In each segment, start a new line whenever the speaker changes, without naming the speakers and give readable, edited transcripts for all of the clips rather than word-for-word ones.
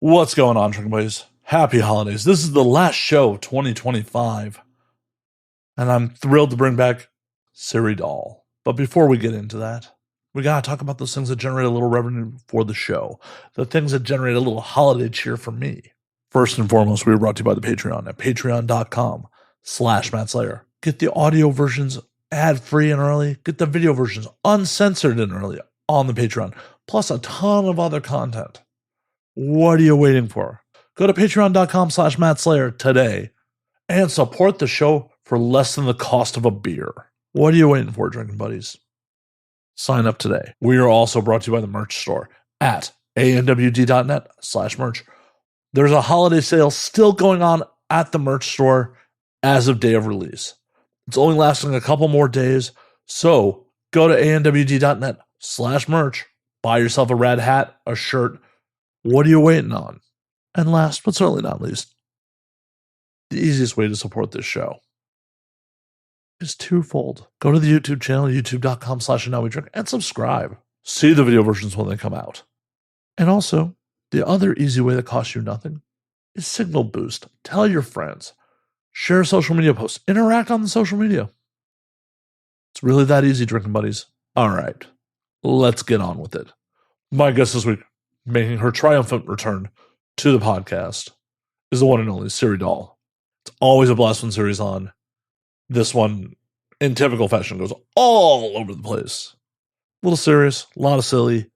What's going on, Drinking Buddies? Happy holidays. This is the last show of 2025. And I'm thrilled to bring back Siri Dahl. But before we get into that, we got to talk about those things that generate a little revenue for the show. The things that generate a little holiday cheer for me. First and foremost, we are brought to you by the Patreon at patreon.com/Matt Slayer. Get the audio versions ad-free and early. Get the video versions uncensored and early on the Patreon. Plus a ton of other content. What are you waiting for? Go to patreon.com/Matt Slayer today and support the show for less than the cost of a beer. What are you waiting for, Drinking Buddies? Sign up today. We are also brought to you by the merch store at anwd.net/merch. There's a holiday sale still going on at the merch store as of day of release. It's only lasting a couple more days, so go to anwd.net/merch. Buy yourself a rad hat, a shirt. What are you waiting on? And last, but certainly not least, the easiest way to support this show is twofold. Go to the YouTube channel, youtube.com/andnowwedrink, and subscribe. See the video versions when they come out. And also, the other easy way that costs you nothing is Signal Boost. Tell your friends. Share social media posts. Interact on the social media. It's really that easy, Drinking Buddies. All right, let's get on with it. My guest this week, making her triumphant return to the podcast, is the one and only Siri Dahl. It's always a blast when Siri's on. This one, in typical fashion, goes all over the place. A little serious, a lot of silly,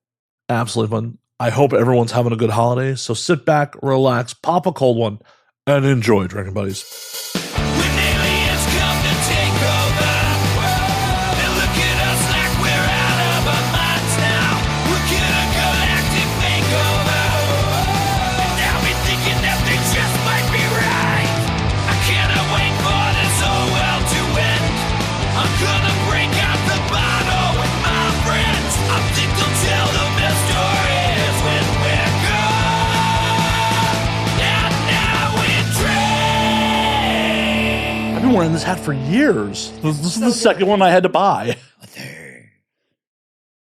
absolutely fun. I hope everyone's having a good holiday, so sit back, relax, pop a cold one, and enjoy, Drinking Buddies.
When aliens come to take over, they look at us like we're out of our minds now. We'll get a galactic makeover, and now we're thinking that they just might be right. I cannot wait for this whole world to end. I'm gonna break out the bottle with my friends. I think they'll tell them their stories when we're gone. And now we drink.
I've been wearing this hat for years. This is the second one I had to buy.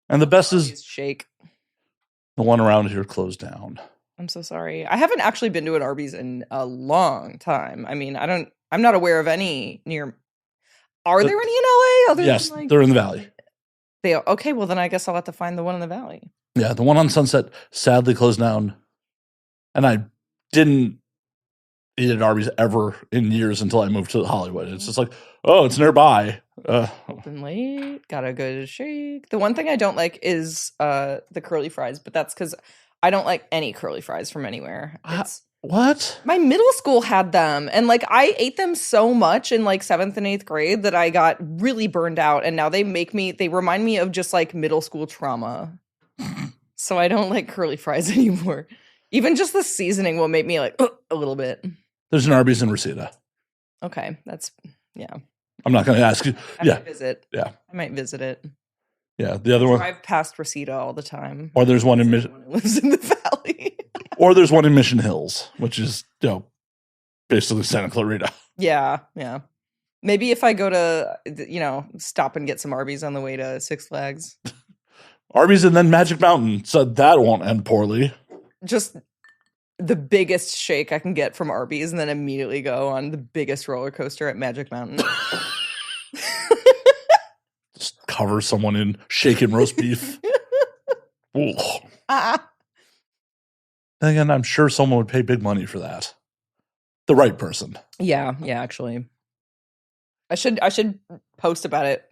And the best is
Shake.
the one around here closed down.
I'm so sorry. I haven't actually been to an Arby's in a long time. I mean, I'm not aware of any near. Are there any in LA?
Yes,
than,
they're in the Valley.
Okay, well then I guess I'll have to find the one in the Valley.
Yeah, the one on Sunset sadly closed down. And I didn't eat at Arby's ever in years until I moved to Hollywood. It's just like, oh, it's nearby.
Open late, got a good shake. The one thing I don't like is the curly fries, but that's because I don't like any curly fries from anywhere.
What?
My middle school had them, and like I ate them so much in like 7th and 8th grade that I got really burned out, and now they remind me of just like middle school trauma. So I don't like curly fries anymore. Even just the seasoning will make me like a little bit.
There's an Arby's in Reseda.
Okay, that's yeah.
I'm not going to ask you.
I
Yeah.
might visit.
Yeah.
I might visit it.
Yeah. The other one.
Drive past Reseda all the time.
Or there's one in
Someone who lives in the valley.
Or there's one in Mission Hills, which is, basically Santa Clarita.
Yeah. Maybe if I go to, stop and get some Arby's on the way to Six Flags.
Arby's and then Magic Mountain. So that won't end poorly.
Just the biggest shake I can get from Arby's and then immediately go on the biggest roller coaster at Magic Mountain.
Just cover someone in shaken roast beef. Ooh. And again, I'm sure someone would pay big money for that. The right person.
Yeah, actually. I should post about it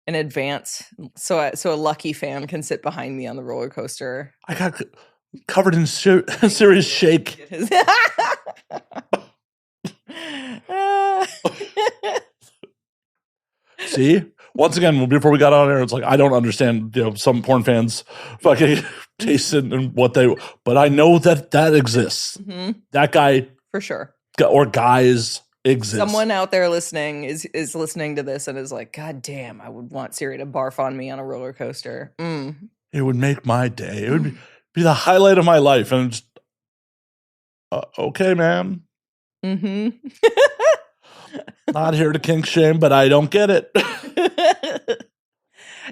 in advance so a lucky fan can sit behind me on the roller coaster.
I got covered in serious shake. See? Once again, before we got on air, it's like I don't understand, some porn fans fucking taste and what they, but I know that exists.
Mm-hmm.
That guy
For sure.
or guys exist.
Someone out there listening is listening to this and is like, God damn, I would want Siri to barf on me on a roller coaster.
It would make my day. It would be the highlight of my life. And just, okay, man.
Mm-hmm.
Not here to kink shame, but I don't get it.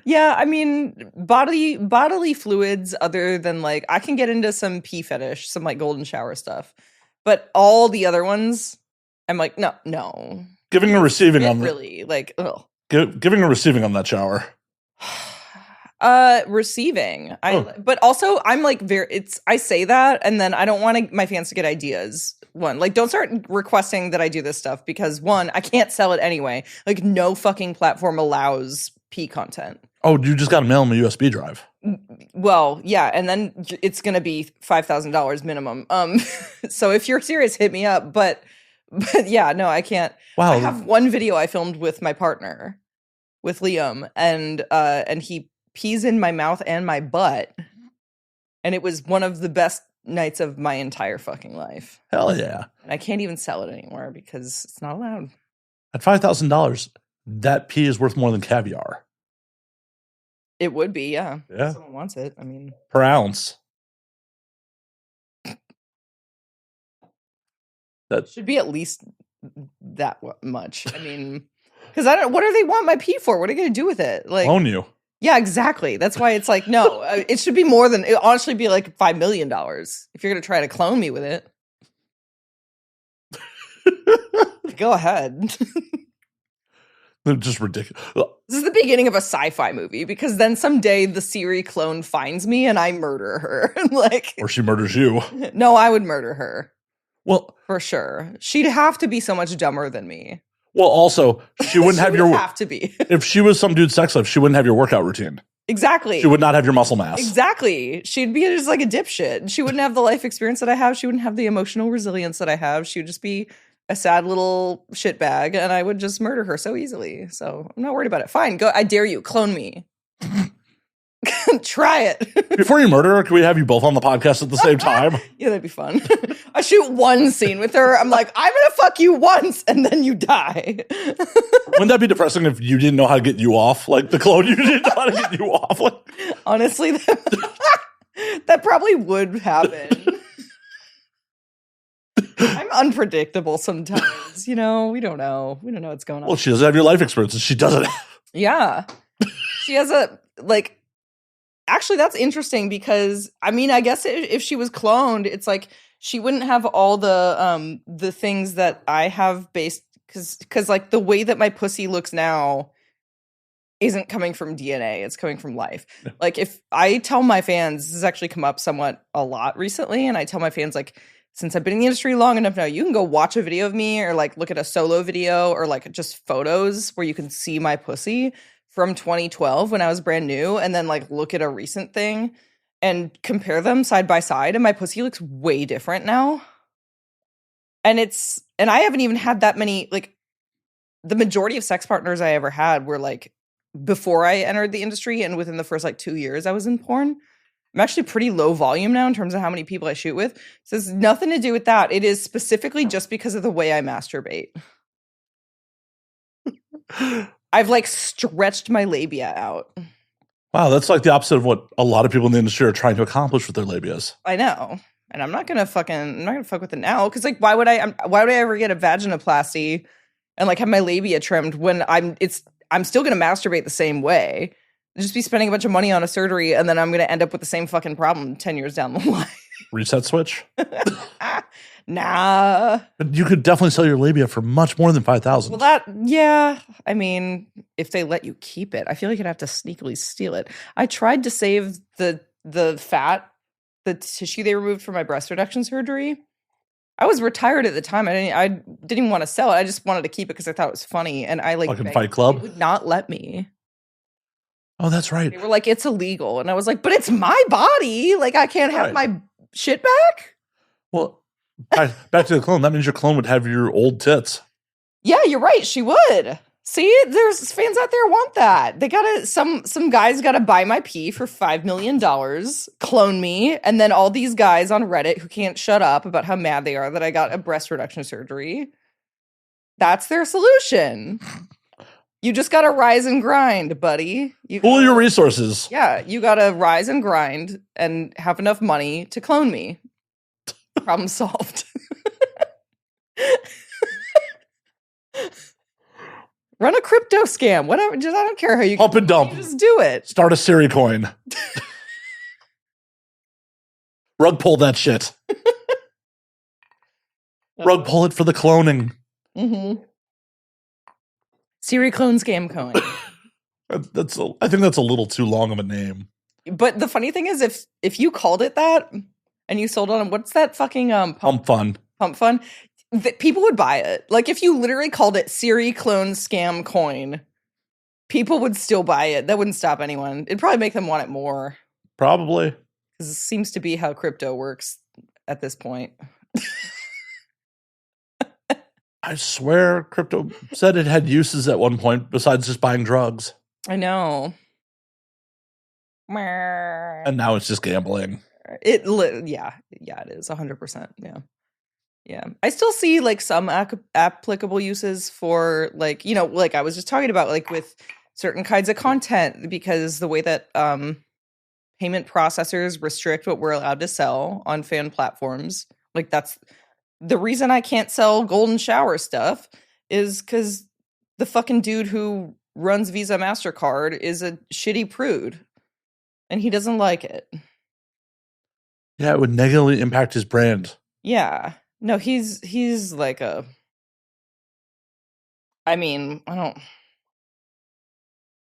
Yeah, I mean, bodily fluids other than like I can get into some pee fetish, some like golden shower stuff. But all the other ones, I'm like, no.
Giving or receiving
It
on
really like ugh.
giving or receiving on that shower.
Receiving.
Oh.
But also I'm like I say that and then I don't want my fans to get ideas. One, like don't start requesting that I do this stuff because one, I can't sell it anyway. Like no fucking platform allows pee content.
Oh, you just got to mail them a USB drive.
Well, yeah, and then it's going to be $5,000 minimum. So if you're serious, hit me up. But yeah, no, I can't.
Wow.
I have one video I filmed with my partner, with Liam, and he pees in my mouth and my butt, and it was one of the best nights of my entire fucking life.
Hell yeah!
And I can't even sell it anymore because it's not allowed.
At $5,000, that pee is worth more than caviar.
It would be, yeah.
Yeah.
If someone wants it. I mean,
per ounce. That
should be at least that much. I mean, because I don't. What do they want my pee for? What are they going to do with it? Like,
own you.
Yeah, exactly. That's why it's like no. It should be more than. It honestly be like $5 million if you're going to try to clone me with it. Go ahead.
They're just ridiculous.
This is the beginning of a sci-fi movie because then someday the Siri clone finds me and I murder her. Like,
or she murders you.
No, I would murder her.
Well,
for sure. She'd have to be so much dumber than me.
Well, also, she wouldn't have your
have to be.
If she was some dude's sex life, she wouldn't have your workout routine.
Exactly.
She would not have your muscle mass.
Exactly. She'd be just like a dipshit. She wouldn't have the life experience that I have. She wouldn't have the emotional resilience that I have. She would just be a sad little shitbag, and I would just murder her so easily. So I'm not worried about it. Fine, go. I dare you. Clone me. Try it.
Before you murder her, can we have you both on the podcast at the same time?
Yeah, that'd be fun. I shoot one scene with her. I'm like, I'm gonna fuck you once, and then you die.
Wouldn't that be depressing if you didn't know how to get you off? Like the clone, you didn't know how to get you off. Like,
honestly, that probably would happen. I'm unpredictable sometimes. You know, we don't know. We don't know what's going on.
Well, she doesn't have your life experiences. She doesn't.
Yeah. She has a, like, actually, that's interesting because, I mean, I guess if she was cloned, it's like she wouldn't have all the things that I have based, because like the way that my pussy looks now isn't coming from DNA, it's coming from life. Yeah. Like if I tell my fans, this has actually come up somewhat a lot recently, and I tell my fans, like, since I've been in the industry long enough now, you can go watch a video of me or like look at a solo video or like just photos where you can see my pussy from 2012 when I was brand new, and then like look at a recent thing and compare them side by side, and my pussy looks way different now. And I haven't even had that many, like the majority of sex partners I ever had were like before I entered the industry and within the first like 2 years I was in porn. I'm actually pretty low volume now in terms of how many people I shoot with. So it's nothing to do with that. It is specifically just because of the way I masturbate. I've like stretched my labia out.
Wow, that's like the opposite of what a lot of people in the industry are trying to accomplish with their labias.
I know. And I'm not gonna fuck with it now. Cause like why would I ever get a vaginoplasty and like have my labia trimmed when I'm still gonna masturbate the same way. Just be spending a bunch of money on a surgery, and then I'm going to end up with the same fucking problem 10 years down the line.
Reset switch?
Nah.
But you could definitely sell your labia for much more than $5,000.
Well, yeah. I mean, if they let you keep it, I feel like you'd have to sneakily steal it. I tried to save the fat, the tissue they removed from my breast reduction surgery. I was retired at the time. I didn't even want to sell it. I just wanted to keep it because I thought it was funny. And I like
fucking Fight Club?
They would not let me.
Oh, that's right.
They were like, it's illegal. And I was like, but it's my body. Like, I can't have my shit back.
Well, back to the clone. That means your clone would have your old tits.
Yeah, you're right. She would. See, there's fans out there want that. They gotta, some guys gotta buy my pee for $5 million, clone me, and then all these guys on Reddit who can't shut up about how mad they are that I got a breast reduction surgery. That's their solution. You just gotta rise and grind, buddy.
Pool your resources.
Yeah, you gotta rise and grind and have enough money to clone me. Problem solved. Run a crypto scam. Whatever. Just I don't care how you
Pump and dump.
you just do it.
Start a Siri coin. Rug pull that shit. Rug pull it for the cloning.
Mm-hmm. Siri clone scam coin.
I think that's a little too long of a name.
But the funny thing is, if you called it that and you sold on what's that fucking
Pump fun.
Pump fun, people would buy it. Like if you literally called it Siri clone scam coin, people would still buy it. That wouldn't stop anyone. It'd probably make them want it more.
Probably.
Because it seems to be how crypto works at this point.
I swear crypto said it had uses at one point besides just buying drugs.
I know.
And now it's just gambling.
It is 100%. Yeah. I still see like some applicable uses for like, you know, like I was just talking about like with certain kinds of content, because the way that payment processors restrict what we're allowed to sell on fan platforms, like that's the reason I can't sell golden shower stuff is because the fucking dude who runs Visa MasterCard is a shitty prude and he doesn't like it.
Yeah, it would negatively impact his brand.
Yeah. No, he's like a, I mean, I don't,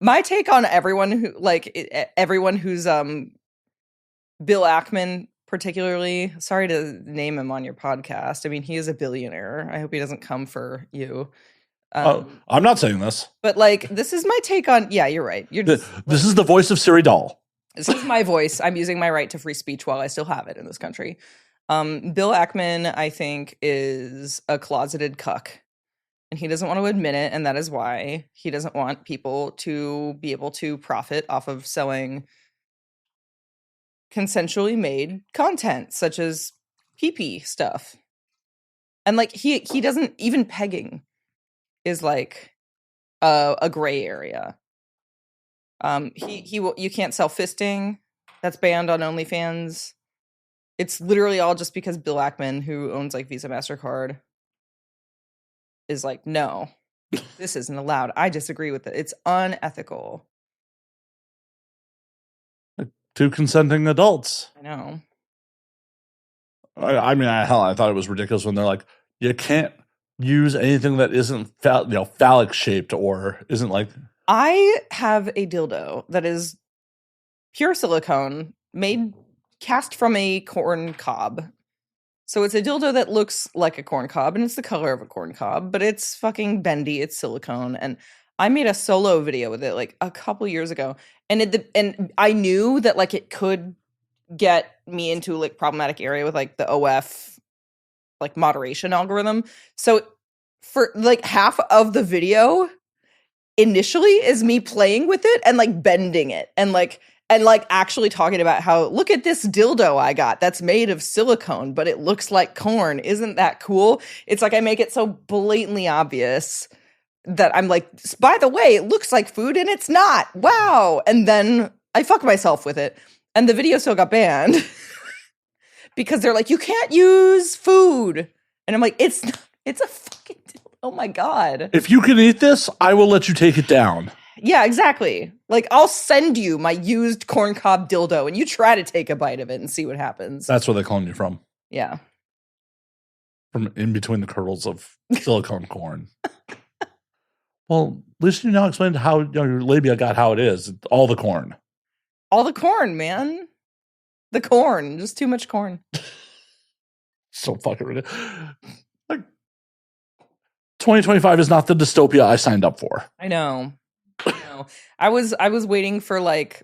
my take on everyone who's Bill Ackman particularly, sorry to name him on your podcast. I mean, he is a billionaire. I hope he doesn't come for you.
I'm not saying this.
But like, this is my take on, yeah, you're right.
This is the voice of Siri Dahl.
This is my voice. I'm using my right to free speech while I still have it in this country. Bill Ackman, I think, is a closeted cuck. And he doesn't want to admit it, and that is why he doesn't want people to be able to profit off of selling consensually made content, such as pee-pee stuff. And like he doesn't, even pegging is like a gray area. You can't sell fisting. That's banned on OnlyFans. It's literally all just because Bill Ackman, who owns like Visa MasterCard, is like, no, this isn't allowed. I disagree with it. It's unethical.
Two consenting adults.
I know.
I mean, hell, I thought it was ridiculous when they're like, you can't use anything that isn't phallic shaped or isn't like.
I have a dildo that is pure silicone cast from a corn cob. So it's a dildo that looks like a corn cob and it's the color of a corn cob, but it's fucking bendy. It's silicone. And I made a solo video with it like a couple years ago. And I knew that like it could get me into like problematic area with like the OF like moderation algorithm. So for like half of the video initially is me playing with it and like bending it and actually talking about how, look at this dildo I got that's made of silicone, but it looks like corn. Isn't that cool? It's like I make it so blatantly obvious that I'm like, by the way, it looks like food and it's not. Wow. And then I fuck myself with it. And the video still got banned because they're like, you can't use food. And I'm like, it's a fucking dildo. Oh my God.
If you can eat this, I will let you take it down.
Yeah, exactly. Like, I'll send you my used corncob dildo and you try to take a bite of it and see what happens.
That's where they clone you from.
Yeah.
From in between the kernels of silicone corn. Well, at least you now explained how your labia got how it is. All the corn.
All the corn, man. The corn. Just too much corn.
So fucking ridiculous. Like, 2025 is not the dystopia I signed up for.
I know. I was waiting for like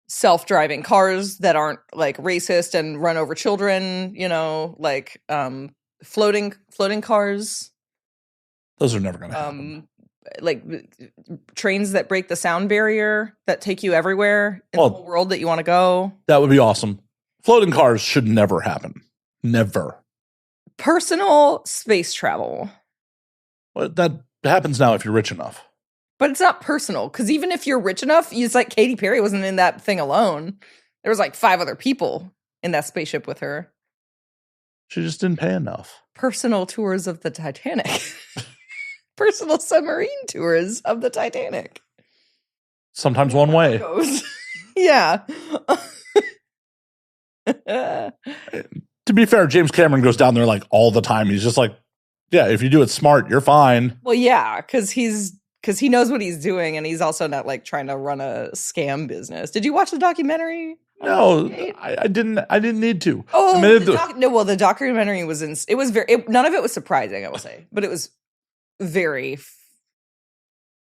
self-driving cars that aren't like racist and run over children, like floating cars.
Those are never going to happen.
Like trains that break the sound barrier that take you everywhere in the whole world that you want to go.
That would be awesome. Floating cars should never happen. Never.
Personal space travel.
Well, that happens now if you're rich enough.
But it's not personal, because even if you're rich enough, it's like Katy Perry wasn't in that thing alone. There was like 5 other people in that spaceship with her.
She just didn't pay enough.
Personal tours of the Titanic. personal submarine tours of the Titanic.
Sometimes one way.
Yeah.
To be fair, James Cameron goes down there like all the time. He's just like, yeah, if you do it smart, you're fine.
Well, yeah, because he knows what he's doing, and he's also not like trying to run a scam business. Did you watch the documentary?
No, I didn't. I didn't need to.
Oh, the documentary was none of it was surprising, I will say, but it was very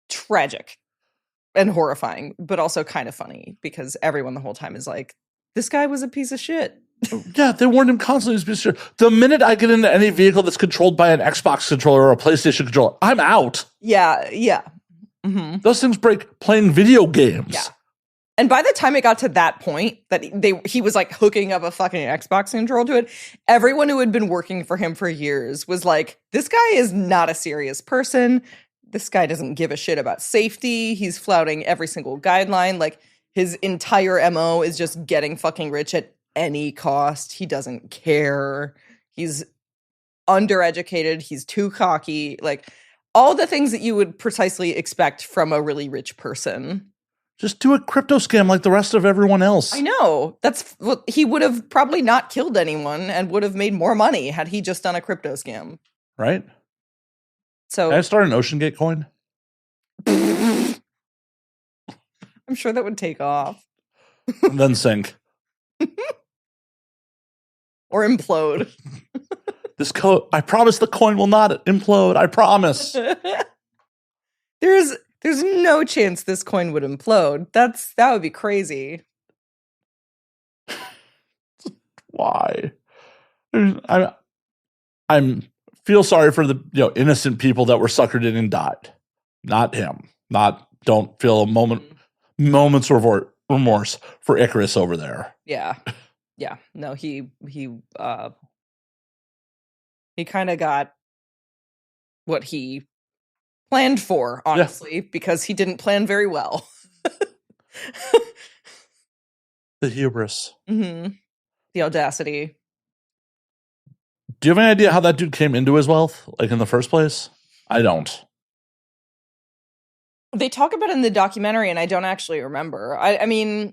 tragic and horrifying, but also kind of funny because everyone the whole time is like, this guy was a piece of shit.
Yeah, they warned him constantly. The minute I get into any vehicle that's controlled by an Xbox controller or a PlayStation controller, I'm out.
Yeah.
Mm-hmm. Those things break playing video games.
Yeah. And by the time it got to that point that he was like hooking up a fucking Xbox controller to it, everyone who had been working for him for years was like, this guy is not a serious person. This guy doesn't give a shit about safety. He's flouting every single guideline. Like, his entire MO is just getting fucking rich at any cost. He doesn't care. He's undereducated. He's too cocky. Like, all the things that you would precisely expect from a really rich person.
Just do a crypto scam like the rest of everyone else.
I know. He would have probably not killed anyone and would have made more money had he just done a crypto scam.
Right?
So
can I start an OceanGate coin?
I'm sure that would take off.
And then sink.
Or implode.
I promise the coin will not implode. I promise.
There's no chance this coin would implode. That would be crazy.
Why? I'm feel sorry for the innocent people that were suckered in and died. Not him. Don't feel a moment's remorse for Icarus over there.
Yeah. No, he kind of got what he planned for, honestly, because he didn't plan very well.
The hubris.
Mm-hmm. The audacity.
Do you have any idea how that dude came into his wealth, like in the first place? I don't.
They talk about it in the documentary, and I don't actually remember. I mean,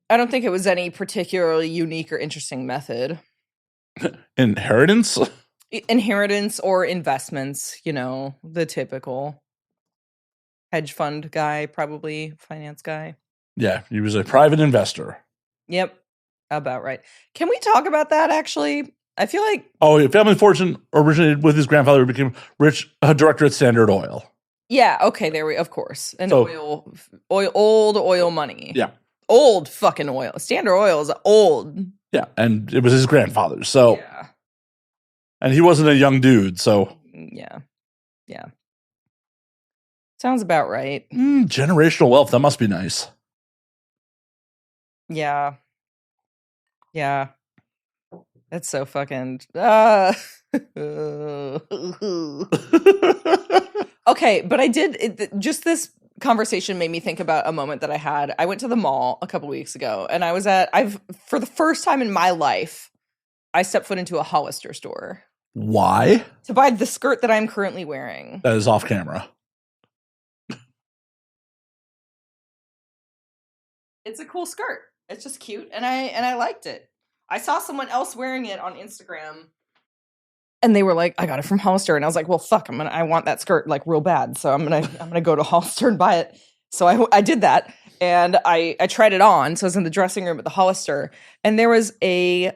I don't think it was any particularly unique or interesting method.
Inheritance
or investments, the typical hedge fund guy, probably finance guy.
Yeah, he was a private investor.
Yep, about right. Can we talk about that, actually? I feel like...
Oh, family fortune originated with his grandfather who became rich director at Standard Oil.
Yeah, okay, of course. And old oil money.
Yeah.
Old fucking oil. Standard Oil is old.
Yeah, and it was his grandfather, so...
Yeah.
And he wasn't a young dude, so...
Yeah. Sounds about right.
Generational wealth, that must be nice.
Yeah. That's so fucking... Okay, but I did... just this conversation made me think about a moment that I had. I went to the mall a couple weeks ago, and for the first time in my life, I stepped foot into a Hollister store.
Why?
To buy the skirt that I'm currently wearing.
That is off camera.
It's a cool skirt. It's just cute, and I liked it. I saw someone else wearing it on Instagram, and they were like, "I got it from Hollister," and I was like, "Well, fuck, I want that skirt like real bad, so I'm gonna go to Hollister and buy it." So I did that, and I tried it on. So I was in the dressing room at the Hollister, and there was a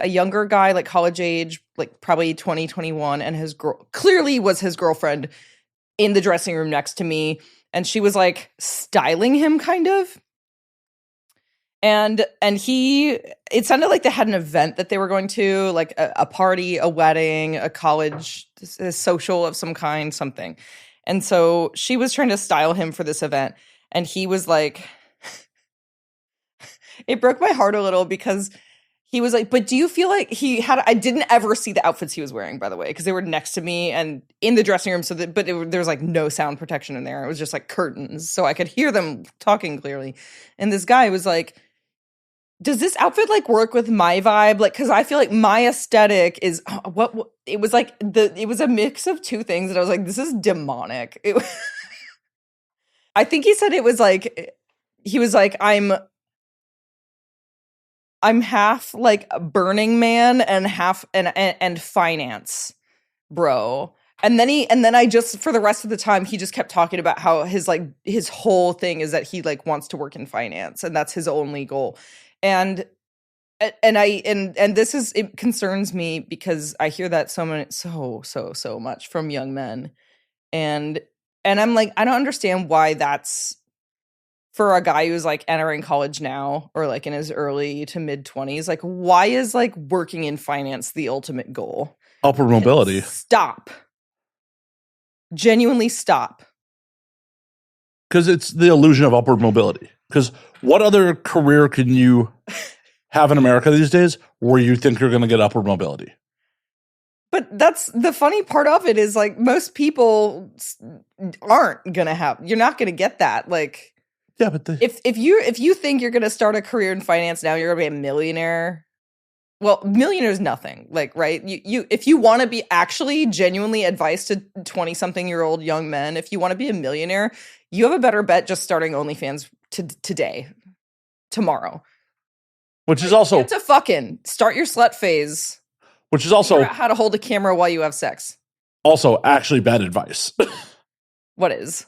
younger guy, like college age, like probably 20, 21, and his girl clearly was his girlfriend in the dressing room next to me, and she was like styling him kind of. And it sounded like they had an event that they were going to, like a party, a wedding, a college, a social of some kind, something. And so she was trying to style him for this event. And he was like, it broke my heart a little because he was like, but do you feel like I didn't ever see the outfits he was wearing, by the way, because they were next to me and in the dressing room. There was like no sound protection in there. It was just like curtains. So I could hear them talking clearly. And this guy was like, does this outfit like work with my vibe? Like, cause I feel like my aesthetic is what it was like it was a mix of two things that I was like, this is demonic. I think he said it was like, he was like, I'm half like a Burning Man and half and finance, bro. And then I just, for the rest of the time, he just kept talking about how his whole thing is that he like wants to work in finance and that's his only goal. And it concerns me because I hear that so much from young men. And I'm like, I don't understand why that's for a guy who's like entering college now or like in his early to mid 20s. Like, why is like working in finance the ultimate goal?
Upward mobility.
Stop. Genuinely stop.
Because it's the illusion of upward mobility. Because what other career can you have in America these days where you think you're going to get upward mobility?
But that's the funny part of it is like most people aren't going to have, you're not going to get that. Like,
yeah, but
if you think you're going to start a career in finance now, you're going to be a millionaire. Well, millionaire is nothing. Like, right? If you want to be actually genuinely advice to 20-something-year-old young men, if you want to be a millionaire, you have a better bet just starting OnlyFans today, tomorrow.
Which is also
to fucking start your slut phase.
Which is also
figure out how to hold a camera while you have sex.
Also, actually bad advice.
What is?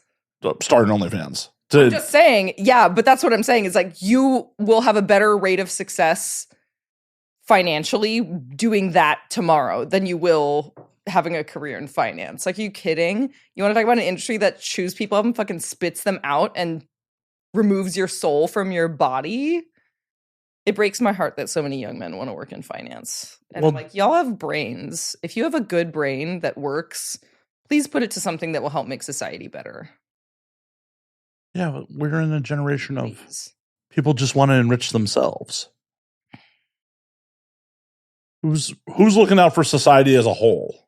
Start an OnlyFans.
I'm just saying, yeah, but that's what I'm saying. Is like you will have a better rate of success financially doing that tomorrow than you will having a career in finance. Like, are you kidding? You want to talk about an industry that chews people up and fucking spits them out and removes your soul from your body? It breaks my heart that so many young men want to work in finance. And I'm like, y'all have brains. If you have a good brain that works, please put it to something that will help make society better.
Yeah, we're in a generation of people just want to enrich themselves. Who's looking out for society as a whole?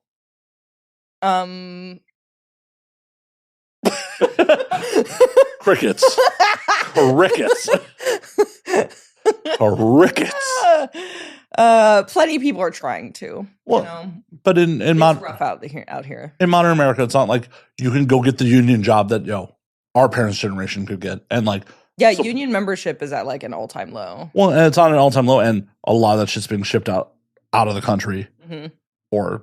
Crickets. Crickets.
Plenty of people are trying to.
Well,
you know?
But in
it's rough out here.
In modern America, it's not like you can go get the union job that our parents' generation could get, and like
union membership is at like an all-time low.
Well, and it's on an all-time low, and a lot of that shit's being shipped out of the country, or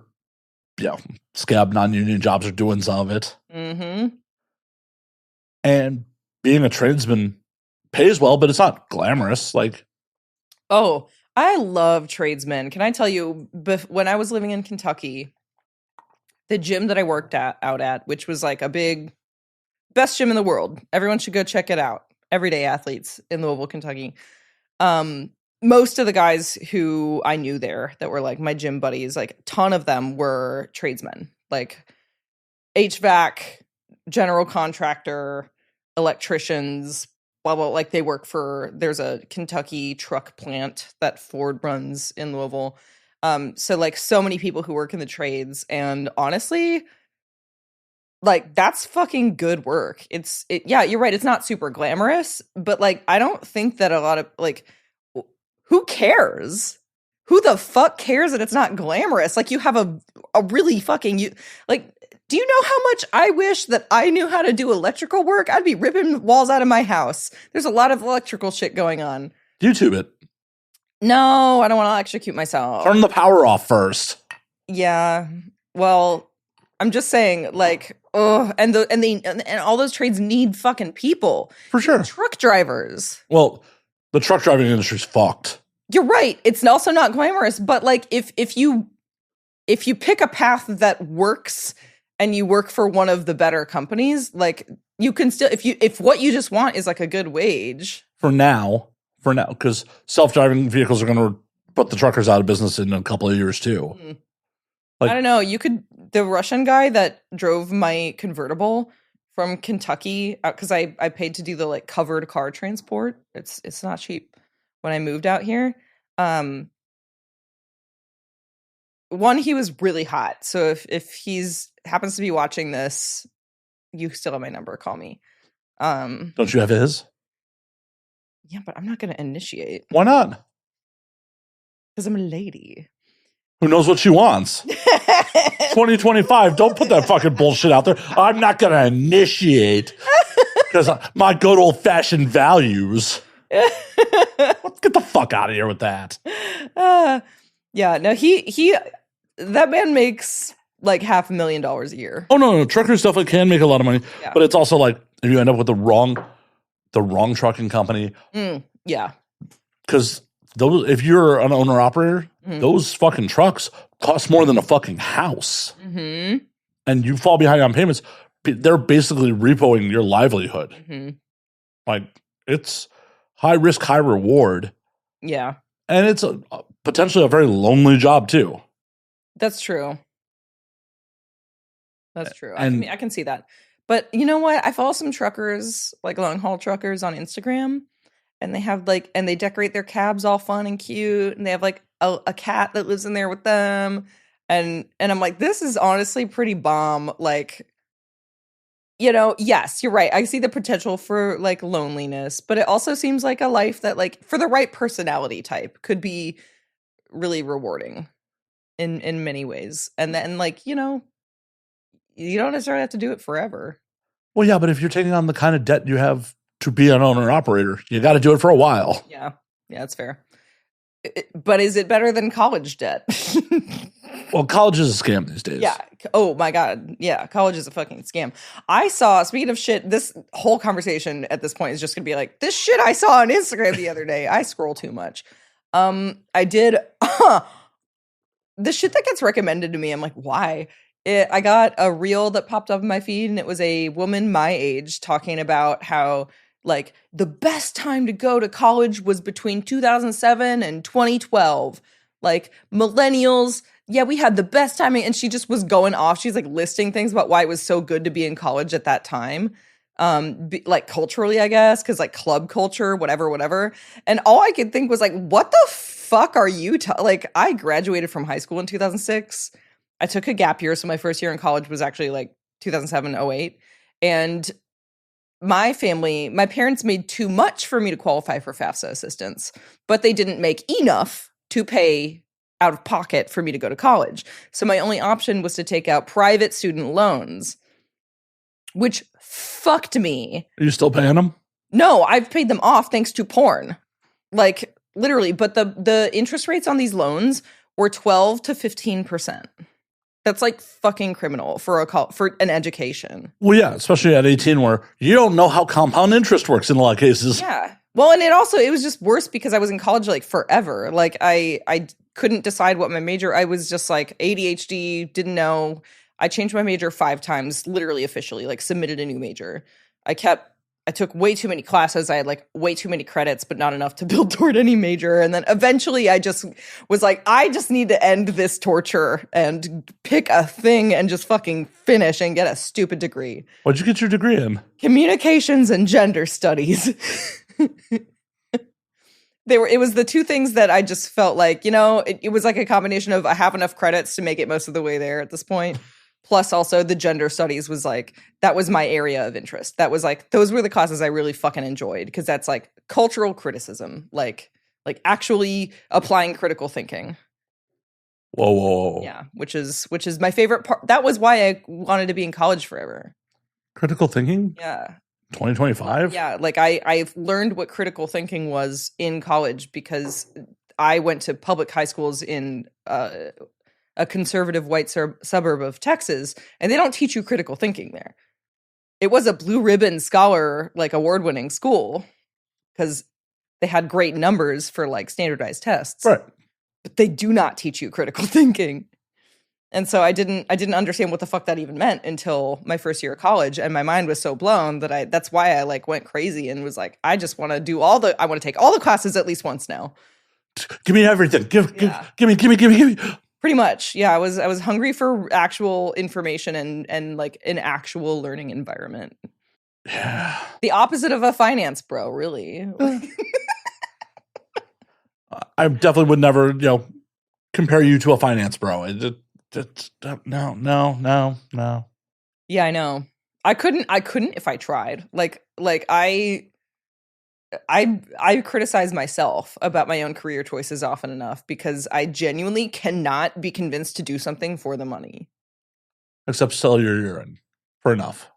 scab non-union jobs are doing some of it. And being a tradesman pays well, but it's not glamorous. Like,
oh, I love tradesmen. Can I tell you? When I was living in Kentucky, the gym that I worked out at, which was like a big, best gym in the world. Everyone should go check it out. Everyday athletes in Louisville, Kentucky. Most of the guys who I knew there that were like my gym buddies, like a ton of them were tradesmen, like HVAC, general contractor, electricians, blah, blah. Like they work there's a Kentucky truck plant that Ford runs in Louisville. So like so many people who work in the trades, and honestly, like that's fucking good work. Yeah, you're right. It's not super glamorous, but like, I don't think that a lot of like, who cares? Who the fuck cares that it's not glamorous? Like you have a really fucking, do you know how much I wish that I knew how to do electrical work? I'd be ripping walls out of my house. There's a lot of electrical shit going on.
YouTube it.
No, I don't want to electrocute myself.
Turn the power off first.
Yeah. Well, I'm just saying, like, and all those trades need fucking people.
For sure.
Truck drivers.
Well, the truck driving industry's fucked.
You're right. It's also not glamorous, but like if you pick a path that works and you work for one of the better companies, like you can still, if what you just want is like a good wage.
For now, because self-driving vehicles are going to put the truckers out of business in a couple of years too.
Like, I don't know. The Russian guy that drove my convertible from Kentucky, because I paid to do the like covered car transport. It's not cheap when I moved out here. One, he was really hot. So if he's happens to be watching this, you still have my number. Call me.
Don't you have his?
Yeah, but I'm not going to initiate.
Why not?
Because I'm a lady.
Who knows what she wants? 2025. Don't put that fucking bullshit out there. I'm not going to initiate because my good old fashioned values. Let's get the fuck out of here with that.
Yeah, no, that man makes like $500,000 a year.
Oh no, truckers definitely can make a lot of money,
Yeah.
but it's also like if you end up with the wrong trucking company.
Yeah.
Because if you're an owner operator, those fucking trucks cost more than a fucking house, and you fall behind on payments. They're basically repoing your livelihood. Like it's high risk, high reward.
Yeah,
and it's potentially a very lonely job too.
That's true. That's true.
And
I can see that. But you know what? I follow some truckers, like long haul truckers on Instagram, and they have like, and they decorate their cabs all fun and cute, and they have like a cat that lives in there with them. And I'm like, this is honestly pretty bomb. Like, you know, yes, you're right. I see the potential for like loneliness, but it also seems like a life that like for the right personality type could be really rewarding in many ways. And then like, you know, you don't necessarily have to do it forever.
Well, yeah, but if you're taking on the kind of debt you have to be an owner operator, you got to do it for a while.
Yeah, that's fair. But is it better than college debt?
Well, college is a scam these days.
Yeah. Oh my God. Yeah. College is a fucking scam. I saw, speaking of shit, this whole conversation at this point is just going to be like, this shit I saw on Instagram the other day. I scroll too much. I did the shit that gets recommended to me. I'm like, why? I got a reel that popped up in my feed, and it was a woman my age talking about how like the best time to go to college was between 2007 and 2012. Like millennials, yeah, we had the best timing. And she just was going off. She's like listing things about why it was so good to be in college at that time. Like culturally, I guess, because like club culture, whatever. And all I could think was like, what the fuck are you like, I graduated from high school in 2006. I took a gap year, so my first year in college was actually like 2007, 08. And my parents made too much for me to qualify for FAFSA assistance, but they didn't make enough to pay out of pocket for me to go to college. So my only option was to take out private student loans, which fucked me.
Are you still paying them?
No, I've paid them off thanks to porn. Like literally, but the interest rates on these loans were 12 to 15%. That's like fucking criminal for an education.
Well, yeah, especially at 18 where you don't know how compound interest works in a lot of cases.
Yeah. Well, and it was just worse because I was in college like forever. Like I couldn't decide what my major, I was just like ADHD, didn't know. I changed my major 5 times, literally officially, like submitted a new major. I took way too many classes. I had like way too many credits, but not enough to build toward any major. And then eventually I just was like, I just need to end this torture and pick a thing and just fucking finish and get a stupid degree.
What'd you get your degree in?
Communications and gender studies. It was the two things that I just felt like, you know, it was like a combination of I have enough credits to make it most of the way there at this point. Plus also the gender studies was like, that was my area of interest. That was like, those were the classes I really fucking enjoyed because that's like cultural criticism, like actually applying critical thinking.
Whoa.
Yeah, which is my favorite part. That was why I wanted to be in college forever.
Critical thinking?
Yeah.
2025?
Yeah, like I've learned what critical thinking was in college because I went to public high schools in a conservative white suburb of Texas, and they don't teach you critical thinking there. It was a blue ribbon scholar, like award-winning school because they had great numbers for like standardized tests.
Right.
But they do not teach you critical thinking. And so I didn't understand what the fuck that even meant until my first year of college, and my mind was so blown that that's why I like went crazy and was like, I just want to I want to take all the classes at least once now.
Give me everything. Give me.
Pretty much. Yeah, I was hungry for actual information and like an actual learning environment.
Yeah.
The opposite of a finance bro, really.
I definitely would never, compare you to a finance bro. No.
Yeah, I know. I couldn't if I tried. Like I criticize myself about my own career choices often enough because I genuinely cannot be convinced to do something for the money.
Except sell your urine for enough.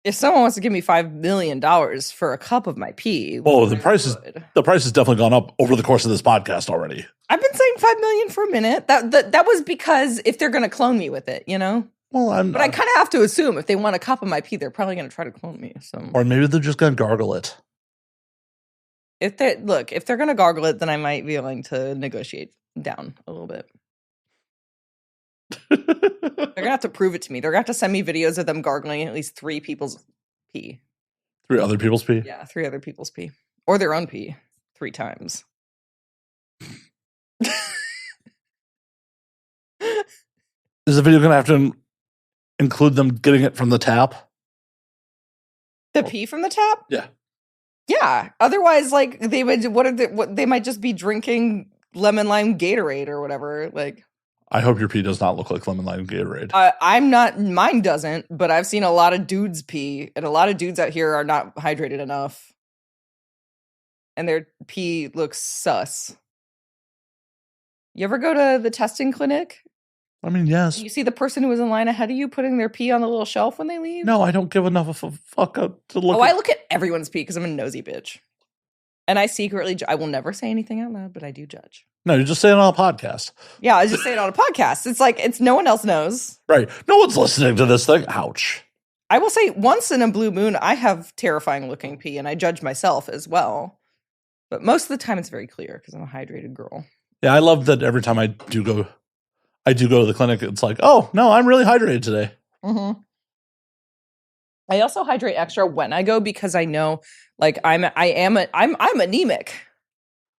If someone wants to give me $5 million for a cup of my pee,
Oh, the price has definitely gone up over the course of this podcast already.
I've been saying $5 million for a minute. That was because if they're going to clone me with it, you know.
Well,
I kind of have to assume if they want a cup of my pee, they're probably going to try to clone me. So,
or maybe they're just going to gargle it.
If they're going to gargle it, then I might be willing to negotiate down a little bit. They're gonna have to prove it to me. They're gonna have to send me videos of them gargling at least 3 people's pee.
3 other people's pee?
Yeah, 3 other people's pee. Or their own pee 3 times.
Is the video gonna have to include them getting it from the tap?
The pee from the tap?
Yeah.
Yeah. Otherwise, like they would they might just be drinking lemon lime Gatorade or whatever. Like
I hope your pee does not look like lemon lime Gatorade.
I'm not, mine doesn't, but I've seen a lot of dudes pee, and a lot of dudes out here are not hydrated enough. And their pee looks sus. You ever go to the testing clinic?
I mean, yes.
You see the person who was in line ahead of you putting their pee on the little shelf when they leave?
No, I don't give enough of a fuck to look
I look at everyone's pee because I'm a nosy bitch. And I secretly, I will never say anything out loud, but I do judge.
No, you just say it on a podcast.
Yeah, I just say it on a podcast. It's like, no one else knows.
Right. No one's listening to this thing. Ouch.
I will say once in a blue moon, I have terrifying looking pee and I judge myself as well. But most of the time it's very clear because I'm a hydrated girl.
Yeah, I love that every time I do go to the clinic, it's like, oh, no, I'm really hydrated today.
Mm-hmm. I also hydrate extra when I go because I know, like, I'm anemic.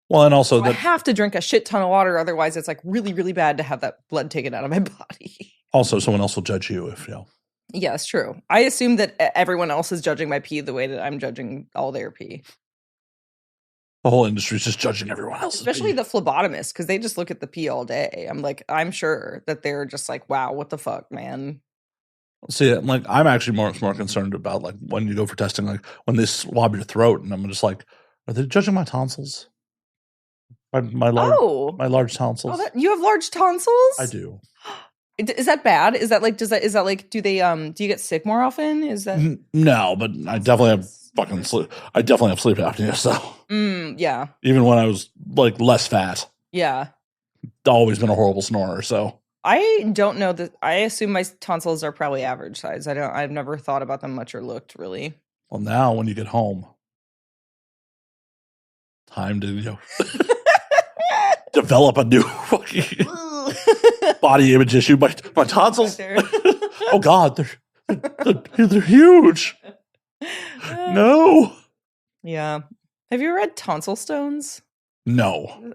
Well, and also
So I have to drink a shit ton of water, otherwise it's like really, really bad to have that blood taken out of my body.
Also, someone else will judge you if
Yeah, it's true. I assume that everyone else is judging my pee the way that I'm judging all their pee.
The whole industry is just judging everyone else.
Especially the phlebotomists, because they just look at the pee all day. I'm sure that they're just like, wow, what the fuck, man?
See, like, I'm actually more concerned about, like, when you go for testing, like, when they swab your throat, and I'm just like, are they judging my tonsils? My large tonsils.
You have large tonsils?
I do.
Is that bad? Is that like, do you get sick more often? Is that
no? But I definitely have sleep apnea. So
yeah.
Even when I was like less fat,
yeah,
always been a horrible snorer. So
I don't know that. I assume my tonsils are probably average size. I've never thought about them much or looked really.
Well, now when you get home, time to develop a new fucking body image issue. My tonsils. Oh God, they're huge. No.
Yeah. Have you ever had tonsil stones?
No.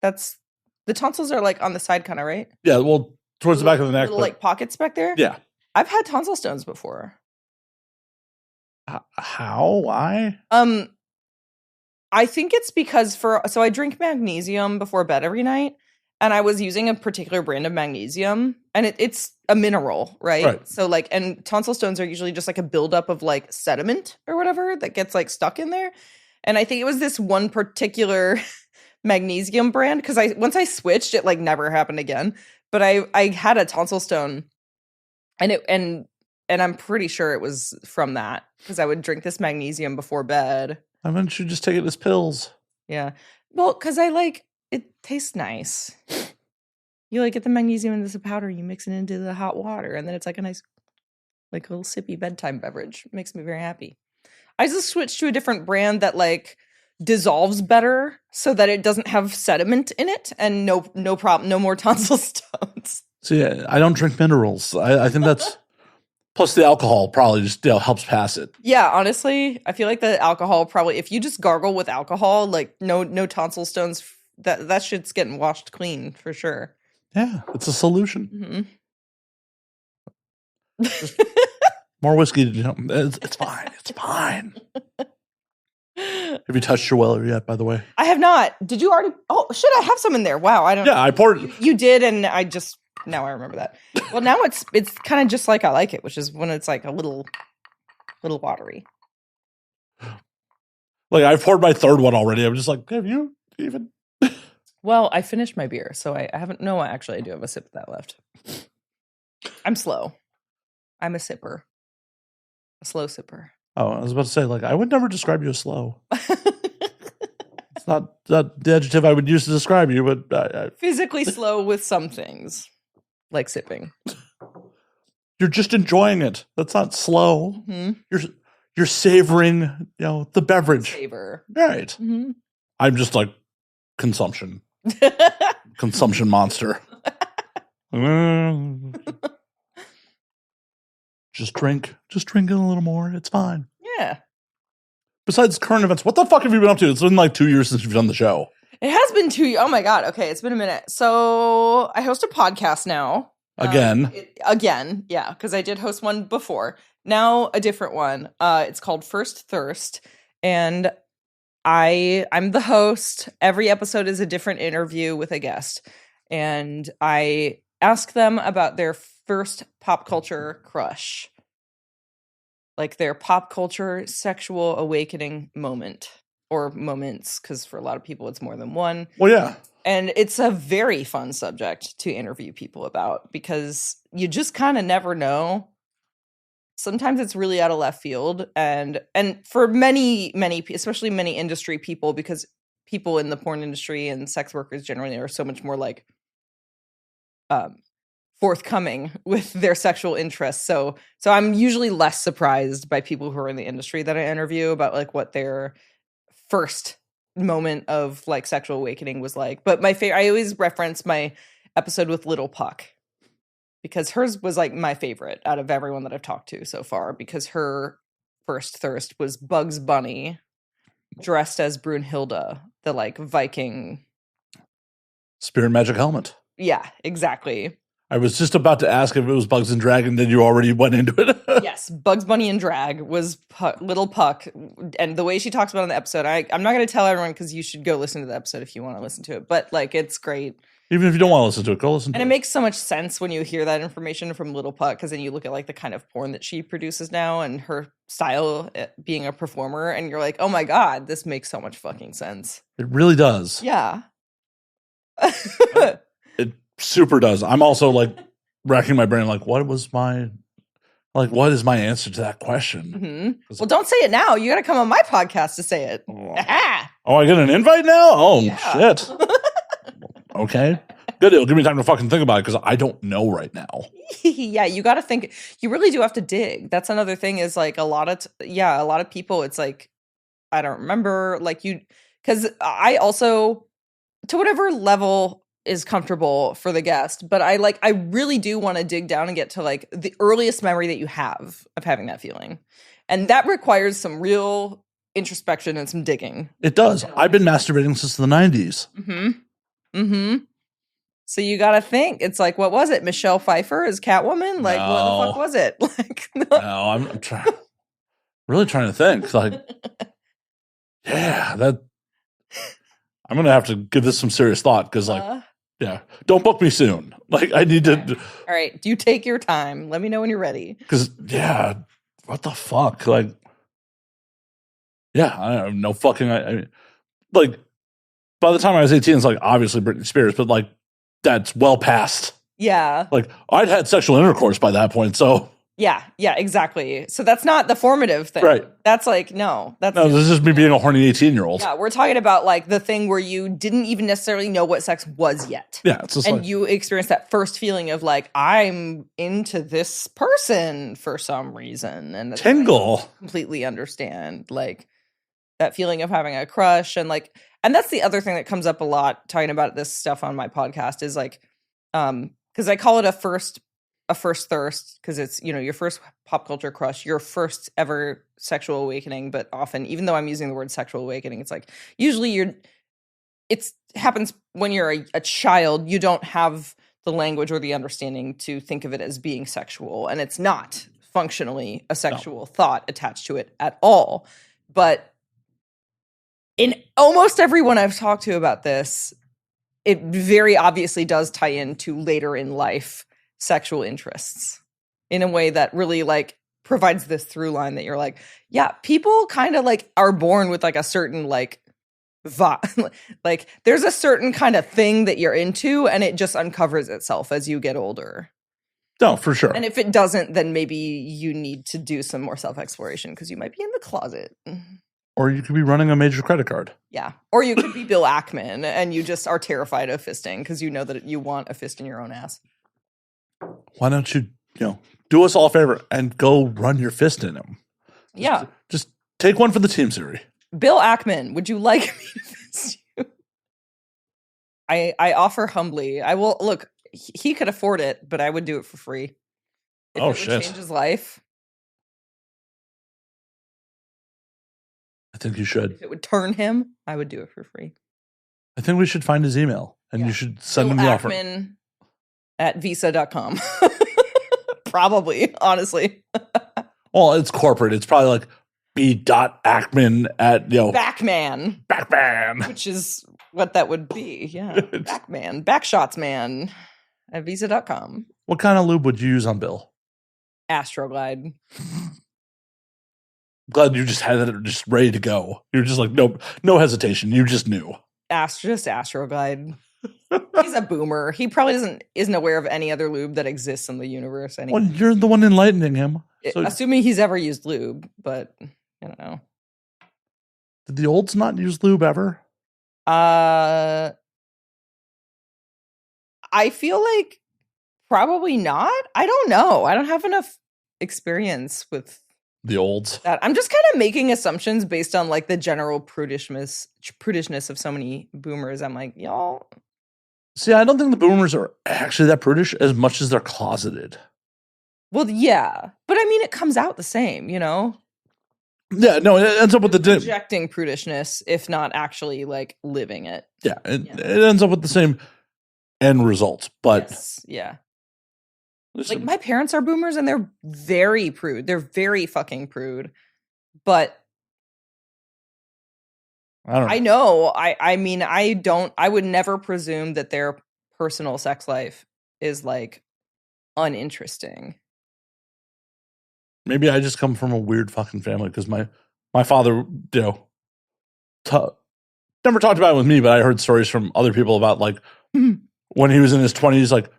The tonsils are like on the side, kind of, right?
Yeah. Well, towards the back of the neck,
little like pockets back there.
Yeah.
I've had tonsil stones before.
How? Why?
I think it's because so I drink magnesium before bed every night, and I was using a particular brand of magnesium, and it's a mineral, right? So like, and tonsil stones are usually just like a buildup of like sediment or whatever that gets like stuck in there. And I think it was this one particular magnesium brand, because once I switched, it like never happened again. But I had a tonsil stone, and I'm pretty sure it was from that, because I would drink this magnesium before bed.
Why don't you just take it as pills?
Yeah. Well, because it tastes nice. You like get the magnesium into the powder, you mix it into the hot water, and then it's like a nice, like a little sippy bedtime beverage. It makes me very happy. I just switched to a different brand that like dissolves better so that it doesn't have sediment in it, and no problem, no more tonsil stones.
See, I don't drink minerals. I think that's plus the alcohol probably just helps pass it.
Yeah, honestly, I feel like the alcohol probably, if you just gargle with alcohol, like no tonsil stones, that shit's getting washed clean for sure.
Yeah, it's a solution.
Mm-hmm.
More whiskey. It's fine. It's fine. Have you touched your weller yet, by the way?
I have not. Did you already? Oh, shit, I have some in there. Wow, I don't.
Yeah, I poured.
You did, and now I remember that. Well, now it's kind of just like I like it, which is when it's like a little watery.
Like, I've poured my third one already. I'm just like, have you even?
Well, I finished my beer, so I haven't. No, actually, I do have a sip of that left. I'm slow. I'm a sipper. A slow sipper.
Oh, I was about to say, like, I would never describe you as slow. It's not the adjective I would use to describe you, but
Physically slow with some things, like sipping.
You're just enjoying it. That's not slow.
Mm-hmm.
You're savoring, the beverage.
Savor.
Right.
Mm-hmm.
I'm just like consumption monster. Just drink it a little more. It's fine.
Yeah.
Besides current events, what the fuck have you been up to? It's been like 2 years since you've done the show.
It has been 2 years. Oh my God. Okay. It's been a minute. So I host a podcast now.
Again.
Again. Yeah. Because I did host one before. Now a different one. It's called First Thirst. And I'm the host. Every episode is a different interview with a guest. And I ask them about their first pop culture crush. Like their pop culture sexual awakening moment. Or moments, because for a lot of people it's more than one.
Well, yeah.
And it's a very fun subject to interview people about because you just kind of never know. Sometimes it's really out of left field. And for many, especially many industry people, because people in the porn industry and sex workers generally are so much more like forthcoming with their sexual interests. So I'm usually less surprised by people who are in the industry that I interview about like what their first moment of like sexual awakening was like. But my favorite, I always reference my episode with Little Puck because hers was like my favorite out of everyone that I've talked to so far, because her first thirst was Bugs Bunny dressed as Brunhilde, the like Viking
Spirit magic helmet.
Yeah, exactly.
I was just about to ask if it was Bugs and Dragon, then you already went into it.
Yes, Bugs Bunny and drag was Little Puck. And the way she talks about it in the episode, I'm not going to tell everyone because you should go listen to the episode if you want to listen to it. But like, it's great.
Even if you don't want to listen to it, go listen to it.
And it makes so much sense when you hear that information from Little Puck, because then you look at like the kind of porn that she produces now and her style being a performer, and you're like, oh my God, this makes so much fucking sense.
It really does.
Yeah.
It super does. I'm also like racking my brain, like, what is my answer to that question?
Mm-hmm. Well, don't say it now. You got to come on my podcast to say it.
Oh, I get an invite now? Oh, yeah. Shit. Okay. Good. It'll give me time to fucking think about it because I don't know right now.
Yeah, you got to think. You really do have to dig. That's another thing is like a lot of people, it's like, I don't remember, like because I also, to whatever level is comfortable for the guest, but I really do want to dig down and get to like the earliest memory that you have of having that feeling. And that requires some real introspection and some digging.
It does. I've been masturbating since the 90s.
So you got to think. It's like, what was it? Michelle Pfeiffer as Catwoman? Like,
No.
what the fuck was it? Like,
No, I'm really trying to think. Like, yeah, I'm going to have to give this some serious thought because like, yeah, don't book me soon. Like, I need to.
All right. You take your time. Let me know when you're ready.
Because, yeah, what the fuck? Like, yeah, I have no fucking. I like, by the time I was 18, it's like obviously Britney Spears, but like, that's well past.
Yeah.
Like, I'd had sexual intercourse by that point, so.
Yeah, exactly. So that's not the formative thing.
Right.
That's like, no.
This is just me being a horny 18-year-old.
Yeah, we're talking about like the thing where you didn't even necessarily know what sex was yet.
Yeah, it's just
and you experienced that first feeling of like, I'm into this person for some reason. And
tingle.
I completely understand like that feeling of having a crush and like, and that's the other thing that comes up a lot talking about this stuff on my podcast is like, because I call it a first thirst because it's, your first pop culture crush, your first ever sexual awakening. But often, even though I'm using the word sexual awakening, it's like usually it happens when you're a child. You don't have the language or the understanding to think of it as being sexual, and it's not functionally a sexual thought attached to it at all. But in almost everyone I've talked to about this, it very obviously does tie into later in life sexual interests in a way that really like provides this through line that you're like, yeah, people kind of like are born with like a certain like like there's a certain kind of thing that you're into, and it just uncovers itself as you get older.
No, for sure.
And if it doesn't, then maybe you need to do some more self-exploration because you might be in the closet.
Or you could be running a major credit card.
Yeah. Or you could be Bill Ackman and you just are terrified of fisting because you know that you want a fist in your own ass.
Why don't you, do us all a favor and go run your fist in him?
Just
take one for the team, Siri.
Bill Ackman, would you like me to fist you? I offer humbly. I will look. He could afford it, but I would do it for free. If it would change his life.
I think you should.
If it would turn him, I would do it for free.
I think we should find his email and you should send him the offer.
at visa.com. Probably, honestly.
Well, it's corporate. It's probably like b.ackman at,
Backman. Which is what that would be. Yeah. Backman. Backshotsman at visa.com.
What kind of lube would you use on Bill?
Astroglide.
Glad you just had it just ready to go. You're just like, no hesitation. You just knew.
Just Astroglide. He's a boomer. He probably isn't aware of any other lube that exists in the universe anymore.
Well, you're the one enlightening him.
So. Assuming he's ever used lube, but I don't know.
Did the olds not use lube ever?
I feel like probably not. I don't know. I don't have enough experience with
the olds.
That I'm just kind of making assumptions based on like the general prudishness of so many boomers. I'm like, y'all.
See, I don't think the boomers are actually that prudish as much as they're closeted.
Well, yeah, but I mean, it comes out the same,
Yeah, no, it ends up with the
projecting prudishness, if not actually like living it.
Yeah, it ends up with the same end result. But
yeah. Like my parents are boomers and they're very prude. They're very fucking prude. But I know. I mean, I would never presume that their personal sex life is like uninteresting.
Maybe I just come from a weird fucking family because my father, never talked about it with me, but I heard stories from other people about like when he was in his 20s, like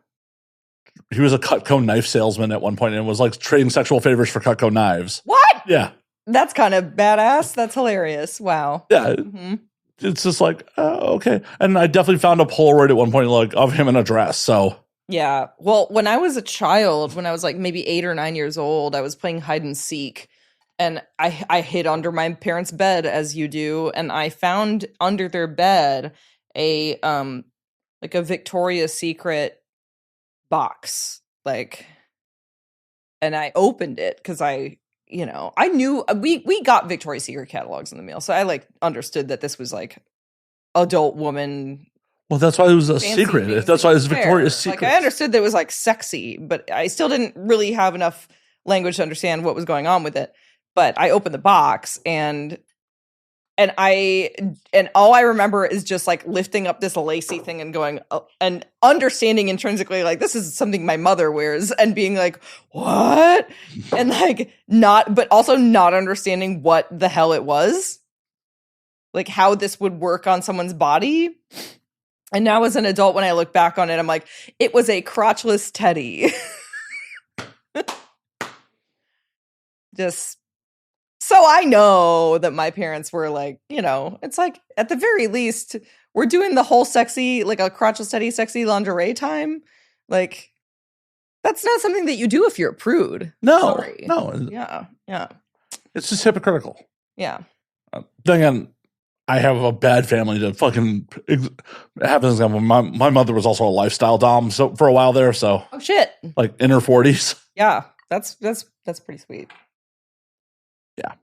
he was a Cutco knife salesman at one point and was like trading sexual favors for Cutco knives.
What?
Yeah.
That's kind of badass. That's hilarious. Wow.
Yeah. Mm-hmm. It's just like, okay. And I definitely found a Polaroid at one point, like of him in a dress. So
yeah. Well, when I was a child, when I was like maybe 8 or 9 years old, I was playing hide and seek and I hid under my parents' bed as you do. And I found under their bed a Victoria's Secret box, and I opened it because I knew we got Victoria's Secret catalogs in the mail. So I like understood that this was like adult woman.
Well, that's why it was a secret. That's why it was Victoria's Secret.
Like I understood that it was like sexy, but I still didn't really have enough language to understand what was going on with it. But I opened the box and all I remember is just like lifting up this lacy thing and going and understanding intrinsically like this is something my mother wears and being like, what? And like but also not understanding what the hell it was, like how this would work on someone's body. And now as an adult, when I look back on it, I'm like, it was a crotchless teddy. Just so I know that my parents were like, it's like at the very least, we're doing the whole sexy, like a crotchless teddy, sexy lingerie time. Like, that's not something that you do if you're a prude.
No,
sorry.
No.
Yeah.
It's just hypocritical.
Yeah.
Then again, I have a bad family to fucking have an example. My mother was also a lifestyle dom for a while there. So
oh shit,
like in her 40s.
Yeah, that's pretty sweet.
Yeah.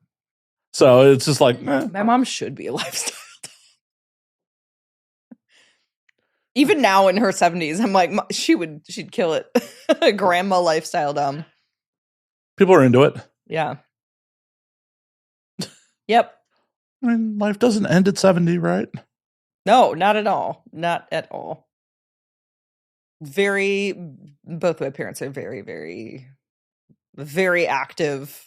So it's just like
my mom should be a lifestyle dom. Even now in her 70s, I'm like she'd kill it. Grandma lifestyle dom.
People are into it.
Yeah. Yep.
I mean, life doesn't end at 70, right?
No, not at all. Not at all. Both my parents are very, very very active,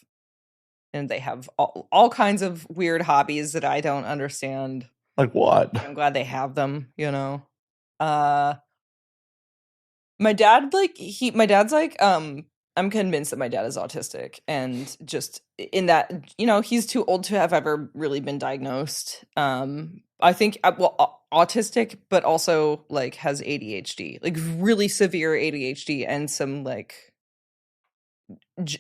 and they have all kinds of weird hobbies that I don't understand.
Like what?
I'm glad they have them, you know. My dad's like, I'm convinced that my dad is autistic, and just in that, you know, he's too old to have ever really been diagnosed. I think, autistic, but also like has ADHD, like really severe ADHD, and some like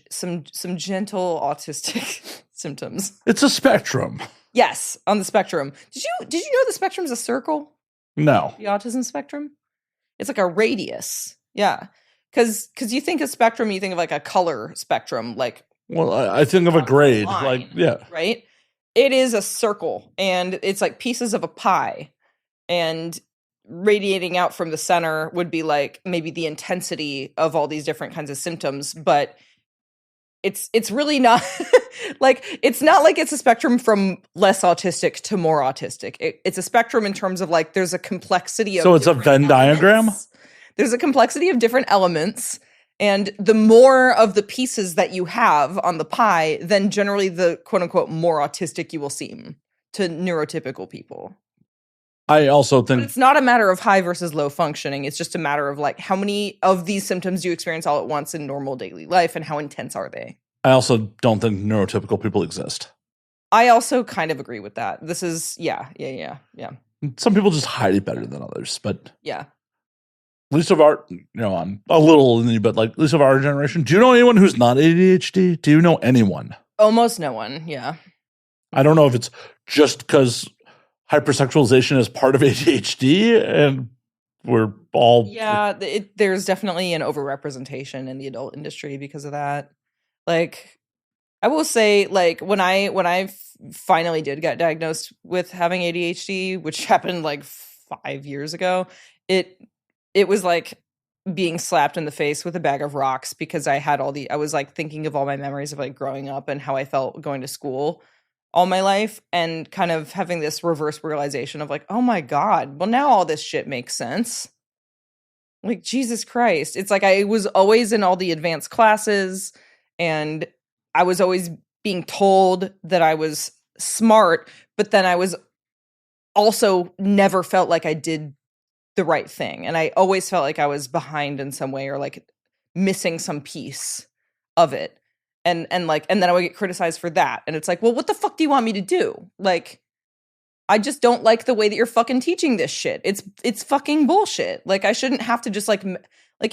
some gentle autistic symptoms.
It's a spectrum.
Yes, on the spectrum. Did you know the spectrum's a circle?
No.
The autism spectrum? It's like a radius. Yeah. Because you think of spectrum, you think of like a color spectrum, like.
Well, I think of a grade,
line,
like, yeah.
Right? It is a circle, and it's like pieces of a pie. And radiating out from the center would be like maybe the intensity of all these different kinds of symptoms, but it's really not like, it's not like it's a spectrum from less autistic to more autistic. It's a spectrum in terms of like there's a complexity of.
So it's a Venn diagram?
There's a complexity of different elements, and the more of the pieces that you have on the pie, then generally the quote unquote more autistic you will seem to neurotypical people.
I also think
But it's not a matter of high versus low functioning. It's just a matter of like how many of these symptoms do you experience all at once in normal daily life, and how intense are they?
I also don't think neurotypical people exist.
I also kind of agree with that. This is yeah.
Some people just hide it better than others, but
Yeah.
at least of our, you know, I'm a little older than you, but like at least of our generation. Do you know anyone who's not ADHD? Do you know anyone?
Almost no one. Yeah.
I don't know if it's just because hypersexualization is part of ADHD and we're all.
Yeah. There's definitely an overrepresentation in the adult industry because of that. Like, I will say, like, when I finally did get diagnosed with having ADHD, which happened like 5 years ago, it was like being slapped in the face with a bag of rocks, because I was like thinking of all my memories of like growing up and how I felt going to school all my life, and kind of having this reverse realization of like, oh my God, well now all this shit makes sense. Like, Jesus Christ. It's like I was always in all the advanced classes, and I was always being told that I was smart, but then I was also never felt like I did the right thing. And I always felt like I was behind in some way, or like missing some piece of it. And then I would get criticized for that. And it's like, well, what the fuck do you want me to do? Like, I just don't like the way that you're fucking teaching this shit. It's fucking bullshit. Like, I shouldn't have to just like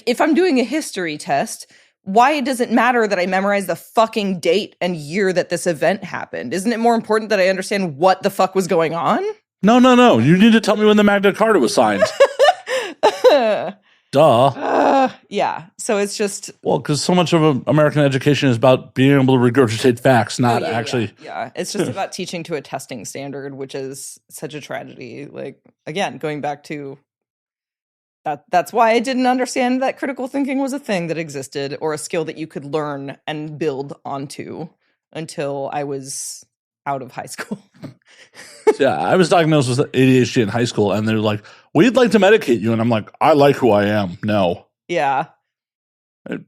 if I'm doing a history test, why does it matter that I memorize the fucking date and year that this event happened? Isn't it more important that I understand what the fuck was going on?
No. You need to tell me when the Magna Carta was signed. Duh.
Yeah. So it's just.
Well, because so much of American education is about being able to regurgitate facts, not actually.
Yeah. It's just about teaching to a testing standard, which is such a tragedy. Like, again, going back to that's why I didn't understand that critical thinking was a thing that existed, or a skill that you could learn and build onto, until I was out of high school.
Yeah, I was diagnosed with ADHD in high school, and they're like, we'd like to medicate you. And I'm like, I like who I am. No.
Yeah.
It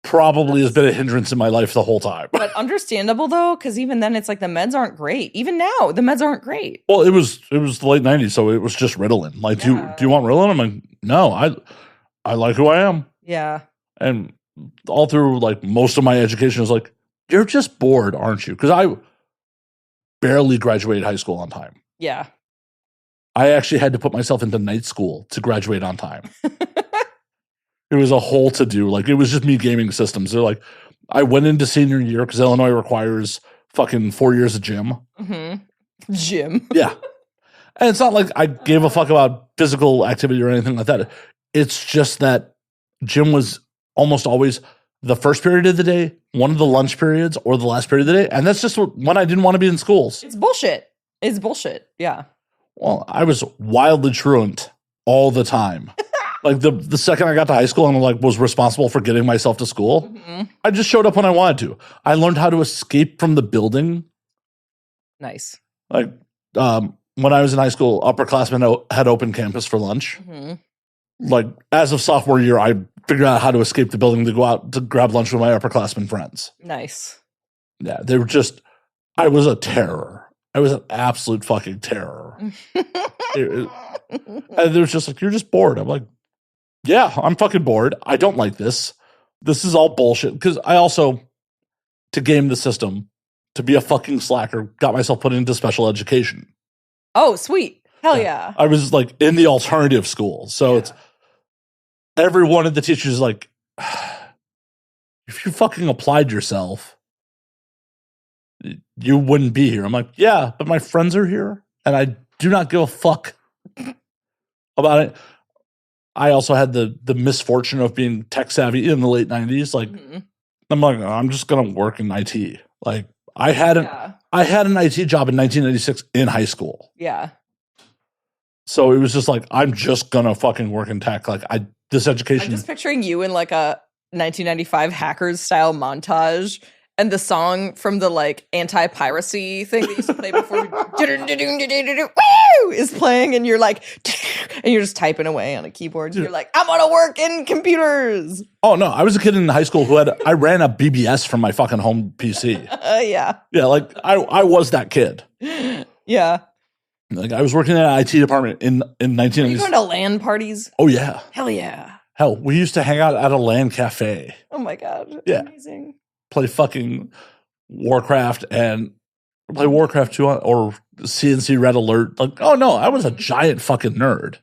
probably has been a hindrance in my life the whole time.
But understandable, though, because even then it's like the meds aren't great. Even now, the meds aren't great.
Well, it was the late 90s, so it was just Ritalin. Like, do you want Ritalin? I'm like, no, I like who I am.
Yeah.
And all through, like, most of my education is like, you're just bored, aren't you? Because I barely graduated high school on time.
Yeah.
I actually had to put myself into night school to graduate on time. It was a whole to-do. Like, it was just me gaming systems. They're like, I went into senior year because Illinois requires fucking 4 years of gym.
Mm-hmm. Gym.
Yeah. And it's not like I gave a fuck about physical activity or anything like that. It's just that gym was almost always the first period of the day, one of the lunch periods, or the last period of the day. And that's just when I didn't want to be in schools.
It's bullshit. It's bullshit. Yeah.
Well, I was wildly truant all the time. Like the second I got to high school and like was responsible for getting myself to school, I just showed up when I wanted to. I learned how to escape from the building.
Nice.
Like when I was in high school, upperclassmen had open campus for lunch. like as of sophomore year, I figured out how to escape the building to go out to grab lunch with my upperclassmen friends.
Nice.
Yeah, they were just, I was a terror. I was an absolute fucking terror. And they was just like, you're just bored. I'm like, yeah, I'm fucking bored. I don't like this. This is all bullshit. Because I also, to game the system, to be a fucking slacker, got myself put into special education.
Oh, sweet. Hell yeah.
I was like in the alternative school. So it's every one of the teachers is like, if you fucking applied yourself, you wouldn't be here. I'm like, yeah, but my friends are here and I do not give a fuck about it. I also had the misfortune of being tech savvy in the late 90s. Like, I'm like, oh, I'm just going to work in IT. Like, I had an IT job in 1996 in high school.
Yeah.
So it was just like, I'm just going to fucking work in tech. Like, this education.
I'm just picturing you in like a 1995 hackers style montage. And the song from the like anti-piracy thing that used to play before woo, is playing, and you're like, and you're just typing away on a keyboard. You're like, I want to work in computers.
Oh no, I was a kid in high school who I ran a BBS from my fucking home PC.
Yeah.
Yeah, like I was that kid.
Yeah.
Like I was working in an IT department in 1990s.
Are you going to LAN parties?
Oh yeah.
Hell yeah.
Hell, we used to hang out at a LAN cafe.
Oh my God.
Yeah.
Amazing.
Play fucking Warcraft and play Warcraft 2 or CNC Red Alert. Like, oh no, I was a giant fucking nerd.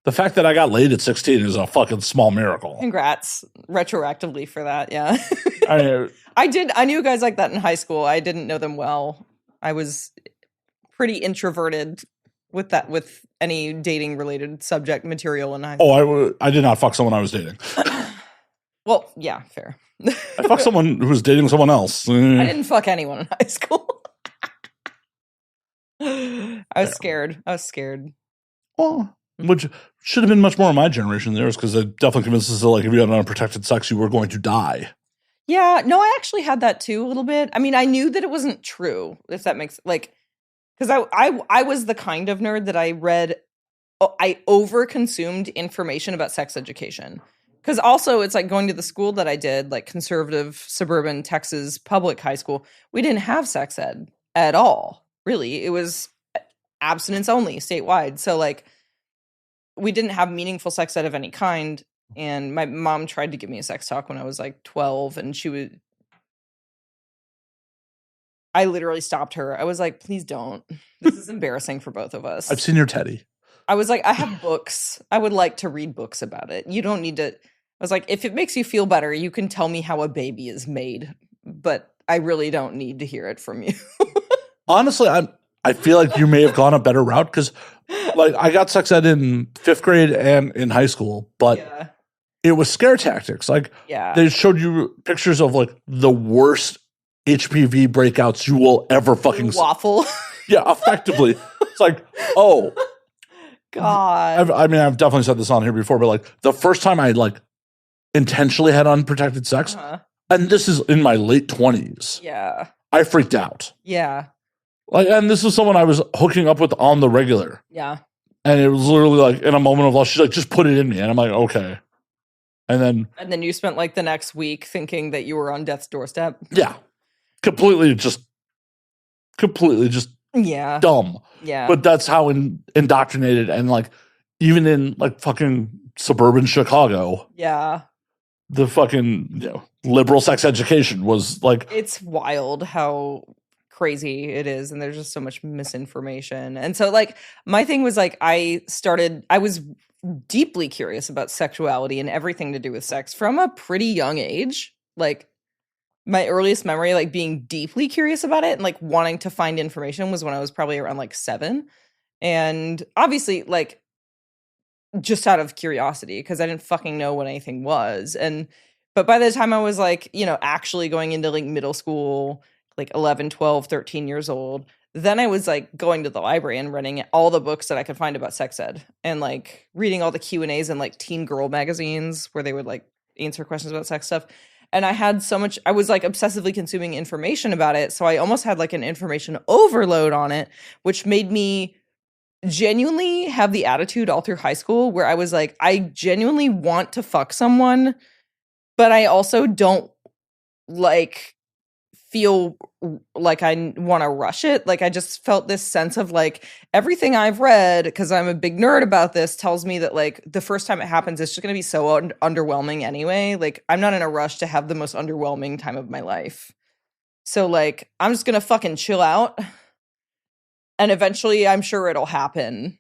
The fact that I got laid at 16 is a fucking small miracle.
Congrats retroactively for that. Yeah. I knew guys like that in high school. I didn't know them well. I was pretty introverted with any dating related subject material in high school.
Oh, I did not fuck someone I was dating.
Well, yeah, fair.
I fucked someone who was dating someone else.
I didn't fuck anyone in high school. I was scared.
Well, which should have been much more in my generation there, because they definitely convinced us that like if you had unprotected sex, you were going to die.
Yeah, no, I actually had that too a little bit. I mean, I knew that it wasn't true, if that makes like, because I was the kind of nerd that I over-consumed information about sex education. Because also it's like going to the school that I did, like conservative suburban Texas public high school, we didn't have sex ed at all. Really, it was abstinence only statewide. So like we didn't have meaningful sex ed of any kind. And my mom tried to give me a sex talk when I was like 12, and I literally stopped her. I was like, please don't. This is embarrassing for both of us.
I've seen your teddy.
I was like, I have books. I would like to read books about it. You don't need to. I was like, if it makes you feel better, you can tell me how a baby is made, but I really don't need to hear it from you.
Honestly, I feel like you may have gone a better route, because like I got sex ed in 5th grade and in high school, but it was scare tactics. Like they showed you pictures of like the worst HPV breakouts you will ever fucking
waffle.
Yeah, effectively. It's like, oh
God.
I've definitely said this on here before, but like the first time I like intentionally had unprotected sex, and this is in my late 20s.
Yeah.
I freaked out.
Yeah.
Like, and this is someone I was hooking up with on the regular.
Yeah.
And it was literally like in a moment of loss, she's like, just put it in me. And I'm like, okay. And then
you spent like the next week thinking that you were on death's doorstep.
Yeah. Completely just
yeah.
dumb.
Yeah.
But that's how indoctrinated, and like even in like fucking suburban Chicago.
Yeah.
The fucking liberal sex education was like,
it's wild how crazy it is, and there's just so much misinformation. And so like my thing was like I was deeply curious about sexuality and everything to do with sex from a pretty young age. Like my earliest memory, like being deeply curious about it and like wanting to find information, was when I was probably around like 7. And obviously like just out of curiosity, because I didn't fucking know what anything was. But by the time I was like, actually going into like middle school, like 11, 12, 13 years old, then I was like going to the library and renting all the books that I could find about sex ed, and like reading all the Q&As in like teen girl magazines where they would like answer questions about sex stuff. And I was like obsessively consuming information about it. So I almost had like an information overload on it, which made me genuinely have the attitude all through high school where I was like, I genuinely want to fuck someone, but I also don't like feel like I want to rush it. Like I just felt this sense of like everything I've read, because I'm a big nerd about this, tells me that like the first time it happens, it's just going to be so underwhelming anyway. Like I'm not in a rush to have the most underwhelming time of my life. So like I'm just going to fucking chill out. And eventually I'm sure it'll happen.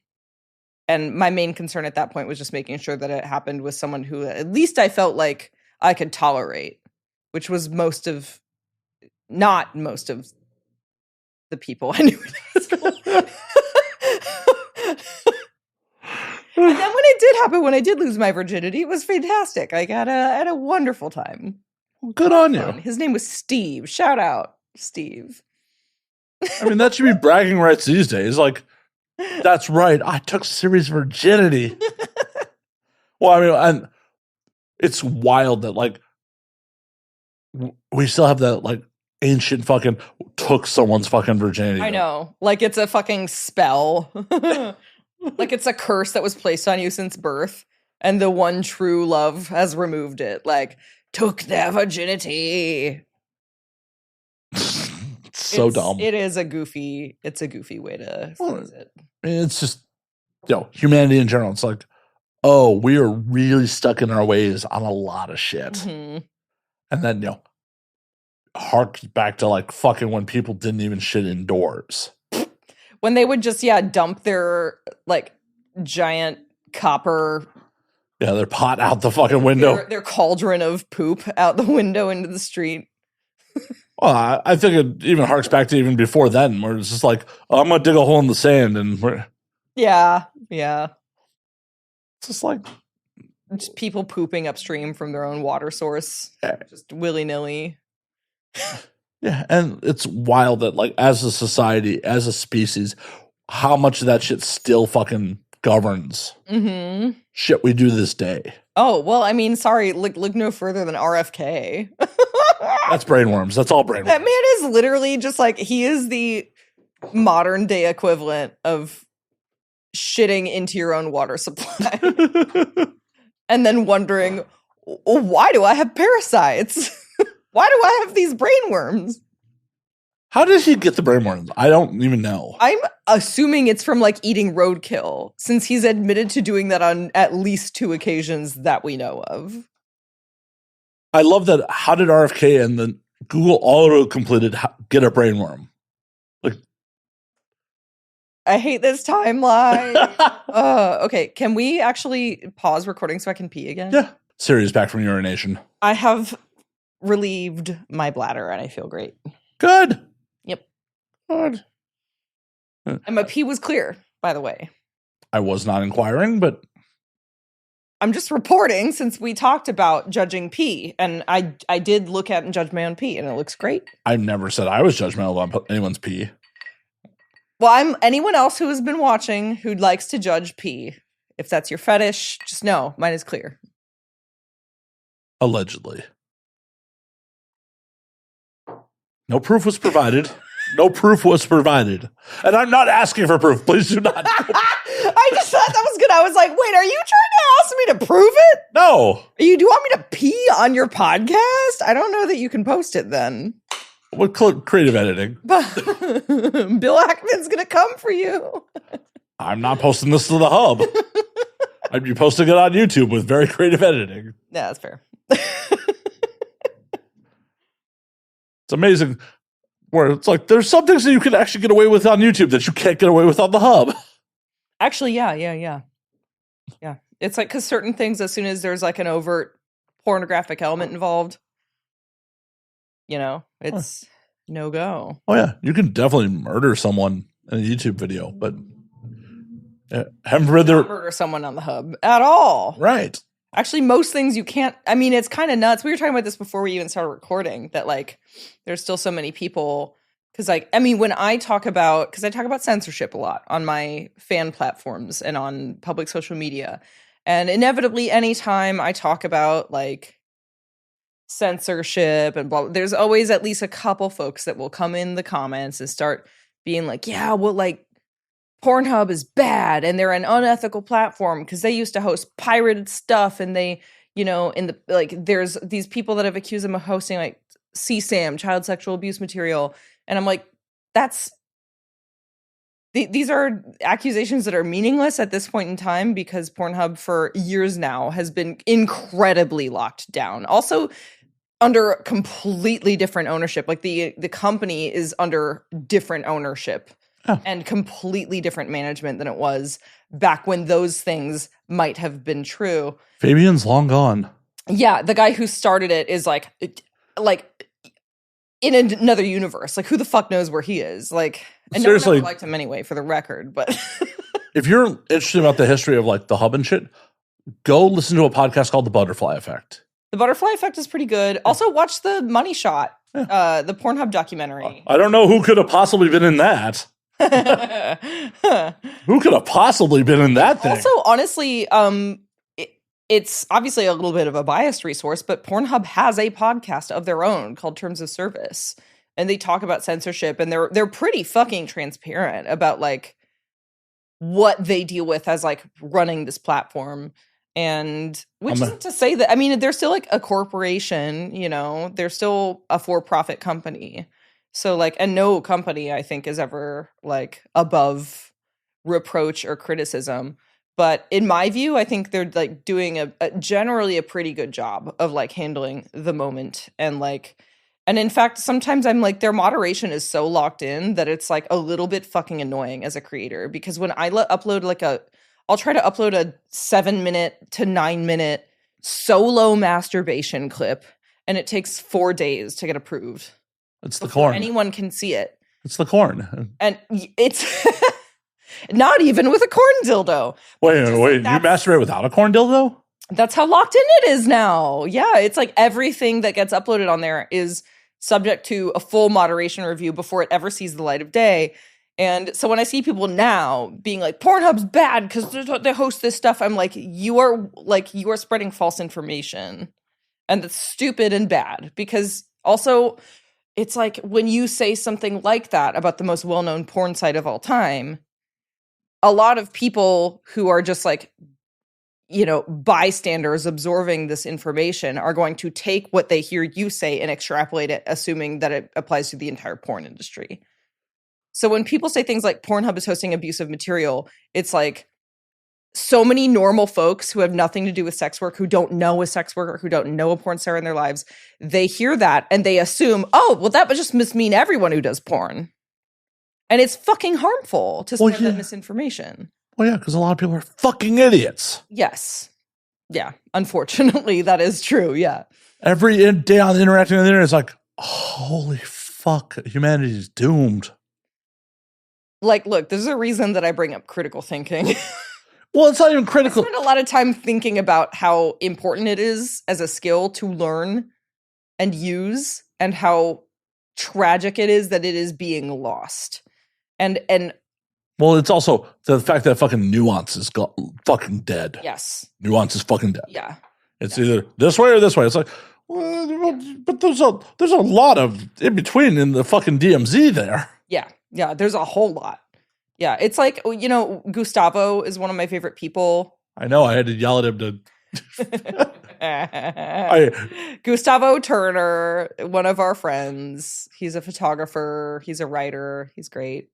And my main concern at that point was just making sure that it happened with someone who at least I felt like I could tolerate, which was not most of the people I knew in high school. And then when it did happen, when I did lose my virginity, it was fantastic. I had a wonderful time.
Good on you.
His name was Steve. Shout out, Steve.
I mean, that should be bragging rights these days. Like, that's right. I took Siri's virginity. Well, I mean, and it's wild that, like, we still have that, like, ancient fucking took someone's fucking virginity.
I know. Like, it's a fucking spell. Like, it's a curse that was placed on you since birth, and the one true love has removed it. Like, took their virginity.
So dumb.
It's a goofy way to phrase it.
It's just, humanity in general. It's like, oh, we are really stuck in our ways on a lot of shit.
Mm-hmm.
And then, hark back to like fucking when people didn't even shit indoors.
When they would just, dump their like giant copper.
Yeah, their pot out the fucking window.
Their cauldron of poop out the window into the street.
Well, I think it even harks back to even before then, where it's just like, oh, I'm gonna dig a hole in the sand, and we're
yeah.
It's just like
just people pooping upstream from their own water source, just willy nilly.
Yeah, and it's wild that like as a society, as a species, how much of that shit still fucking governs shit we do this day. Oh,
well, I mean, sorry, look no further than RFK.
That's brainworms. That's all brainworms.
That man is literally just like, he is the modern day equivalent of shitting into your own water supply. And then wondering, why do I have parasites? Why do I have these brainworms?
How did he get the brainworms? I don't even know.
I'm assuming it's from like eating roadkill, since he's admitted to doing that on at least 2 occasions that we know of.
I love that. How did RFK and the Google auto-completed get a brainworm? Like,
I hate this timeline. Okay, can we actually pause recording so I can pee again?
Yeah. Siri's back from urination.
I have relieved my bladder and I feel great.
Good.
Yep.
Good.
And my pee was clear, by the way.
I was not inquiring, but
I'm just reporting, since we talked about judging pee, and I did look at and judge my own pee, and it looks great.
I've never said I was judgmental about anyone's pee.
Well, anyone else who has been watching who likes to judge pee. If that's your fetish, just know mine is clear.
Allegedly. No proof was provided. No proof was provided. And I'm not asking for proof. Please do not.
I just thought that was good. I was like, wait, are you trying to ask me to prove it?
No.
Do you want me to pee on your podcast? I don't know that you can post it then.
What creative editing?
Bill Ackman's going to come for you.
I'm not posting this to the hub. I'd be posting it on YouTube with very creative editing.
Yeah, that's fair.
It's amazing where it's like there's some things that you can actually get away with on YouTube that you can't get away with on the hub. Actually,
yeah. It's like, because certain things, as soon as there's like an overt pornographic element involved, it's no go.
Oh yeah, you can definitely murder someone in a YouTube video, but haven't read their
murder someone on the hub at all.
Right.
Actually, most things you can't. I mean, it's kind of nuts. We were talking about this before we even started recording, that like there's still so many people. Because like, I mean, when I talk about, because I talk about censorship a lot on my fan platforms and on public social media. And inevitably, anytime I talk about like censorship and blah, there's always at least a couple folks that will come in the comments and start being like, yeah, well, like Pornhub is bad and they're an unethical platform because they used to host pirated stuff, and they, there's these people that have accused them of hosting like CSAM, child sexual abuse material. And I'm like, these are accusations that are meaningless at this point in time because Pornhub for years now has been incredibly locked down. Also under completely different ownership. Like the company is under different ownership and completely different management than it was back when those things might have been true.
Fabian's long gone.
Yeah, the guy who started it is like in another universe. Like, who the fuck knows where he is? Like, and
seriously,
no one ever liked him anyway, for the record. But
if you're interested about the history of like the hub and shit, go listen to a podcast called The Butterfly Effect.
The Butterfly Effect is pretty good. Also, watch the Money Shot, the Pornhub documentary.
I don't know who could have possibly been in that. Who could have possibly been in that thing?
Also, honestly, it's obviously a little bit of a biased resource, but Pornhub has a podcast of their own called Terms of Service, and they talk about censorship, and they're pretty fucking transparent about like what they deal with as like running this platform. And which isn't to say that, I mean, they're still like a corporation, they're still a for-profit company. So like, and no company I think is ever like above reproach or criticism. But in my view, I think they're like doing a generally a pretty good job of like handling the moment. And in fact, sometimes I'm like, their moderation is so locked in that it's like a little bit fucking annoying as a creator. Because when I upload like I'll try to upload a 7-minute to 9-minute solo masturbation clip, and it takes 4 days to get approved.
It's the corn.
Anyone can see it.
It's the corn.
And it's not even with a corn dildo.
Wait, you masturbate without a corn dildo?
That's how locked in it is now. Yeah, it's like everything that gets uploaded on there is subject to a full moderation review before it ever sees the light of day. And so when I see people now being like, Pornhub's bad because they host this stuff, I'm like, you are spreading false information. And that's stupid and bad. Because also, it's like when you say something like that about the most well-known porn site of all time, a lot of people who are just like, bystanders absorbing this information are going to take what they hear you say and extrapolate it, assuming that it applies to the entire porn industry. So when people say things like Pornhub is hosting abusive material, it's like so many normal folks who have nothing to do with sex work, who don't know a sex worker, who don't know a porn star in their lives, they hear that and they assume, oh, well, that just must mean everyone who does porn. And it's fucking harmful to spread that misinformation.
Well, yeah, because a lot of people are fucking idiots.
Yes. Yeah. Unfortunately, that is true. Yeah.
Every day on interacting on the internet is like, holy fuck, humanity's doomed.
Like, look, there's a reason that I bring up critical thinking.
Well, it's not even critical.
I spend a lot of time thinking about how important it is as a skill to learn and use, and how tragic it is that it is being lost. And
well, it's also the fact that fucking nuance is fucking dead.
Yes.
Nuance is fucking dead.
Yeah.
It's either this way or this way. It's like, well, but there's a lot of in between in the fucking DMZ there.
Yeah. Yeah. There's a whole lot. Yeah. It's like, Gustavo is one of my favorite people.
I know. I had to yell at him to.
Gustavo Turner, one of our friends. He's a photographer. He's a writer. He's great.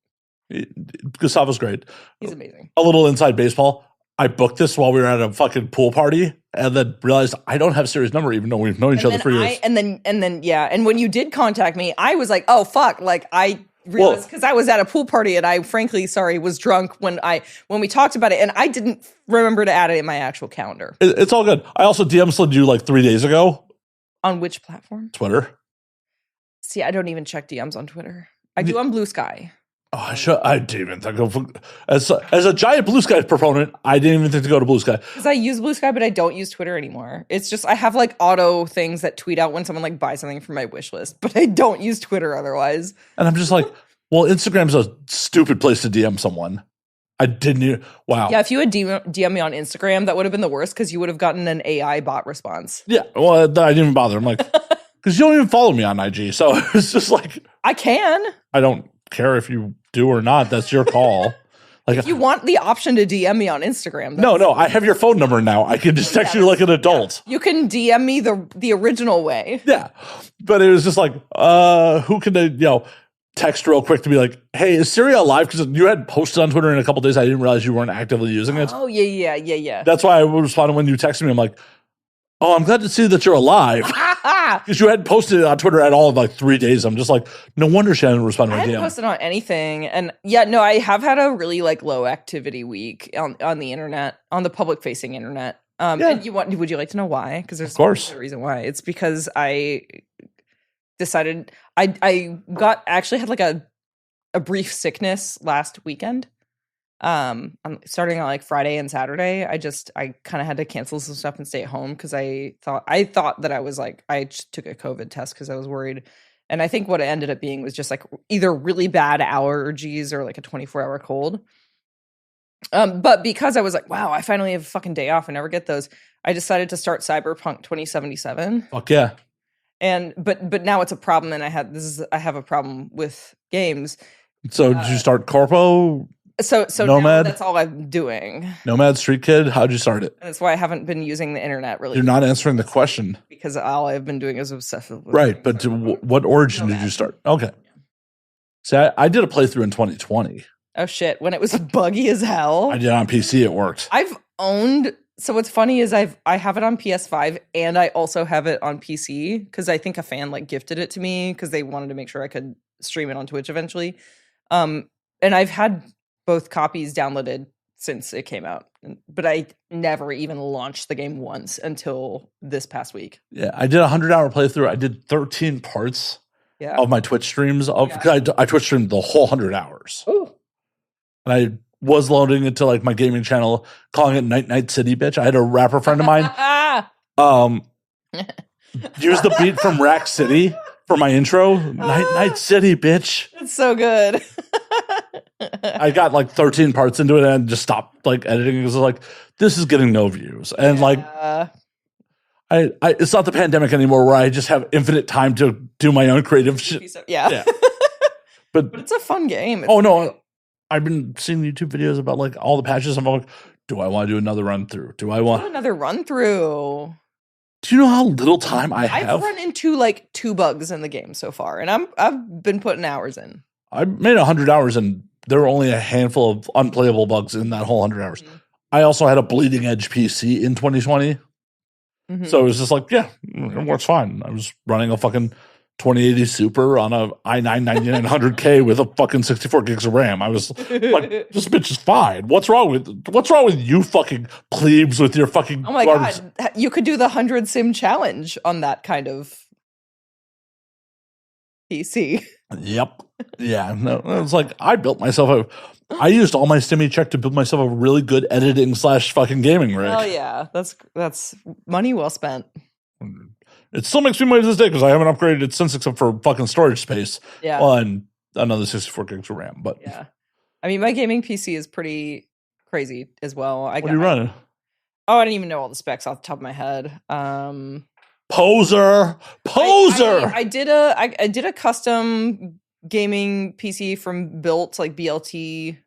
Gustavo's great.
He's amazing.
A little inside baseball. I booked this while we were at a fucking pool party, and then realized I don't have Siri's number, even though we've known each other for years.
And when you did contact me, I was like, oh fuck, like I realized because I was at a pool party and I frankly, was drunk when we talked about it, and I didn't remember to add it in my actual calendar.
It's all good. I also DM slid you like 3 days ago.
On which platform?
Twitter.
See, I don't even check DMs on Twitter. I do on Blue Sky.
Oh, I didn't even think of as a giant Blue Sky proponent. I didn't even think to go to Blue Sky
because I use Blue Sky, but I don't use Twitter anymore. It's just I have like auto things that tweet out when someone like buys something from my wish list, but I don't use Twitter otherwise.
And I'm just like, well, Instagram's a stupid place to DM someone. I didn't even, wow.
Yeah, if you had DM me on Instagram, that would have been the worst because you would have gotten an AI bot response.
Yeah, well, I didn't even bother. I'm like, because you don't even follow me on IG, so it's just like
I can.
I don't care if you do or not. That's your call. Like,
If you want the option to DM me on Instagram.
no, I have your phone number now. I can just text you like an adult.
You can DM me the original way.
Yeah. But it was just like, who can I, text real quick to be like, hey, is Siri alive? Because you had posted on Twitter in a couple days. I didn't realize you weren't actively using it.
Oh, yeah.
That's why I responded when you texted me. I'm like, oh, I'm glad to see that you're alive. Because you hadn't posted it on Twitter at all in like 3 days. I'm just like, no wonder she hadn't responded to my
I
DM.
hadn't posted on anything. And yeah, no, I have had a really like low activity week on the internet, on the public facing internet. And would you like to know why? Because there's a reason why. It's because I decided I actually had like a brief sickness last weekend. I'm starting on like Friday and Saturday. I kind of had to cancel some stuff and stay at home because I thought that I was like, I just took a COVID test because I was worried. And I think what it ended up being was just like either really bad allergies or like a 24-hour cold. But because I was like, wow, I finally have a fucking day off. I never get those. I decided to start Cyberpunk 2077.
Fuck yeah.
And but now it's a problem, and I have a problem with games.
So did you start Corpo?
So
Nomad?
Now that's all I'm doing.
Nomad Street Kid? How'd you start it?
And that's why I haven't been using the internet really.
You're not answering the question.
Because all I've been doing is obsessive.
Right, but what origin did you start? Okay. See, I did a playthrough in 2020.
Oh shit, when it was buggy as hell.
I did it on PC, it worked.
So what's funny is I have it on PS5 and I also have it on PC because I think a fan like gifted it to me because they wanted to make sure I could stream it on Twitch eventually. And I've had both copies downloaded since it came out, but I never even launched the game once until this past week.
Yeah, I did a 100-hour playthrough. I did 13 parts of my Twitch streams. I Twitch streamed the whole 100 hours.
Ooh.
And I was loading it to like my gaming channel, calling it Night City, bitch. I had a rapper friend of mine use the beat from Rack City for my intro. Night City, bitch.
It's so good.
I got like 13 parts into it and just stopped like editing because like this is getting no views. And like I it's not the pandemic anymore where I just have infinite time to do my own creative shit.
Yeah.
But
it's a fun game.
I've been seeing YouTube videos about like all the patches. I'm like, do I want to do another run through? Do
another run through?
Do you know how little time I have?
I've run into like 2 bugs in the game so far, and I've been putting hours in.
I made 100 hours, and there were only a handful of unplayable bugs in that whole 100 hours. Mm-hmm. I also had a bleeding edge PC in 2020, so it was just like, yeah, it works fine. I was running a fucking 2080 Super on a i9 9900K with a fucking 64 gigs of RAM. I was like, this bitch is fine. What's wrong with you fucking plebes with your fucking
Oh my god, you could do the 100 sim challenge on that kind of PC.
Yep. Yeah. No, it was like I built myself I used all my Stimmy check to build myself a really good editing / fucking gaming rig.
Oh yeah. That's money well spent.
It still makes me money to this day because I haven't upgraded it since except for fucking storage space.
Yeah.
On another 64 gigs of RAM. But
yeah. I mean, my gaming PC is pretty crazy as well.
What are you running?
I didn't even know all the specs off the top of my head.
Poser.
I did a custom gaming PC from Built, like BLT,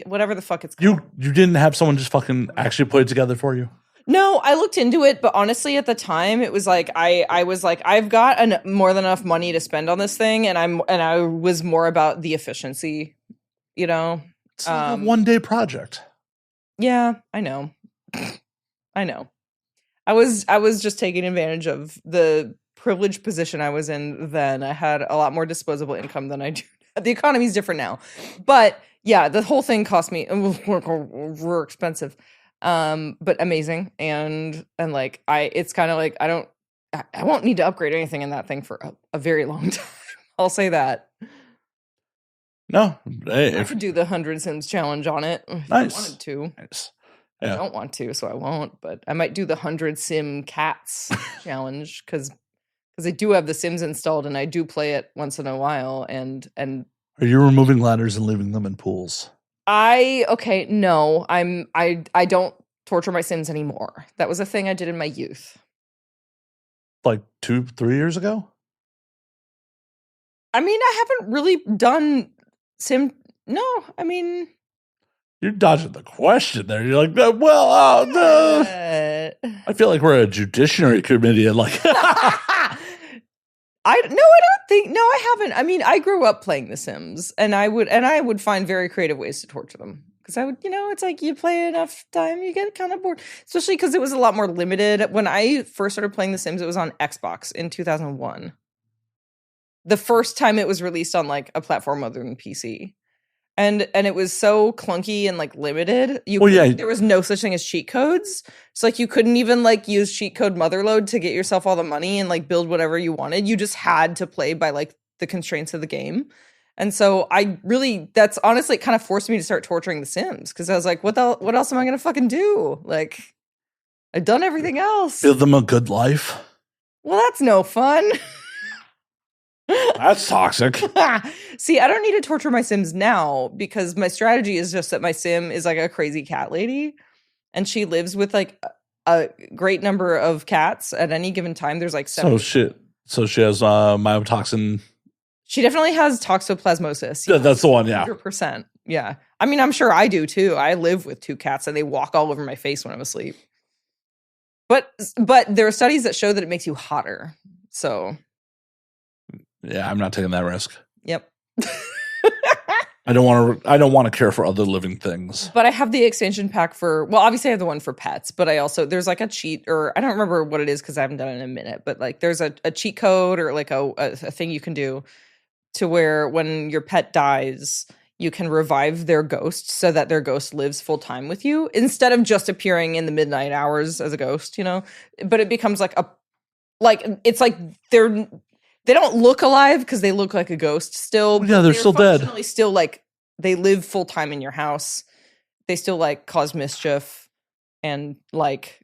whatever the fuck it's called.
You didn't have someone just fucking actually put it together for you?
No, I looked into it, but honestly, at the time, it was like I was like, I've got more than enough money to spend on this thing, and I was more about the efficiency, you know.
It's like a one-day project.
Yeah, I know. I know. I was just taking advantage of the privileged position I was in then. I had a lot more disposable income than I do. The economy's different now, but yeah, the whole thing cost me. We're expensive. But amazing. And like, it's kind of like, I won't need to upgrade anything in that thing for a very long time. I'll say that.
No, hey,
I could do the 100 Sims challenge on it. If
nice.
I wanted to.
Nice. Yeah.
I don't want to, so I won't, but I might do the 100 Sim cats challenge because I do have the Sims installed and I do play it once in a while. And
are you removing ladders and leaving them in pools?
No, I don't torture my Sims anymore. That was a thing I did in my youth.
Like 2-3 years ago?
I mean, I haven't really done Sim. No, I mean,
You're dodging the question there. You're like, well, I feel like we're a judiciary committee and like
I haven't. I mean, I grew up playing The Sims, and I would find very creative ways to torture them. Because I would, it's like you play enough time, you get kind of bored. Especially because it was a lot more limited. When I first started playing The Sims, it was on Xbox in 2001. The first time it was released on like a platform other than PC. And it was so clunky and like limited. There was no such thing as cheat codes. So like you couldn't even like use cheat code motherload to get yourself all the money and like build whatever you wanted. You just had to play by like the constraints of the game. And so that's honestly kind of forced me to start torturing The Sims because I was like, what else am I going to fucking do? Like I've done everything else.
Give them a good life.
Well, that's no fun.
That's toxic.
See, I don't need to torture my Sims now because my strategy is just that my Sim is like a crazy cat lady and she lives with like a great number of cats at any given time. There's like 7.
So she has mycotoxin.
She definitely has toxoplasmosis.
Yeah, that's the one, yeah.
100%. Yeah. I mean, I'm sure I do too. I live with 2 cats and they walk all over my face when I'm asleep. But there are studies that show that it makes you hotter. So
yeah, I'm not taking that risk.
Yep.
I don't want to care for other living things.
But I have the expansion pack obviously I have the one for pets, but there's like a cheat, or I don't remember what it is because I haven't done it in a minute, but like there's a cheat code or like a thing you can do to where when your pet dies, you can revive their ghost so that their ghost lives full time with you instead of just appearing in the midnight hours as a ghost, but it becomes like it's like they don't look alive because they look like a ghost still.
Yeah, they're still dead.
Still like they live full time in your house. They still like cause mischief and like,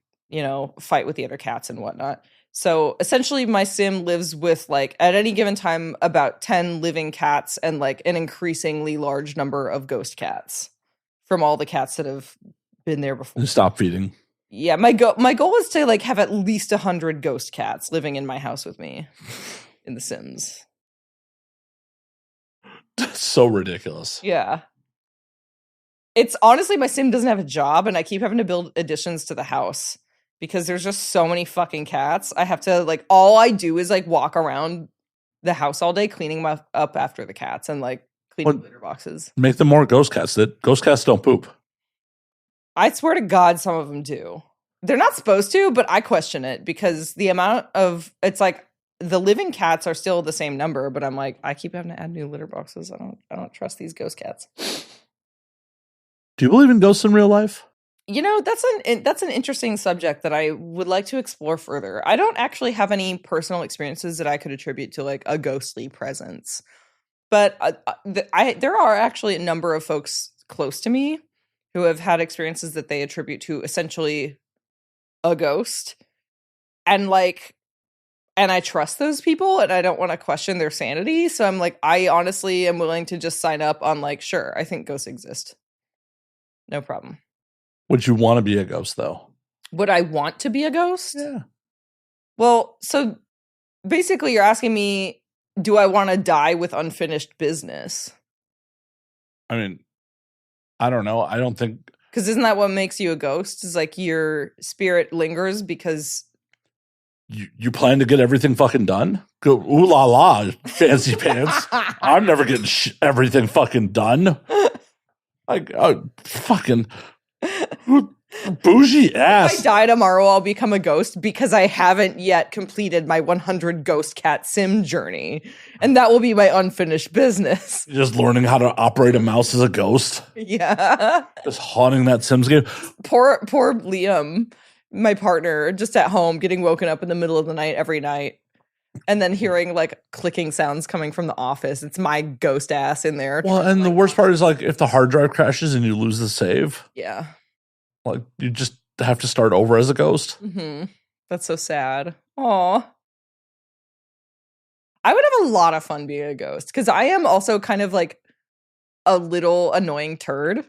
fight with the other cats and whatnot. So essentially my Sim lives with like at any given time about 10 living cats and like an increasingly large number of ghost cats from all the cats that have been there before.
And stop feeding.
Yeah, my goal is to like have at least 100 ghost cats living in my house with me. In The Sims.
That's so ridiculous.
Yeah. It's honestly, my Sim doesn't have a job and I keep having to build additions to the house because there's just so many fucking cats. I have to like, all I do is like walk around the house all day cleaning up after the cats and like cleaning litter boxes.
Make them more ghost cats. Ghost cats don't poop.
I swear to God, some of them do. They're not supposed to, but I question it because the amount of, it's like, the living cats are still the same number, but I'm like, I keep having to add new litter boxes. I don't trust these ghost cats.
Do you believe in ghosts in real life?
That's an interesting subject that I would like to explore further. I don't actually have any personal experiences that I could attribute to like a ghostly presence, but there are actually a number of folks close to me who have had experiences that they attribute to essentially a ghost, and I trust those people and I don't want to question their sanity. So I'm like, I honestly am willing to just sign up on like, sure, I think ghosts exist. No problem.
Would you want to be a ghost though?
Would I want to be a ghost?
Yeah.
Well, so basically you're asking me, do I want to die with unfinished business?
I mean, I don't know. I don't think.
Because isn't that what makes you a ghost? Is like your spirit lingers because
You plan to get everything fucking done? Go, ooh la la, fancy pants. I'm never getting everything fucking done. Like, fucking bougie ass.
If I die tomorrow, I'll become a ghost because I haven't yet completed my 100 ghost cat sim journey. And that will be my unfinished business.
Just learning how to operate a mouse as a ghost.
Yeah.
Just haunting that Sims game.
Poor Liam. My partner, just at home, getting woken up in the middle of the night every night, and then hearing like clicking sounds coming from the office. It's my ghost ass in there.
Well, and the worst part is like if the hard drive crashes and you lose the save.
Yeah.
Like you just have to start over as a ghost.
Mm-hmm. That's so sad. Aw. I would have a lot of fun being a ghost because I am also kind of like a little annoying turd.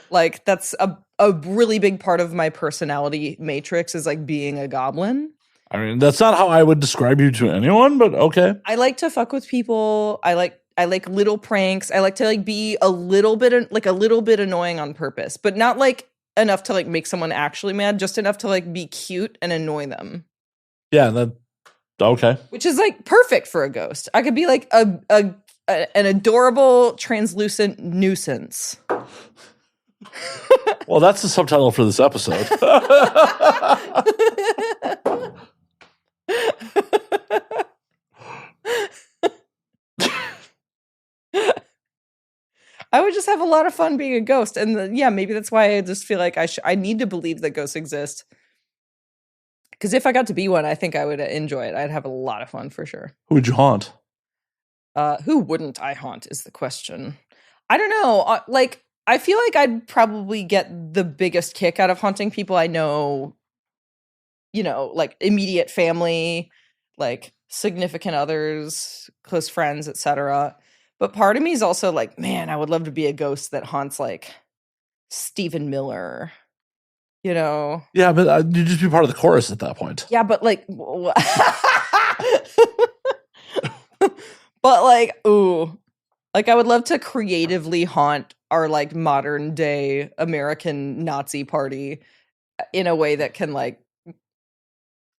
Like that's a really big part of my personality matrix is like being a goblin.
I mean, that's not how I would describe you to anyone, but okay.
I like to fuck with people. I like like little pranks. I like to like be a little bit annoying on purpose, but not like enough to like make someone actually mad, just enough to like be cute and annoy them.
Yeah, okay.
Which is like perfect for a ghost. I could be like an adorable translucent nuisance.
Well, that's the subtitle for this episode.
I would just have a lot of fun being a ghost. And yeah, maybe that's why I just feel like I need to believe that ghosts exist. Because if I got to be one, I think I would enjoy it. I'd have a lot of fun for sure.
Who would you haunt?
Who wouldn't I haunt is the question. I don't know. Like, I feel like I'd probably get the biggest kick out of haunting people I know, like immediate family, like significant others, close friends, etc. But part of me is also like, man, I would love to be a ghost that haunts like Stephen Miller,
Yeah, but you'd just be part of the chorus at that point.
Yeah, but like, but like, ooh, like I would love to creatively haunt our like modern day American Nazi party in a way that can like,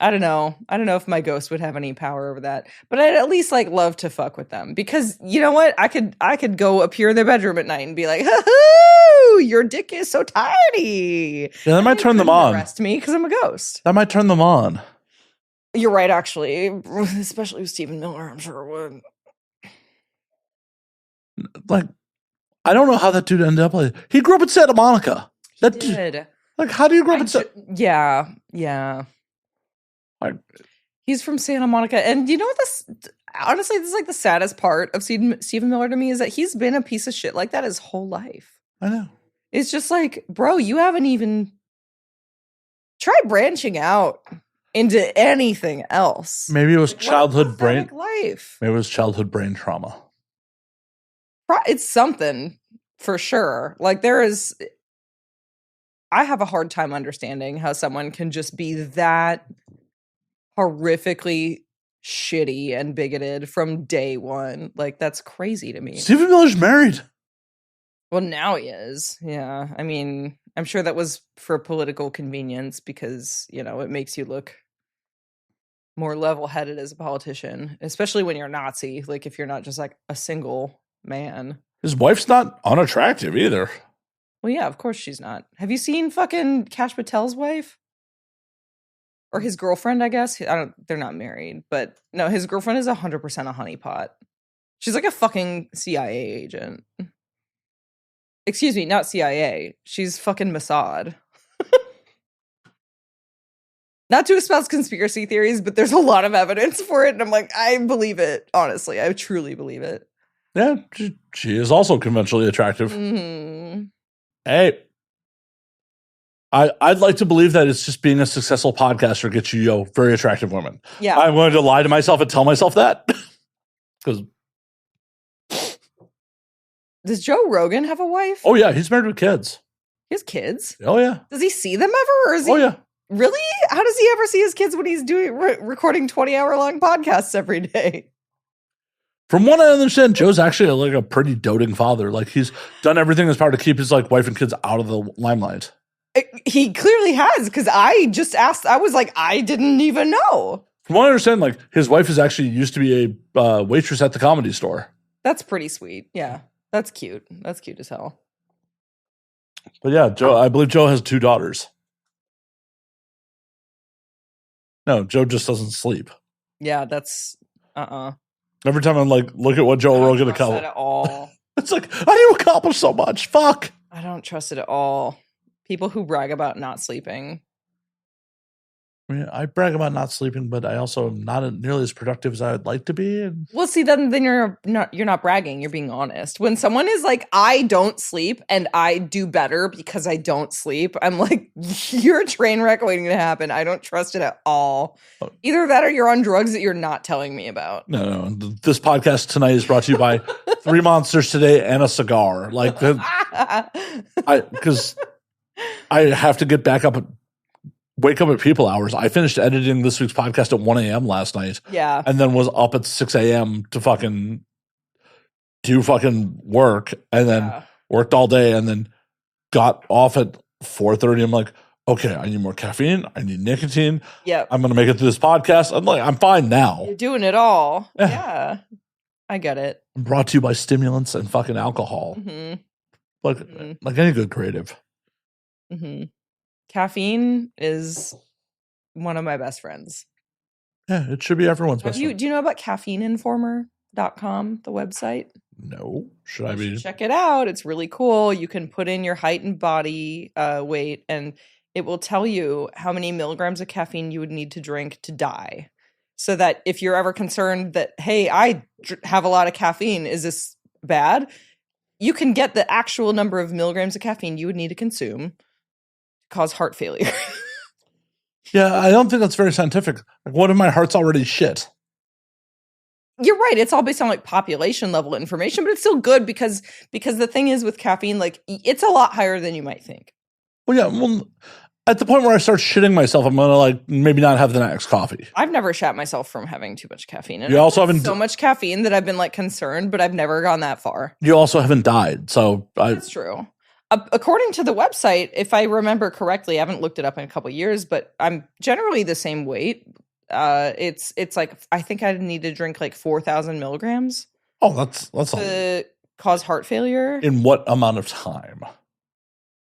I don't know if my ghost would have any power over that, but I'd at least like love to fuck with them because you know what? I could go appear in their bedroom at night and be like, "Hoo, your dick is so tiny."
Yeah, that might turn them on.
Arrest me because I'm a ghost.
That might turn them on.
You're right, actually, especially with Stephen Miller. I'm sure it would.
Like, I don't know how that dude ended up like. He grew up in Santa Monica.
He did.
Like, how do you grow up in Santa?
Yeah. He's from Santa Monica, and you know what? Honestly, this is like the saddest part of Stephen Miller to me is that he's been a piece of shit like that his whole life.
I know.
It's just like, bro, you haven't even tried branching out into anything else.
Maybe it was childhood brain
life.
Maybe it was childhood brain trauma.
It's something for sure. Like I have a hard time understanding how someone can just be that horrifically shitty and bigoted from day one. Like, that's crazy to me.
Stephen Miller's married.
Well, now he is. Yeah. I mean, I'm sure that was for political convenience because, it makes you look more level-headed as a politician, especially when you're Nazi. Like, if you're not just like a single man.
His wife's not unattractive either.
Well, yeah, of course she's not. Have you seen fucking Kash Patel's wife? Or his girlfriend, I guess. They're not married, but no, his girlfriend is 100% a honeypot. She's like a fucking CIA agent. Excuse me, not CIA. She's fucking Mossad. Not to espouse conspiracy theories, but there's a lot of evidence for it, and I'm like, I believe it. Honestly, I truly believe it.
Yeah, she is also conventionally attractive.
Mm-hmm.
Hey. I'd like to believe that it's just being a successful podcaster gets you, very attractive women.
Yeah.
I'm going to lie to myself and tell myself that. Because
does Joe Rogan have a wife?
Oh, yeah. He's married with kids.
He has kids?
Oh, yeah.
Does he see them ever? Or is he?
Oh, yeah.
Really? How does he ever see his kids when he's doing recording 20-hour-long podcasts every day?
From what I understand, Joe's actually like a pretty doting father. Like, he's done everything in his power to keep his like wife and kids out of the limelight.
He clearly has, because I just asked. I was like, I didn't even know.
From what I understand, like his wife is actually used to be a waitress at the Comedy Store.
That's pretty sweet. Yeah, that's cute. That's cute as hell.
But yeah, Joe. I believe Joe has 2 daughters. No, Joe just doesn't sleep.
Yeah, that's
Every time I'm like, look at what Joe Rogan accomplished.
At all.
It's like, how do you accomplish so much? Fuck.
I don't trust it at all. People who brag about not sleeping.
I mean, I brag about not sleeping, but I also am not nearly as productive as I would like to be. And
well, see, then you're not bragging. You're being honest. When someone is like, I don't sleep and I do better because I don't sleep, I'm like, you're a train wreck waiting to happen. I don't trust it at all. Either that or you're on drugs that you're not telling me about.
No. This podcast tonight is brought to you by 3 Monsters today and a cigar. Like, because I have to get back up wake up at people hours. I finished editing this week's podcast at 1 a.m. last night.
Yeah.
And then was up at 6 a.m. to fucking do fucking work and then
Yeah.
worked all day and then got off at 4:30. I'm like, okay, I need more caffeine. I need nicotine.
Yep.
I'm going to make it through this podcast. I'm like, I'm fine now.
You're doing it all.
Yeah.
Yeah. I get it.
I'm brought to you by stimulants and fucking alcohol.
Mm-hmm.
Like any good creative.
Mm-hmm. Caffeine is one of my best friends.
Yeah, it should be everyone's best friend.
Do you know about caffeineinformer.com, the website?
No. Should I
You
be?
should check it out. It's really cool. You can put in your height and body weight, and it will tell you how many milligrams of caffeine you would need to drink to die. So that if you're ever concerned that, hey, I have a lot of caffeine, is this bad? You can get the actual number of milligrams of caffeine you would need to consume to cause heart failure.
Yeah, I don't think that's very scientific. Like, what if my heart's already shit?
You're right. It's all based on like population level information, but it's still good because the thing is with caffeine, like it's a lot higher than you might think.
Well, yeah. Well, at the point where I start shitting myself, I'm gonna like maybe not have the next coffee.
I've never shat myself from having too much caffeine. And
You also
I've had
haven't
so much caffeine that I've been like concerned, but I've never gone that far.
You also haven't died, so
That's true. According to the website, if I remember correctly, I haven't looked it up in a couple of years, but I'm generally the same weight. It's like I think I need to drink like 4,000 milligrams.
Oh, that's
to cause heart failure.
In what amount of time?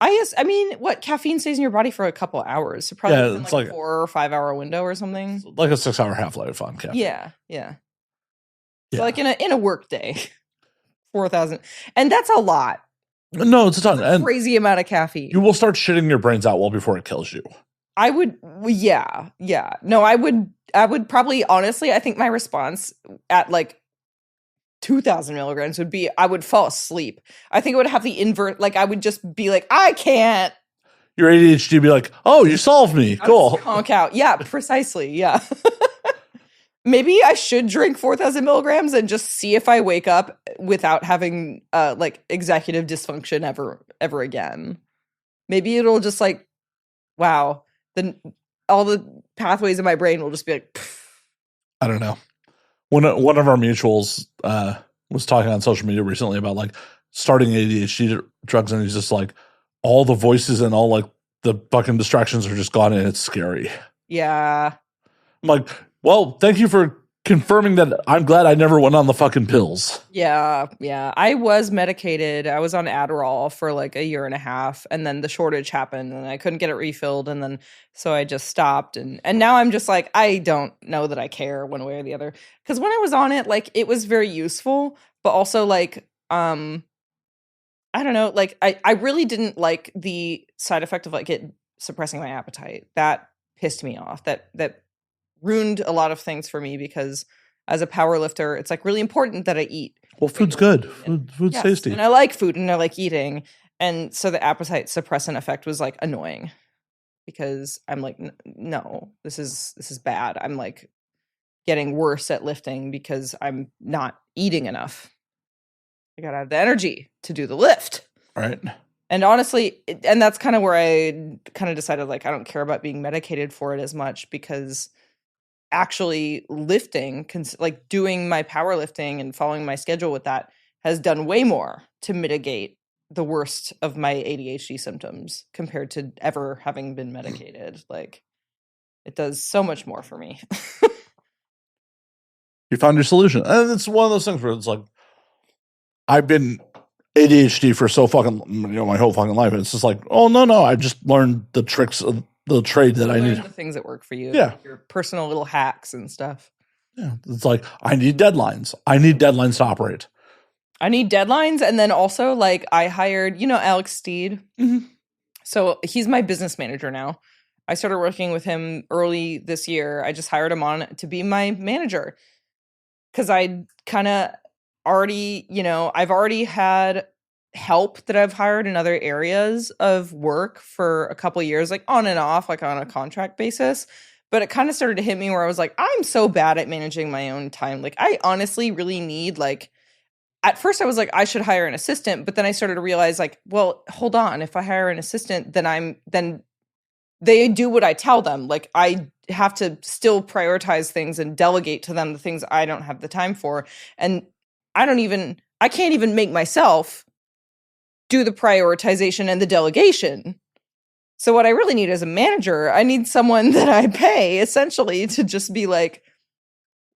I mean, what caffeine stays in your body for a couple of hours? So probably
Yeah,
in
it's
like
like
a 4 or 5 hour window or something.
Like a 6 hour half-life on caffeine.
Yeah.
Yeah.
So like in a work day, 4,000, and that's a lot.
No, it's a ton.
That's a crazy amount of caffeine.
You will start shitting your brains out well before it kills you.
I would, yeah. No, I would probably, honestly, I think my response at like 2,000 milligrams would be, I would fall asleep. I think it would have the invert, like I would just be like, I can't.
Your ADHD would be like, oh, you solved me. Cool.
Honk out. Yeah, precisely. Yeah. Maybe I should drink 4,000 milligrams and just see if I wake up without having like executive dysfunction ever again. Maybe it'll just like, wow, then all the pathways in my brain will just be like, pff.
I don't know. One of our mutuals was talking on social media recently about like starting ADHD drugs, and he's just like, all the voices and all like the fucking distractions are just gone, and it's scary.
Yeah.
I'm like, well, thank you for confirming that. I'm glad I never went on the fucking pills.
Yeah. I was medicated. I was on Adderall for like a year and a half, and then the shortage happened and I couldn't get it refilled, and then so I just stopped, and now I'm just like, I don't know that I care one way or the other. Because when I was on it, like it was very useful, but also like I don't know, like I really didn't like the side effect of like it suppressing my appetite. That pissed me off. That ruined a lot of things for me, because as a power lifter, it's like really important that I eat.
Well, food's good. Food's
Yes,
tasty.
and I like food and I like eating. And so the appetite suppressant effect was like annoying, because I'm like, no, this is bad. I'm like getting worse at lifting because I'm not eating enough. I gotta have the energy to do the lift.
Right.
And honestly, and that's kind of where I kind of decided, like, I don't care about being medicated for it as much, because actually lifting, like doing my powerlifting and following my schedule with that, has done way more to mitigate the worst of my ADHD symptoms compared to ever having been medicated. Like, it does so much more for me.
You found your solution. And it's one of those things where it's like, I've been ADHD for so fucking, my whole fucking life. And it's just like, oh, no. I just learned the tricks of the trade that I need.
The things that work for you.
Yeah.
Like your personal little hacks and stuff.
Yeah. It's like, I need deadlines. I need deadlines to operate.
I need deadlines. And then also, like, I hired, Alex Steed.
Mm-hmm.
So he's my business manager now. I started working with him early this year. I just hired him on to be my manager, because I kind of already, I've already had help that I've hired in other areas of work for a couple of years, like on and off, like on a contract basis. But it kind of started to hit me where I was like, I'm so bad at managing my own time. Like, I honestly really need, like, at first I was like, I should hire an assistant. But then I started to realize, like, well, hold on. If I hire an assistant, then they do what I tell them. Like, I have to still prioritize things and delegate to them the things I don't have the time for. And I can't even make myself do the prioritization and the delegation. So what I really need is a manager. I need someone that I pay essentially to just be like,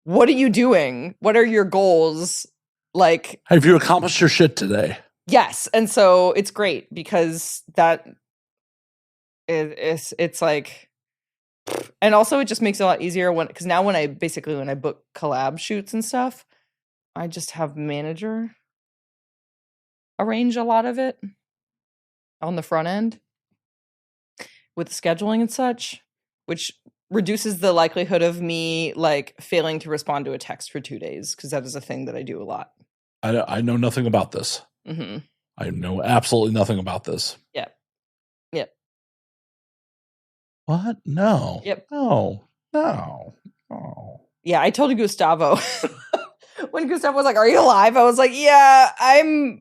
what are you doing? What are your goals? Like,
Have you accomplished your shit today?
yes. And so it's great because that it's like, and also it just makes it a lot easier because now when I book collab shoots and stuff, I just have manager arrange a lot of it on the front end with scheduling and such, which reduces the likelihood of me like failing to respond to a text for 2 days, because that is a thing that I do a lot.
I know nothing about this.
Mm-hmm.
I know absolutely nothing about this.
Yep.
What? No.
Yep.
No. Oh.
Yeah, I told Gustavo when Gustavo was like, "Are you alive?" I was like, "Yeah, I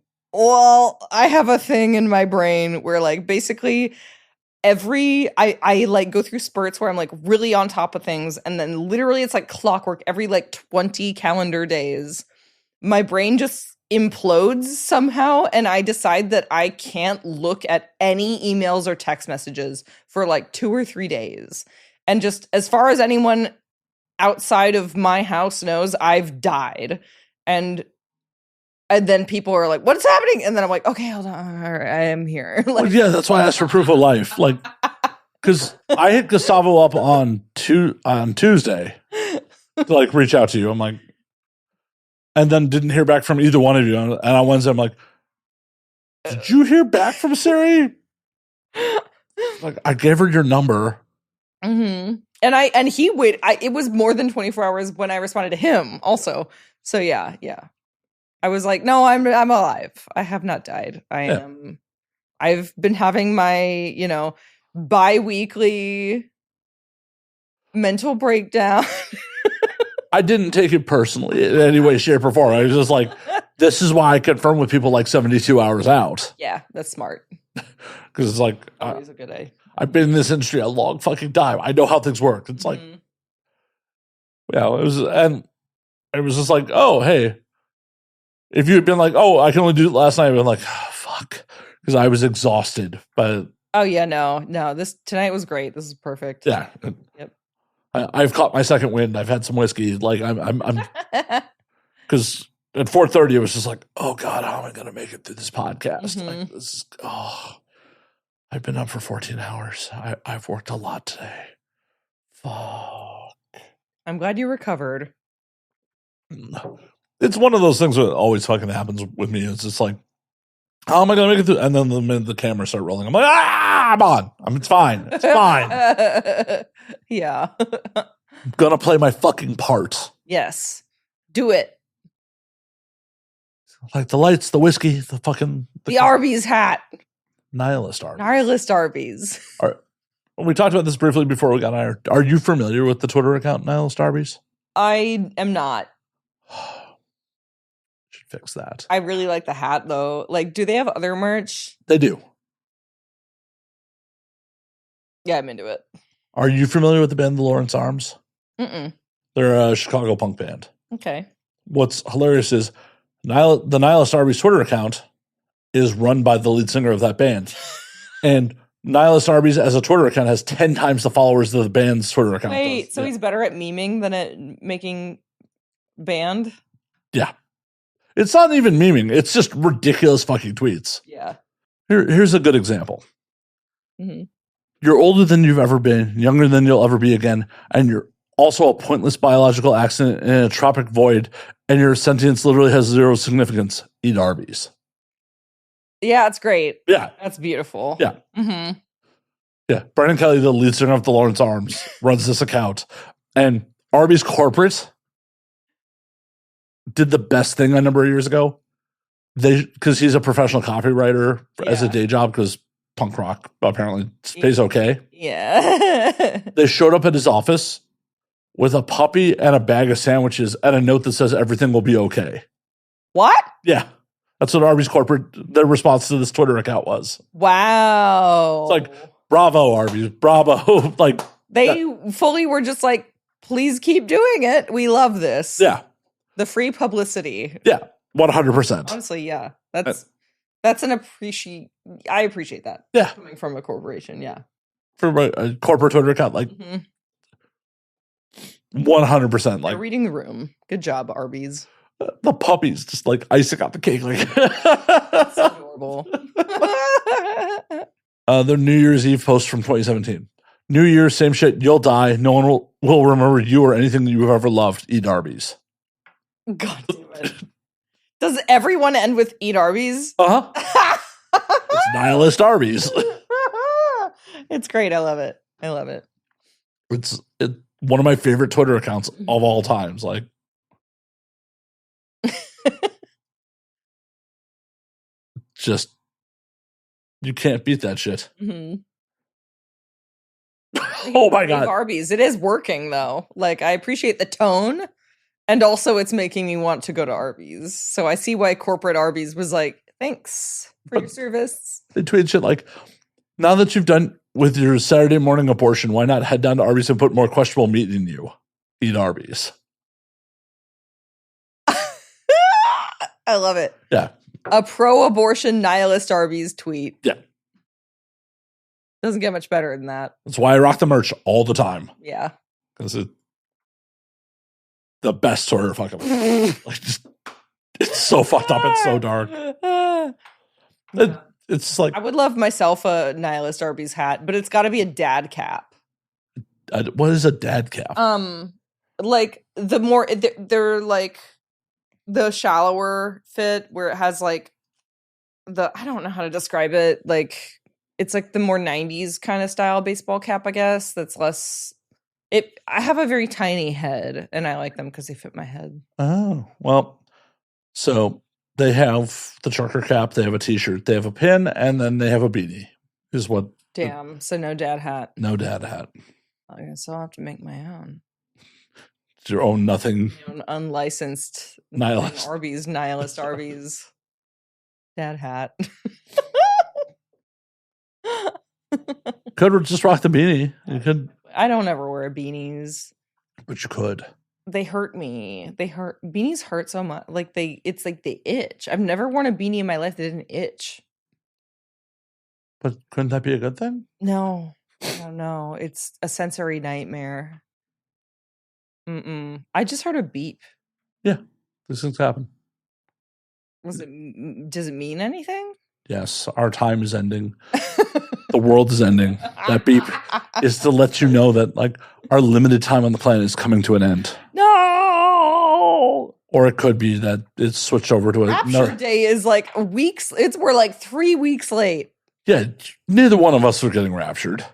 have a thing in my brain where like basically I like go through spurts where I'm like really on top of things, and then literally it's like clockwork. Every like 20 calendar days, my brain just implodes somehow, and I decide that I can't look at any emails or text messages for like 2 or 3 days. And just as far as anyone outside of my house knows, I've died. And then people are like, "What's happening?" And then I'm like, "Okay, hold on. All right, I am here." Like,
Well, yeah, that's why I asked for proof of life. Like, because I hit Gustavo up on Tuesday to like reach out to you. I'm like, and then didn't hear back from either one of you. And on Wednesday, I'm like, "Did you hear back from Siri?" Like, I gave her your number.
mm-hmm. And he waited. It was more than 24 hours when I responded to him also. So yeah. I was like, "No, I'm alive. I have not died. I've been having my, bi-weekly mental breakdown."
I didn't take it personally in any way, shape, or form. I was just like, this is why I confirm with people like 72 hours out.
Yeah, that's smart.
Because it's like,
Always a good idea.
I've been in this industry a long fucking time. I know how things work. It's like, it was just like, oh, hey, if you had been like, oh, I can only do it last night, I'd been like, oh, fuck, because I was exhausted. But
oh yeah, no, tonight was great. This is perfect.
Yeah.
Yep.
I've caught my second wind. I've had some whiskey. Like I'm because at 4:30 it was just like, oh God, how am I going to make it through this podcast? Like, this is, I've been up for 14 hours. I've worked a lot today. Fuck.
I'm glad you recovered.
It's one of those things that always fucking happens with me. It's just like, how am I going to make it through? And then the minute the cameras start rolling, I'm like, I'm on. It's fine. It's fine.
Yeah.
I'm going to play my fucking part.
Yes. Do it.
Like the lights, the whiskey, the fucking...
The Arby's hat.
Nihilist Arby's.
Nihilist Arby's.
We talked about this briefly before we got on air. Are you familiar with the Twitter account Nihilist Arby's?
I am not.
Should fix that.
I really like the hat though. Like, do they have other merch?
They do.
Yeah, I'm into it.
Are you familiar with the band The Lawrence Arms?
Mm-mm.
They're a Chicago punk band.
Okay.
What's hilarious is the Nihilist Arby's Twitter account is run by the lead singer of that band. And Nihilist Arby's as a Twitter account has 10 times the followers of the band's Twitter account.
Wait, so he's better at memeing than at making band?
Yeah. It's not even memeing. It's just ridiculous fucking tweets.
Yeah.
Here's a good example.
Mm-hmm.
You're older than you've ever been, younger than you'll ever be again, and you're also a pointless biological accident in a tropic void, and your sentience literally has zero significance. Eat Arby's.
Yeah, it's great.
Yeah.
That's beautiful.
Yeah.
Mm-hmm.
Yeah. Brandon Kelly, the lead singer of the Lawrence Arms, runs this account. And Arby's corporate did the best thing a number of years ago. Because he's a professional copywriter as a day job, because punk rock apparently pays okay.
Yeah.
They showed up at his office with a puppy and a bag of sandwiches and a note that says everything will be okay.
What?
Yeah. That's what Arby's corporate, their response to this Twitter account was.
Wow.
It's like, bravo, Arby's, bravo. Like,
they fully were just like, please keep doing it. We love this.
Yeah.
The free publicity.
Yeah. 100%.
Honestly, yeah. That's an I appreciate that.
Yeah.
Coming from a corporation, yeah.
For a corporate Twitter account, like 100%.
They're
Like
reading the room. Good job, Arby's.
the puppies just like icing out the cake. Like
That's adorable.
The New Year's Eve post from 2017. New Year, same shit. You'll die. No one will remember you or anything that you've ever loved. Eat Arby's.
God damn it. Does everyone end with eat Arby's?
Uh-huh. It's nihilist Arby's.
It's great. I love it. I love it.
It's one of my favorite Twitter accounts of all times. Like, just, you can't beat that shit.
Mm-hmm.
Oh my God.
Arby's. It is working though. Like, I appreciate the tone, and also it's making me want to go to Arby's. So I see why corporate Arby's was like, thanks for your service.
They tweet shit like, now that you've done with your Saturday morning abortion, why not head down to Arby's and put more questionable meat in you? Eat Arby's.
I love it.
Yeah.
A pro-abortion nihilist Arby's tweet.
Yeah.
Doesn't get much better than that.
That's why I rock the merch all the time.
Yeah.
Because it's the best sort of fucking like just, it's so fucked up. It's so dark. It's like,
I would love myself a nihilist Arby's hat, but it's got to be a dad cap.
what is a dad cap?
Like the more they're like the shallower fit where it has like I don't know how to describe it. Like it's like the more 90s kind of style baseball cap, I guess. That's less. I have a very tiny head, and I like them because they fit my head.
Oh, well, so they have the trucker cap, they have a t-shirt, they have a pin, and then they have a beanie. Is what?
Damn. So no dad hat.
No dad hat.
I guess I'll have to make my own.
It's your own nothing.
My own unlicensed
Nihilist.
Nihilist Arby's dad hat.
Could just rock the beanie. You could.
I don't ever wear beanies.
But you could.
They hurt me. Beanies hurt so much. Like it's like they itch. I've never worn a beanie in my life that didn't itch.
But couldn't that be a good thing?
No. No. It's a sensory nightmare. I just heard a beep.
Yeah. These things happen.
Does it mean anything?
Yes. Our time is ending. The world is ending. That beep is to let you know that like our limited time on the planet is coming to an end.
No.
Or it could be that it's switched over to
Rapture day is like weeks. We're like 3 weeks late.
Yeah, neither one of us are getting raptured.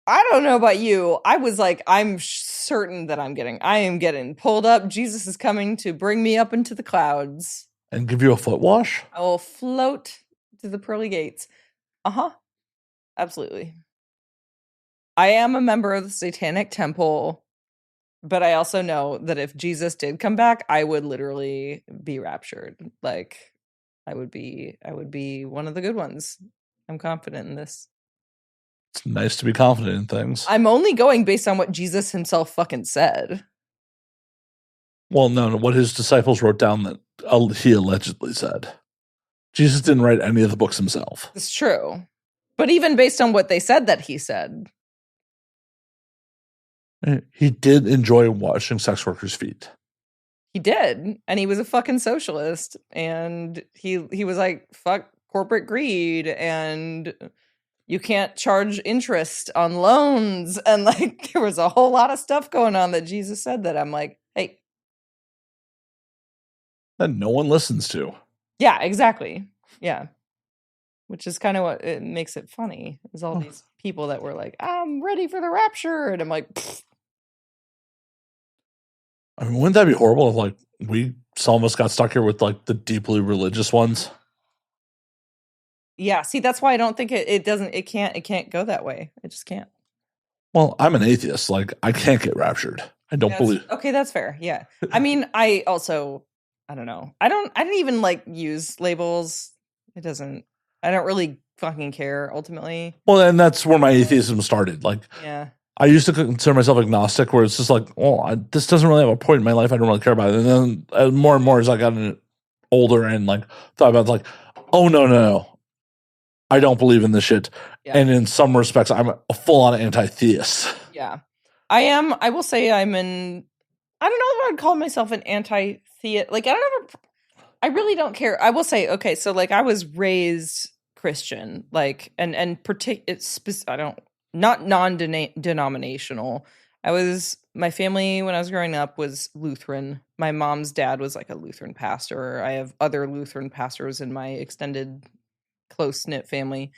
I don't know about you. I was like, I'm certain that I am getting pulled up. Jesus is coming to bring me up into the clouds.
And give you a foot wash?
I will float to the pearly gates. Uh-huh. Absolutely. I am a member of the Satanic Temple, but I also know that if Jesus did come back, I would literally be raptured. Like I would be one of the good ones. I'm confident in this.
It's nice to be confident in things.
I'm only going based on what Jesus himself fucking said.
Well, no, what his disciples wrote down that he allegedly said. Jesus didn't write any of the books himself.
It's true. But even based on what they said that he said.
He did enjoy washing sex workers' feet.
He did. And he was a fucking socialist. And he was like, fuck corporate greed. And you can't charge interest on loans. And like, there was a whole lot of stuff going on that Jesus said that I'm like, hey.
That no one listens to.
Yeah, exactly. Yeah. Which is kind of what it makes it funny, is all these people that were like, I'm ready for the rapture. And I'm like, pfft.
I mean, wouldn't that be horrible if like some of us got stuck here with like the deeply religious ones?
Yeah, see, that's why I don't think it can't go that way. It just can't.
Well, I'm an atheist. Like, I can't get raptured. I don't believe.
Okay, that's fair. Yeah. I mean, I don't know. I don't even like use labels. I don't really fucking care ultimately.
Well, and that's where my atheism started. Like,
yeah.
I used to consider myself agnostic, where it's just like, this doesn't really have a point in my life. I don't really care about it. And then more and more as I got older and like thought about like, oh no, I don't believe in this shit.
Yeah.
And in some respects, I'm a full-on anti-theist.
Yeah. I will say I don't know if I'd call myself an anti-theist. Like, I really don't care. I will say, okay, so like I was raised Christian, like, and not non-denominational. My family when I was growing up was Lutheran. My mom's dad was like a Lutheran pastor. I have other Lutheran pastors in my extended close-knit family.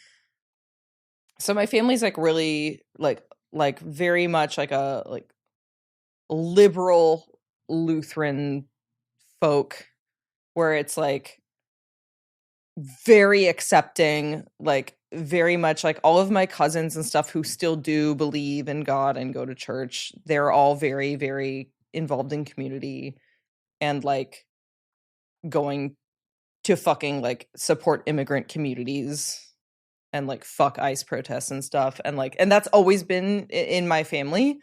So my family's like really like very much like a like liberal Lutheran folk where it's like very accepting, like very much like all of my cousins and stuff who still do believe in God and go to church. They're all very, very involved in community and like going to fucking like support immigrant communities and like fuck ICE protests and stuff. And that's always been in my family.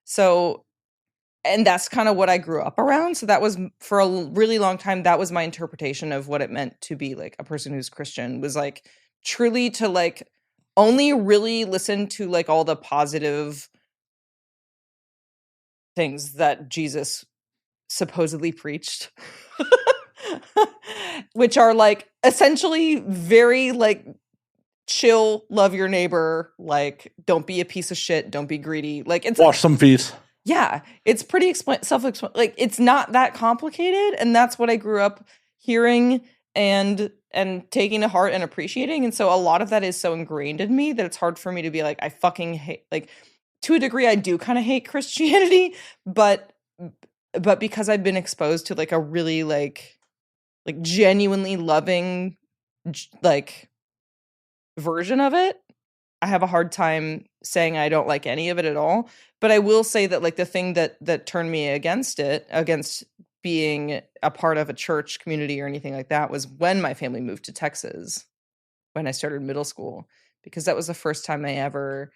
So, and that's kind of what I grew up around. So that was for a really long time, that was my interpretation of what it meant to be like a person who's Christian, was like truly to like only really listen to like all the positive things that Jesus supposedly preached. Which are like essentially very like chill, love your neighbor, like don't be a piece of shit, don't be greedy. Like it's
Wash some feet.
Yeah, it's pretty self-explanatory. Like it's not that complicated, and that's what I grew up hearing and taking to heart and appreciating. And so a lot of that is so ingrained in me that it's hard for me to be like, I fucking hate, like to a degree I do kind of hate Christianity, but because I've been exposed to like a really like genuinely loving like version of it, I have a hard time saying I don't like any of it at all. But I will say that like the thing that turned me against being a part of a church community or anything like that was when my family moved to Texas when I started middle school, because that was the first time I ever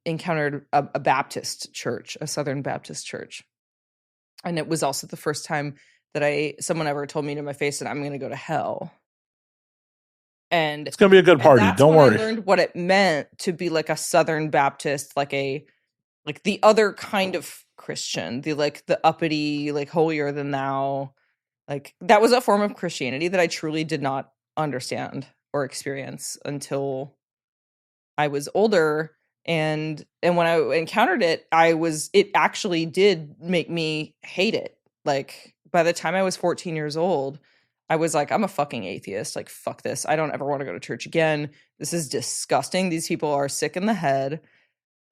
encountered a Baptist church, a Southern Baptist church. And it was also the first time that someone ever told me to my face that I'm going to go to hell. And
it's going to be a good party. Don't worry.
I learned what it meant to be like a Southern Baptist, like the other kind of Christian, the uppity, like holier than thou. Like that was a form of Christianity that I truly did not understand or experience until I was older. And when I encountered it, it actually did make me hate it. Like by the time I was 14 years old, I was like, I'm a fucking atheist. Like, fuck this. I don't ever want to go to church again. This is disgusting. These people are sick in the head.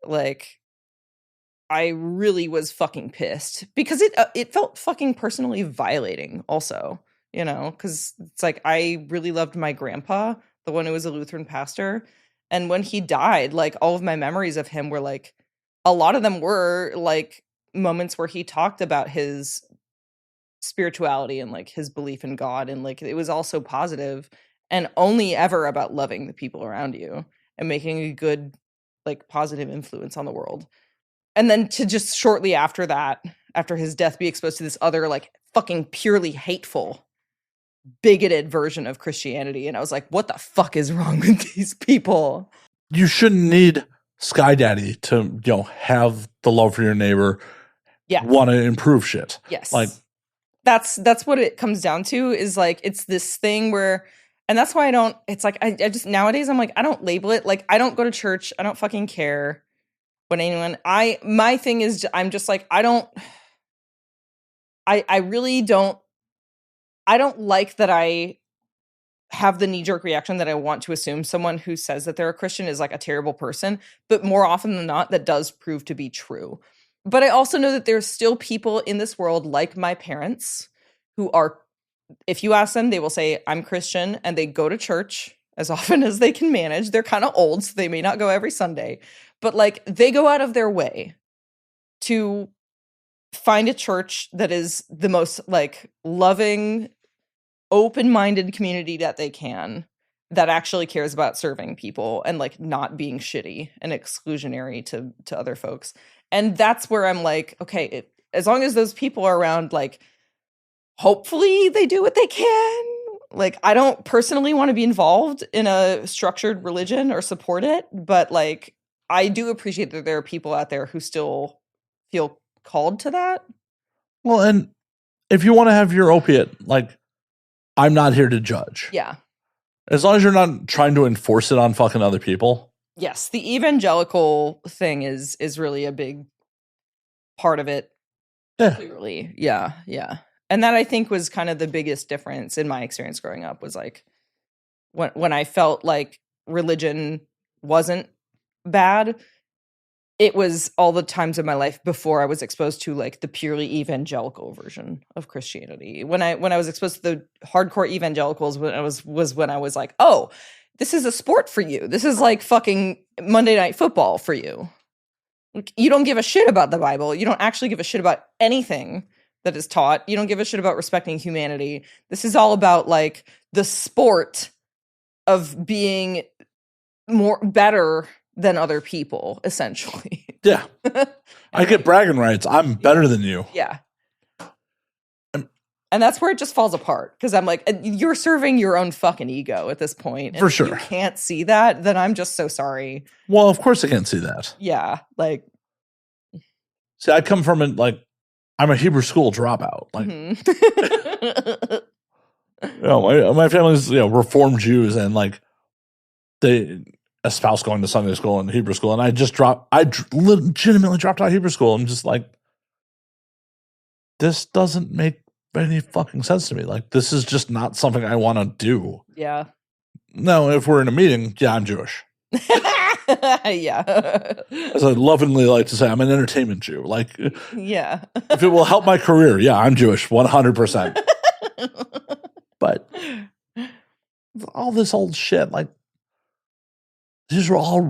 Like, I really was fucking pissed because it felt fucking personally violating also, you know, because it's like I really loved my grandpa, the one who was a Lutheran pastor. And when he died, like all of my memories of him were like, a lot of them were like moments where he talked about his spirituality and like his belief in God, and like it was also positive and only ever about loving the people around you and making a good like positive influence on the world. And then to just shortly after that, after his death, be exposed to this other like fucking purely hateful, bigoted version of Christianity. And I was like, what the fuck is wrong with these people?
You shouldn't need Sky Daddy to, have the love for your neighbor.
Yeah.
Want to improve shit.
Yes.
Like
that's what it comes down to, is like, it's this thing where, and that's why it's like, I just, nowadays I'm like, I don't label it. Like, I don't go to church. I don't fucking care what anyone, my thing is, I'm just like, I really don't, I don't like that I have the knee-jerk reaction that I want to assume someone who says that they're a Christian is like a terrible person, but more often than not, that does prove to be true. But I also know that there's still people in this world like my parents who are, if you ask them, they will say, I'm Christian, and they go to church as often as they can manage. They're kind of old, so they may not go every Sunday, but like they go out of their way to find a church that is the most like loving, open-minded community that they can, that actually cares about serving people and like not being shitty and exclusionary to other folks. And that's where I'm like, okay, as long as those people are around, like hopefully they do what they can. Like, I don't personally want to be involved in a structured religion or support it, but like, I do appreciate that there are people out there who still feel called to that.
Well, and if you want to have your opiate, like, I'm not here to judge.
Yeah.
As long as you're not trying to enforce it on fucking other people.
Yes, the evangelical thing is really a big part of it.
Yeah.
Clearly. Yeah, yeah. And that I think was kind of the biggest difference in my experience growing up was like when I felt like religion wasn't bad, it was all the times in my life before I was exposed to like the purely evangelical version of Christianity. When I was exposed to the hardcore evangelicals was when I was like, "Oh, this is a sport for you. This is like fucking Monday Night Football for you. Like, you don't give a shit about the Bible. You don't actually give a shit about anything that is taught. You don't give a shit about respecting humanity. This is all about like the sport of being better than other people, essentially."
Yeah. I get bragging rights. I'm better than you.
Yeah. And that's where it just falls apart. Because I'm like, you're serving your own fucking ego at this point. And
For
if
sure.
you can't see that, then I'm just so sorry.
Well, of course I can't see that.
Yeah. Like,
See, I come from it like I'm a Hebrew school dropout. Like, my family's Reformed Jews, and like they espouse going to Sunday school and Hebrew school, and I legitimately dropped out of Hebrew school, and just like, this doesn't make any fucking sense to me. Like, this is just not something I want to do.
Yeah.
No, if we're in a meeting, yeah, I'm Jewish.
Yeah.
As I lovingly like to say, I'm an entertainment Jew. Like,
Yeah.
if it will help my career, yeah, I'm Jewish, 100%. But all this old shit, like, these were all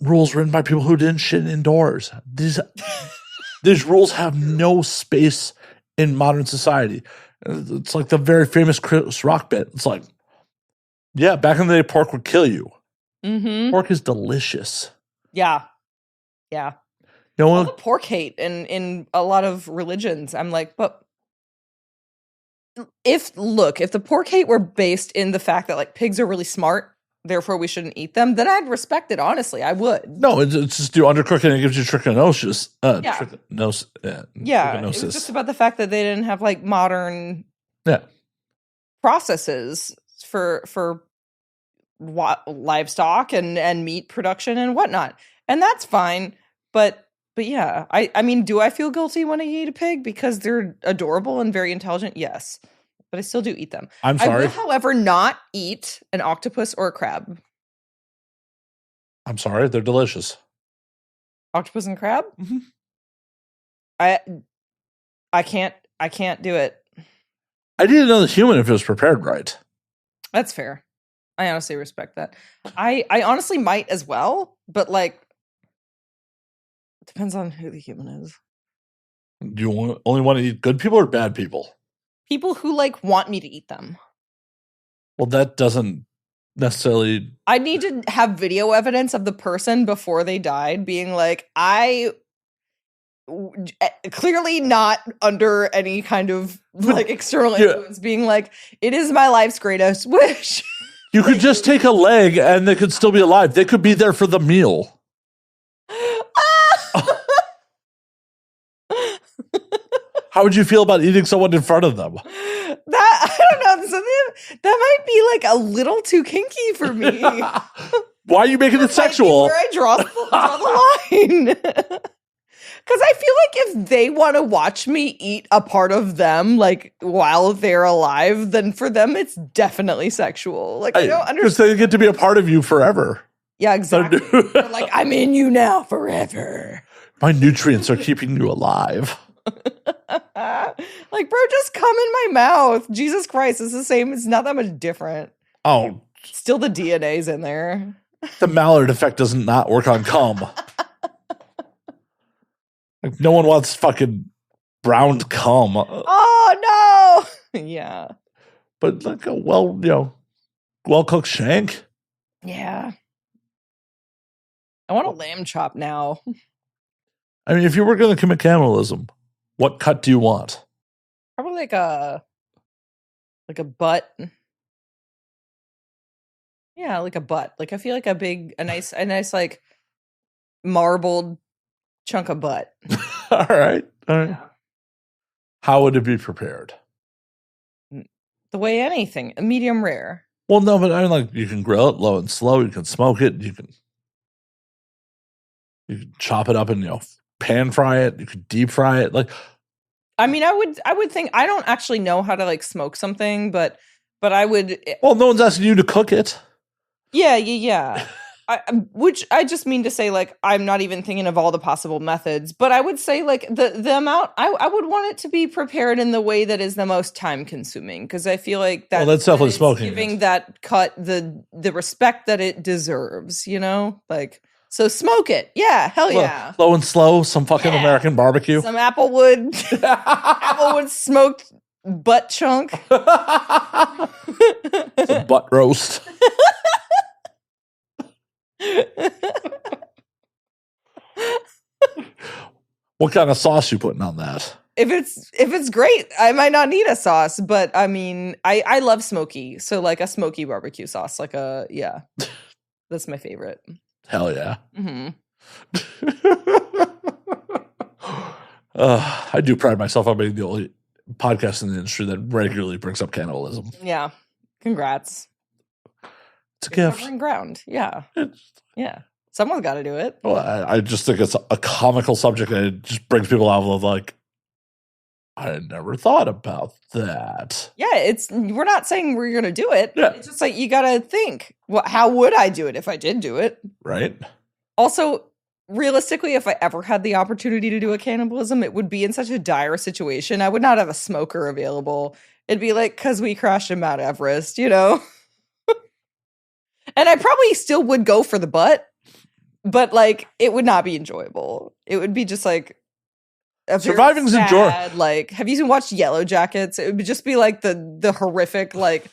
rules written by people who didn't shit indoors. These rules have no space in modern society. It's like the very famous Chris Rock bit. It's like, yeah, back in the day, pork would kill you.
Mm-hmm.
Pork is delicious.
Yeah. Yeah.
You know,
All the pork hate in a lot of religions. I'm like, but if the pork hate were based in the fact that like pigs are really smart, therefore we shouldn't eat them, then I'd respect it. Honestly, I would.
No, it's just you undercook it and it gives you trichinosis.
Yeah. Yeah, it was
trichinosis.
just about the fact that they didn't have like modern processes for livestock and meat production and whatnot, and that's fine. But yeah, I mean, do I feel guilty when I eat a pig because they're adorable and very intelligent? Yes, but I still do eat them.
I'm sorry.
I will, however, not eat an octopus or a crab.
I'm sorry, they're delicious.
Octopus and crab?
Mm-hmm.
I can't do it.
I'd eat another human if it was prepared right.
That's fair. I honestly respect that. I honestly might as well, but like, it depends on who the human is.
Do you only want to eat good people or bad people?
People who like want me to eat them.
Well, that doesn't necessarily.
I need to have video evidence of the person before they died being like, clearly not under any kind of like external influence, being like, it is my life's greatest wish.
You could just take a leg and they could still be alive. They could be there for the meal. How would you feel about eating someone in front of them?
I don't know. That might be like a little too kinky for me.
Why are you making it sexual?
Where I draw the line. Because I feel like if they want to watch me eat a part of them, like while they're alive, then for them it's definitely sexual. Like, I don't understand.
Because they get to be a part of you forever.
Yeah, exactly. They're like, I'm in you now forever.
My nutrients are keeping you alive.
Like, bro, just come in my mouth. Jesus Christ, it's the same. It's not that much different.
Oh.
Still the DNA's in there.
The Mallard effect does not work on cum. Like, no one wants fucking browned cum.
Oh, no. Yeah.
But like a well-cooked shank.
Yeah. I want a lamb chop now.
I mean, if you were going to commit cannibalism, what cut do you want?
Probably like a Like a butt. Yeah, like a butt. Like I feel like a nice like marbled chunk of butt.
All right.
Yeah.
How would it be prepared?
The way anything, medium rare.
Well, no, but I mean, like, you can grill it low and slow. You can smoke it. You can chop it up and pan fry it. You could deep fry it. Like,
I mean, I would think I don't actually know how to like smoke something, but I would.
well, no one's asking you to cook it.
Yeah. Which I just mean to say, like, I'm not even thinking of all the possible methods, but I would say, like, the amount I would want it to be prepared in the way that is the most time consuming, because I feel like that.
Well, that's definitely
that
smoking
giving
it.
that cut the respect that it deserves, like. So smoke it, yeah, hell yeah,
low and slow, some fucking American barbecue,
some applewood smoked butt chunk,
some butt roast. What kind of sauce you putting on that?
If it's great, I might not need a sauce, but I mean, I love smoky, so like a smoky barbecue sauce, like that's my favorite.
Hell yeah.
Mm-hmm.
I do pride myself on being the only podcast in the industry that regularly brings up cannibalism.
Yeah, congrats.
It's a gift.
Covering ground. Yeah, someone's got to do it.
Well, I just think it's a comical subject, and it just brings people out of like, I never thought about that.
Yeah, we're not saying we're gonna do it.
Yeah.
It's just like you gotta think, how would I do it if I did do it?
Right.
Also, realistically, if I ever had the opportunity to do a cannibalism, it would be in such a dire situation. I would not have a smoker available. It'd be like, because we crashed in Mount Everest, And I probably still would go for the butt, but like, it would not be enjoyable. It would be just like,
surviving's enjoyable.
Like, have you watched Yellow Jackets? It would just be like the horrific, like,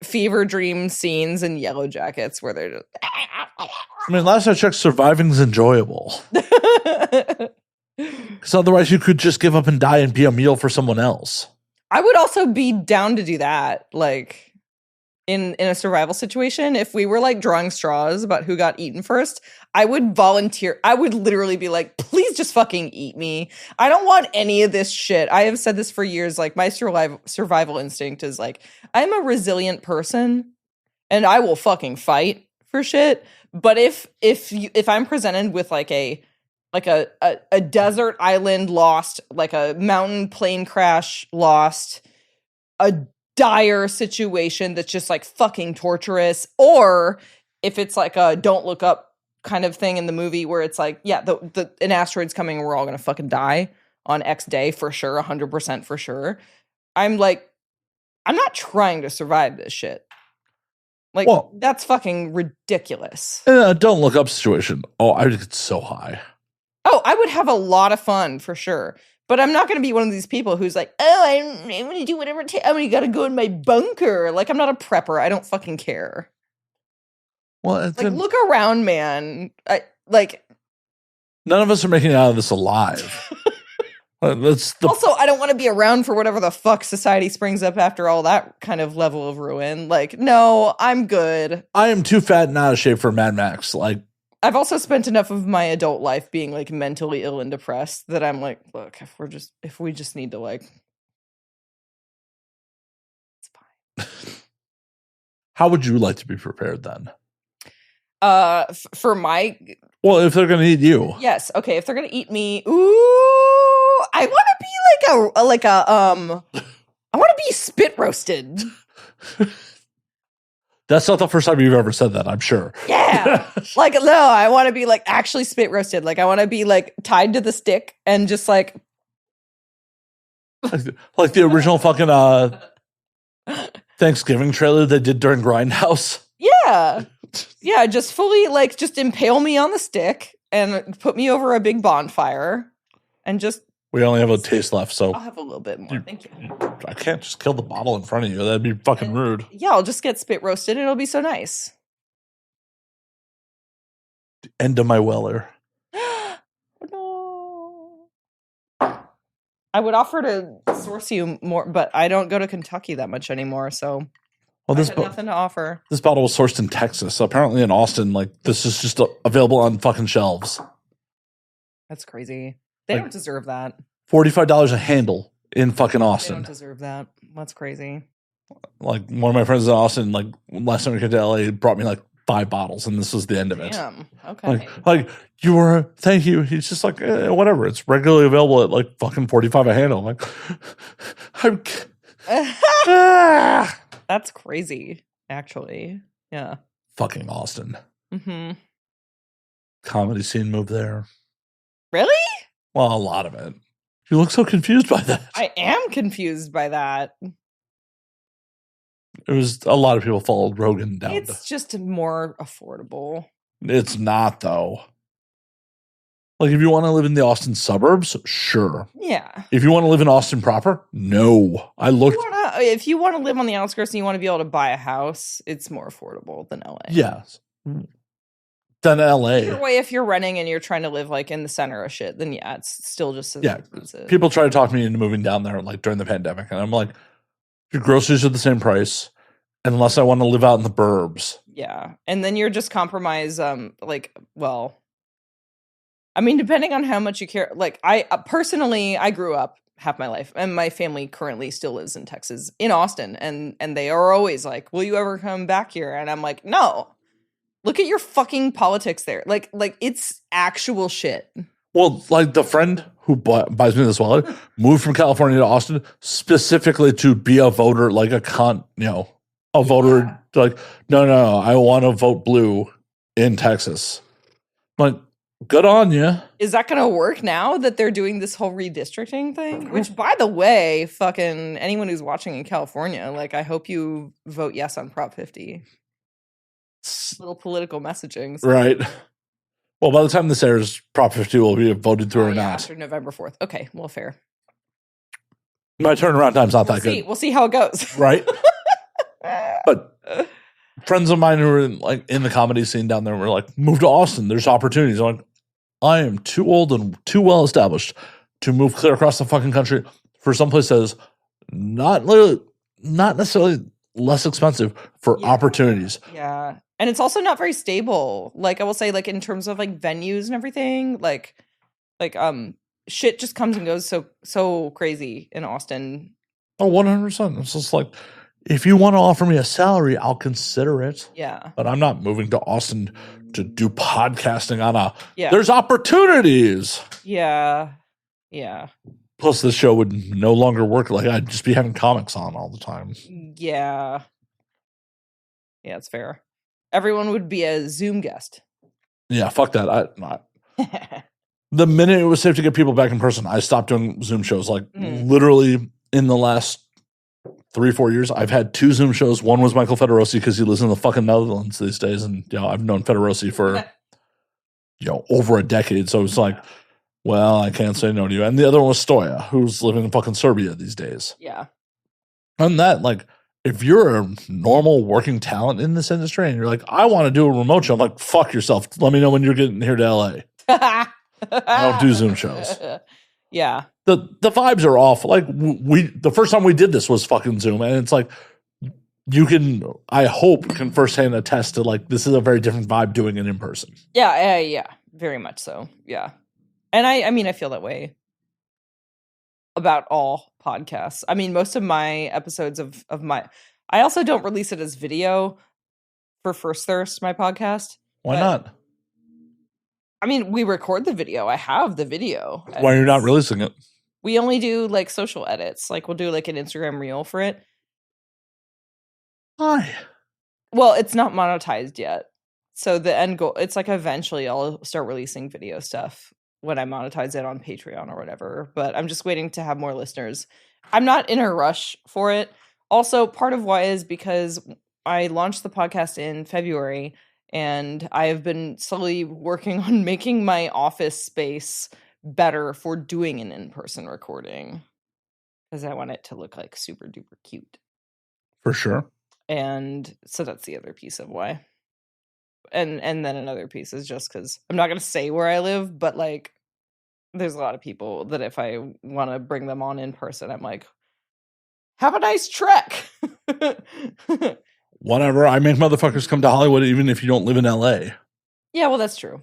fever dream scenes in Yellow Jackets where they're just.
I mean, last I checked, surviving's enjoyable. Because otherwise, you could just give up and die and be a meal for someone else.
I would also be down to do that, like in a survival situation. If we were like drawing straws about who got eaten first, I would volunteer. I would literally be like, please just fucking eat me. I don't want any of this shit. I have said this for years. Like, my survival instinct is like, I'm a resilient person and I will fucking fight for shit. But if I'm presented with like a desert island lost, like a mountain plane crash lost, a dire situation that's just like fucking torturous, or if it's like a don't look up kind of thing in the movie where it's like, yeah, an asteroid's coming and we're all gonna fucking die on X day for sure, 100% for sure. I'm like, I'm not trying to survive this shit. Like, that's fucking ridiculous.
In a don't look up situation, I would get so high.
Oh, I would have a lot of fun for sure. But I'm not going to be one of these people who's like, I'm going to do whatever I'm going to got to go in my bunker. Like, I'm not a prepper. I don't fucking care.
Well,
like, look around, man.
None of us are making it out of this alive.
Also, I don't want to be around for whatever the fuck society springs up after all that kind of level of ruin. Like, no, I'm good.
I am too fat and out of shape for Mad Max. Like,
I've also spent enough of my adult life being like mentally ill and depressed that I'm like, look, if we just need to like, it's fine.
How would you like to be prepared then?
For my,
well, if they're gonna eat you,
yes, okay. If they're gonna eat me, ooh, I want to be I want to be spit roasted.
That's not the first time you've ever said that, I'm sure.
Yeah. Like, no, I want to be like actually spit roasted. Like, I want to be like tied to the stick and just like
like the original fucking Thanksgiving trailer they did during Grindhouse.
Yeah. Yeah, just fully like just impale me on the stick and put me over a big bonfire and just.
We only have a taste left, so
I'll have a little bit more. Thank you.
I can't just kill the bottle in front of you. That'd be fucking rude.
Yeah, I'll just get spit roasted and it'll be so nice.
The end of my Weller.
No. I would offer to source you more, but I don't go to Kentucky that much anymore, so
Well,
I had nothing to offer.
This bottle was sourced in Texas. So apparently in Austin, like this is just available on fucking shelves.
That's crazy. They don't deserve that.
$45 a handle in fucking
They
Austin.
don't deserve that. That's crazy.
Like one of my friends in Austin, like last time we came to LA, brought me like 5 bottles, and this was the end of it.
Damn. Okay.
Like you were, thank you. He's just like, whatever. It's regularly available at like fucking 45 a handle. I'm like,
That's crazy, actually. Yeah.
Fucking Austin.
Mm-hmm.
Comedy scene move there.
Really?
Well, a lot of it. You look so confused by that.
I am confused by that.
It was a lot of people followed Rogan down.
It's just more affordable.
It's not, though. Like, if you want to live in the Austin suburbs, sure.
Yeah.
If you want to live in Austin proper, no. I looked.
If you want to live on the outskirts and you want to be able to buy a house, it's more affordable than LA.
Yes. Than LA.
Either way, if you're renting and you're trying to live like in the center of shit, then yeah, it's still just as expensive.
People try to talk me into moving down there like during the pandemic, and I'm like, your groceries are the same price, unless I want to live out in the burbs.
Yeah, and then you're just compromise. I mean, depending on how much you care. Like I personally, I grew up half my life, and my family currently still lives in Texas, in Austin, and they are always like, "Will you ever come back here?" And I'm like, "No." Look at your fucking politics there. Like it's actual shit.
Well, like the friend who buys me this wallet moved from California to Austin specifically to be a voter, like a voter. Like, no, I want to vote blue in Texas. Like, good on you.
Is that going to work now that they're doing this whole redistricting thing? Which, by the way, fucking anyone who's watching in California, like, I hope you vote yes on Prop 50. Little political messaging. So.
Right. Well, by the time this airs, Prop 50 will be voted through or not.
After November 4th. Okay, well, fair.
My turnaround time's not that good.
We'll see how it goes.
Right. But friends of mine who are in the comedy scene down there were like, move to Austin. There's opportunities. I'm like, I am too old and too well established to move clear across the fucking country for someplace that is not necessarily less expensive for opportunities.
Yeah. And it's also not very stable. Like I will say, like in terms of like venues and everything, like shit just comes and goes so crazy in Austin.
Oh, 100%. It's just like, if you want to offer me a salary, I'll consider it.
Yeah.
But I'm not moving to Austin to do podcasting on there's opportunities.
Yeah. Yeah.
Plus, this show would no longer work. Like, I'd just be having comics on all the time.
Yeah. Yeah, it's fair. Everyone would be a Zoom guest.
Yeah, fuck that. The minute it was safe to get people back in person, I stopped doing Zoom shows. Like, literally in the last 3-4 years, I've had 2 Zoom shows. One was Michael Federosi because he lives in the fucking Netherlands these days. And, I've known Federosi for, over a decade. So it's like, well, I can't say no to you. And the other one was Stoya, who's living in fucking Serbia these days.
Yeah.
And that, like, if you're a normal working talent in this industry and you're like, I want to do a remote show, I'm like, fuck yourself. Let me know when you're getting here to LA. I don't do Zoom shows.
Yeah.
The vibes are off. Like, the first time we did this was fucking Zoom. And it's like, you can, I hope, can firsthand attest to, like, this is a very different vibe doing it in person.
Yeah. Yeah. Very much so. Yeah. And I mean, I feel that way about all podcasts. I mean, most of my episodes of I also don't release it as video for First Thirst, my podcast.
Why not?
I mean, we record the video. I have the video.
Why are you not releasing it?
We only do like social edits. Like we'll do like an Instagram reel for it.
Why?
Well, it's not monetized yet. So the end goal, it's like eventually I'll start releasing video stuff when I monetize it on Patreon or whatever. But I'm just waiting to have more listeners. I'm not in a rush for it. Also, part of why is because I launched the podcast in February and I have been slowly working on making my office space better for doing an in-person recording. Because I want it to look like super duper cute.
For sure.
And so that's the other piece of why. And then another piece is just because I'm not going to say where I live, but like there's a lot of people that if I want to bring them on in person, I'm like, have a nice trek.
Whatever. I make motherfuckers come to Hollywood even if you don't live in LA.
Yeah, well, that's true.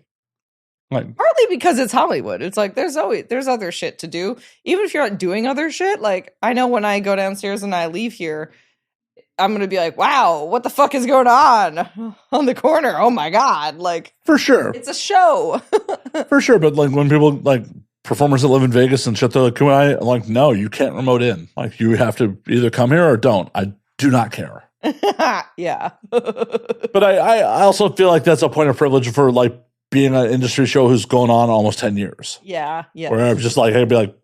Like,
Partly because it's Hollywood. It's like there's other shit to do. Even if you're not doing other shit, like I know when I go downstairs and I leave here, I'm gonna be like, wow, what the fuck is going on the corner? Oh my god. Like
for sure.
it's a show.
For sure. But like when people like performers that live in Vegas and shit, they're like, I'm like, no, you can't remote in. Like you have to either come here or don't. I do not care.
Yeah.
But I also feel like that's a point of privilege for like being an industry show who's going on almost 10 years.
Yeah. Yeah.
Where I'm just like, I'd be like,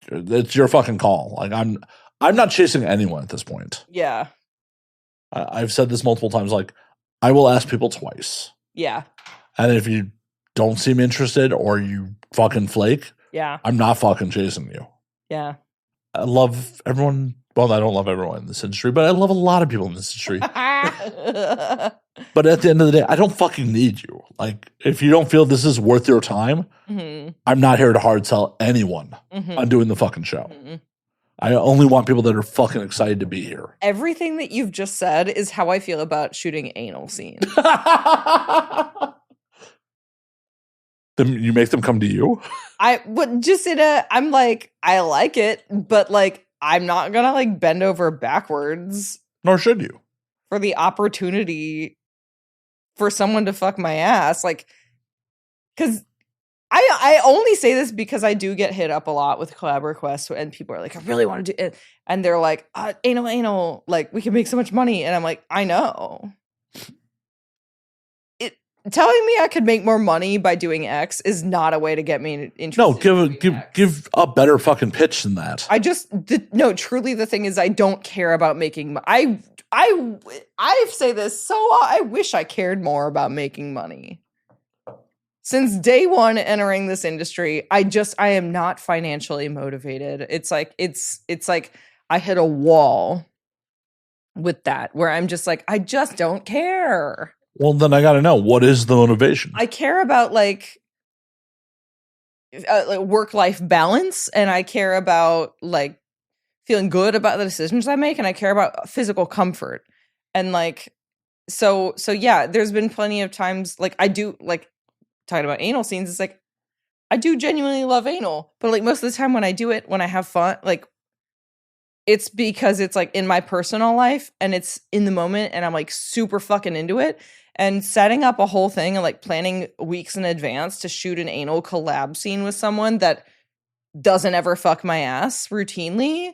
it's your fucking call. Like I'm not chasing anyone at this point.
Yeah.
I've said this multiple times. Like I will ask people twice.
Yeah.
And if you don't seem interested or you fucking flake,
Yeah.
I'm not fucking chasing you.
Yeah.
I love everyone. Well, I don't love everyone in this industry, but I love a lot of people in this industry. But at the end of the day, I don't fucking need you. Like, if you don't feel this is worth your time, I'm not here to hard sell anyone on doing the fucking show. I only want people that are fucking excited to be here.
Everything that you've just said is how I feel about shooting anal scenes.
Then you make them come to you?
I'm like, I like it, but like, I'm not gonna like bend over backwards.
Nor should you.
For the opportunity for someone to fuck my ass. Like, because I only say this because I do get hit up a lot with collab requests and people are like, I really want to do it. And they're like, anal, like we can make so much money. And I'm like, I know. Telling me I could make more money by doing X is not a way to get me interested.
No, give a better fucking pitch than that.
No, truly the thing is I don't care about making money. I say this so I wish I cared more about making money. Since day one entering this industry, I am not financially motivated. It's like I hit a wall with that where I'm just like, I just don't care.
Well, then I got to know, what is the motivation?
I care about like work-life balance, and I care about like feeling good about the decisions I make, and I care about physical comfort. And like, so yeah, there's been plenty of times like I do like talking about anal scenes. It's like, I do genuinely love anal, but like most of the time when I do it, when I have fun, like it's because it's like in my personal life and it's in the moment and I'm like super fucking into it. And setting up a whole thing and like planning weeks in advance to shoot an anal collab scene with someone that doesn't ever fuck my ass routinely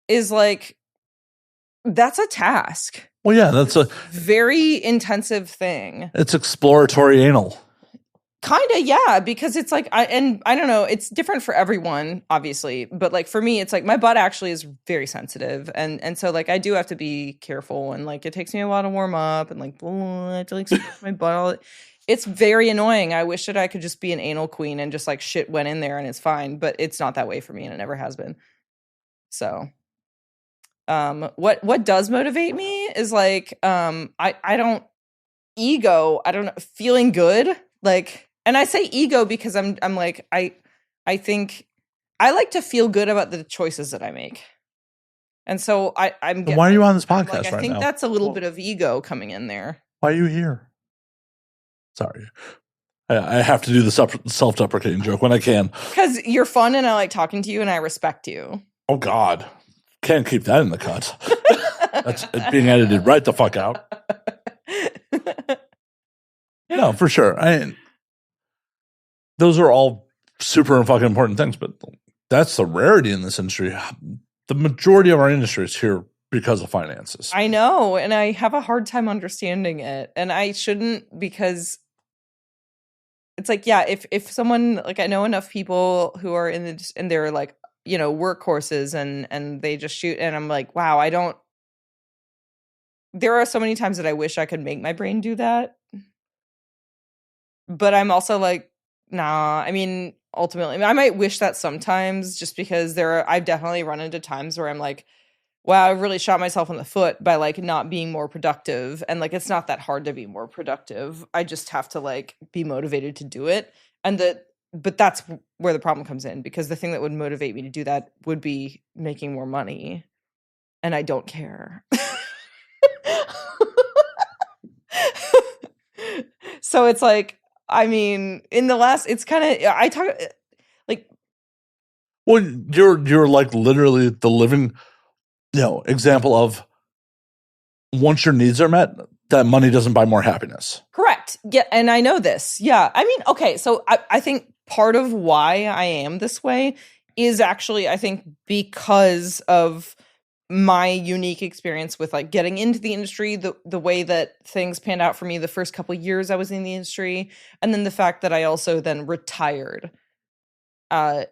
is like, that's a task.
Well, yeah, that's a
very intensive thing.
It's exploratory anal.
Kind of, yeah, because it's like, I don't know, it's different for everyone, obviously, but like for me, it's like my butt actually is very sensitive, and so like I do have to be careful, and like it takes me a while to warm up, and like I have to like scratch my butt. It's very annoying. I wish that I could just be an anal queen and just like shit went in there and it's fine, but it's not that way for me, and it never has been. So, what does motivate me is like, I don't know, feeling good, like. And I say ego because I'm like, I think I like to feel good about the choices that I make. And so I'm
why are you on this podcast
like,
right now?
I think that's a little bit of ego coming in there.
Why are you here? Sorry. I have to do the self-deprecating joke when I can.
Because you're fun and I like talking to you and I respect you.
Oh, God. Can't keep that in the cut. That's being edited right the fuck out. No, for sure. Those are all super and fucking important things, but that's the rarity in this industry. The majority of our industry is here because of finances.
I know, and I have a hard time understanding it, and I shouldn't, because it's like, yeah, if someone, like, I know enough people who are in their like, you know, workhorses and they just shoot, and I'm like, wow, there are so many times that I wish I could make my brain do that, but I'm also like, nah, I mean, ultimately, I might wish that sometimes, just because I've definitely run into times where I'm like, wow, I really shot myself in the foot by like not being more productive. And like, it's not that hard to be more productive. I just have to like be motivated to do it. And but that's where the problem comes in, because the thing that would motivate me to do that would be making more money, and I don't care. So it's like, I mean, in the last, it's kind of, I talk like,
well, you're like literally the living, example of once your needs are met, that money doesn't buy more happiness.
correct. Yeah. And I know this. Yeah. I mean, okay. So I think part of why I am this way is actually, I think, because of my unique experience with like getting into the industry, the way that things panned out for me the first couple of years I was in the industry, and then the fact that I also then retired and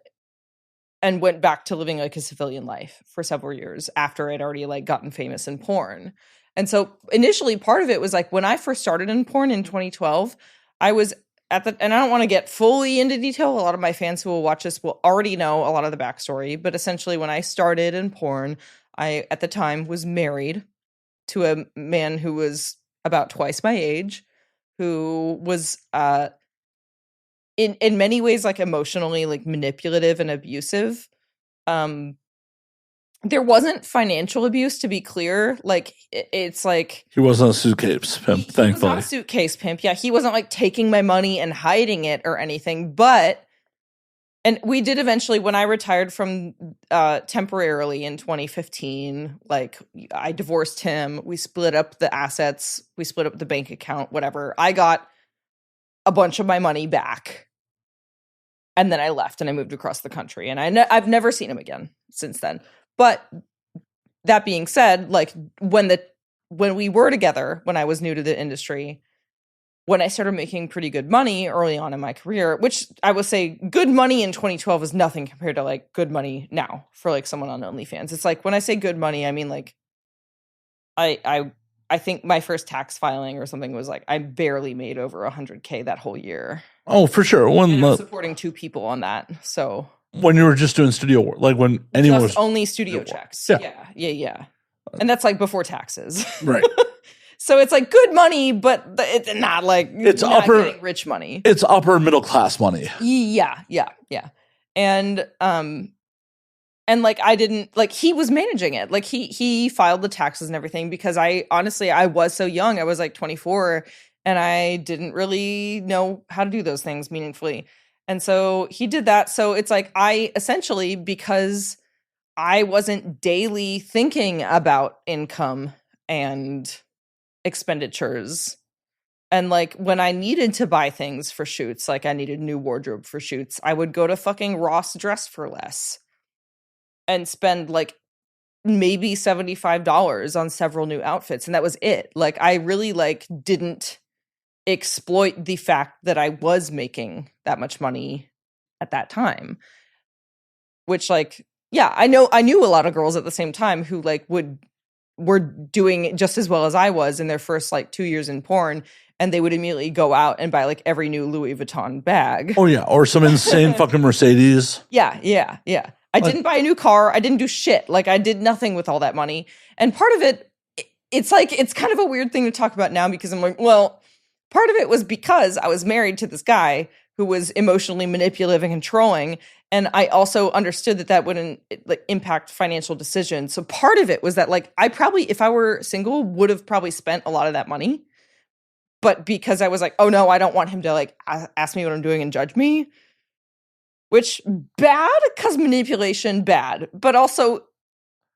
went back to living like a civilian life for several years after I'd already like gotten famous in porn. And so initially part of it was like when I first started in porn in 2012, I was and I don't want to get fully into detail. A lot of my fans who will watch this will already know a lot of the backstory, but essentially when I started in porn, I, at the time, was married to a man who was about twice my age, who was in many ways like emotionally like manipulative and abusive. There wasn't financial abuse, to be clear. Like it's like
he wasn't a suitcase pimp, thankfully. He was not
a suitcase pimp. Yeah, he wasn't like taking my money and hiding it or anything. And we did eventually, when I retired from temporarily in 2015, like I divorced him. We split up the assets. We split up the bank account, whatever. I got a bunch of my money back. And then I left and I moved across the country. And I've never seen him again since then. But that being said, like when we were together, when I was new to the industry, when I started making pretty good money early on in my career, which I would say good money in 2012 is nothing compared to like good money now for like someone on OnlyFans. It's like when I say good money, I mean like I think my first tax filing or something was like I barely made over $100K that whole year.
Oh, for sure.
And I was supporting 2 people on that. So
when you were just doing studio work, like when anyone was
only studio checks. Yeah. And that's like before taxes.
Right.
So it's like good money, but it's not like
it's
not
upper
getting rich money.
It's upper middle class money.
Yeah. And like I didn't like he was managing it. Like he filed the taxes and everything because I was so young. I was like 24 and I didn't really know how to do those things meaningfully. And so he did that. So it's like I essentially, because I wasn't daily thinking about income and expenditures, and like when I needed to buy things for shoots, like I needed new wardrobe for shoots, I would go to fucking Ross Dress for Less and spend like maybe $75 on several new outfits, and that was it. Like I really like didn't exploit the fact that I was making that much money at that time, which like I knew a lot of girls at the same time who like were doing just as well as I was in their first like 2 years in porn, and they would immediately go out and buy like every new Louis Vuitton bag.
Oh yeah, or some insane fucking Mercedes.
Yeah. I didn't buy a new car. I didn't do shit. Like I did nothing with all that money. And part of it, it's like, it's kind of a weird thing to talk about now because I'm like, well, part of it was because I was married to this guy who was emotionally manipulative and controlling. And I also understood that wouldn't like impact financial decisions. So part of it was that like, I probably, if I were single, would have probably spent a lot of that money. But because I was like, oh no, I don't want him to like ask me what I'm doing and judge me. Which bad, because manipulation bad, but also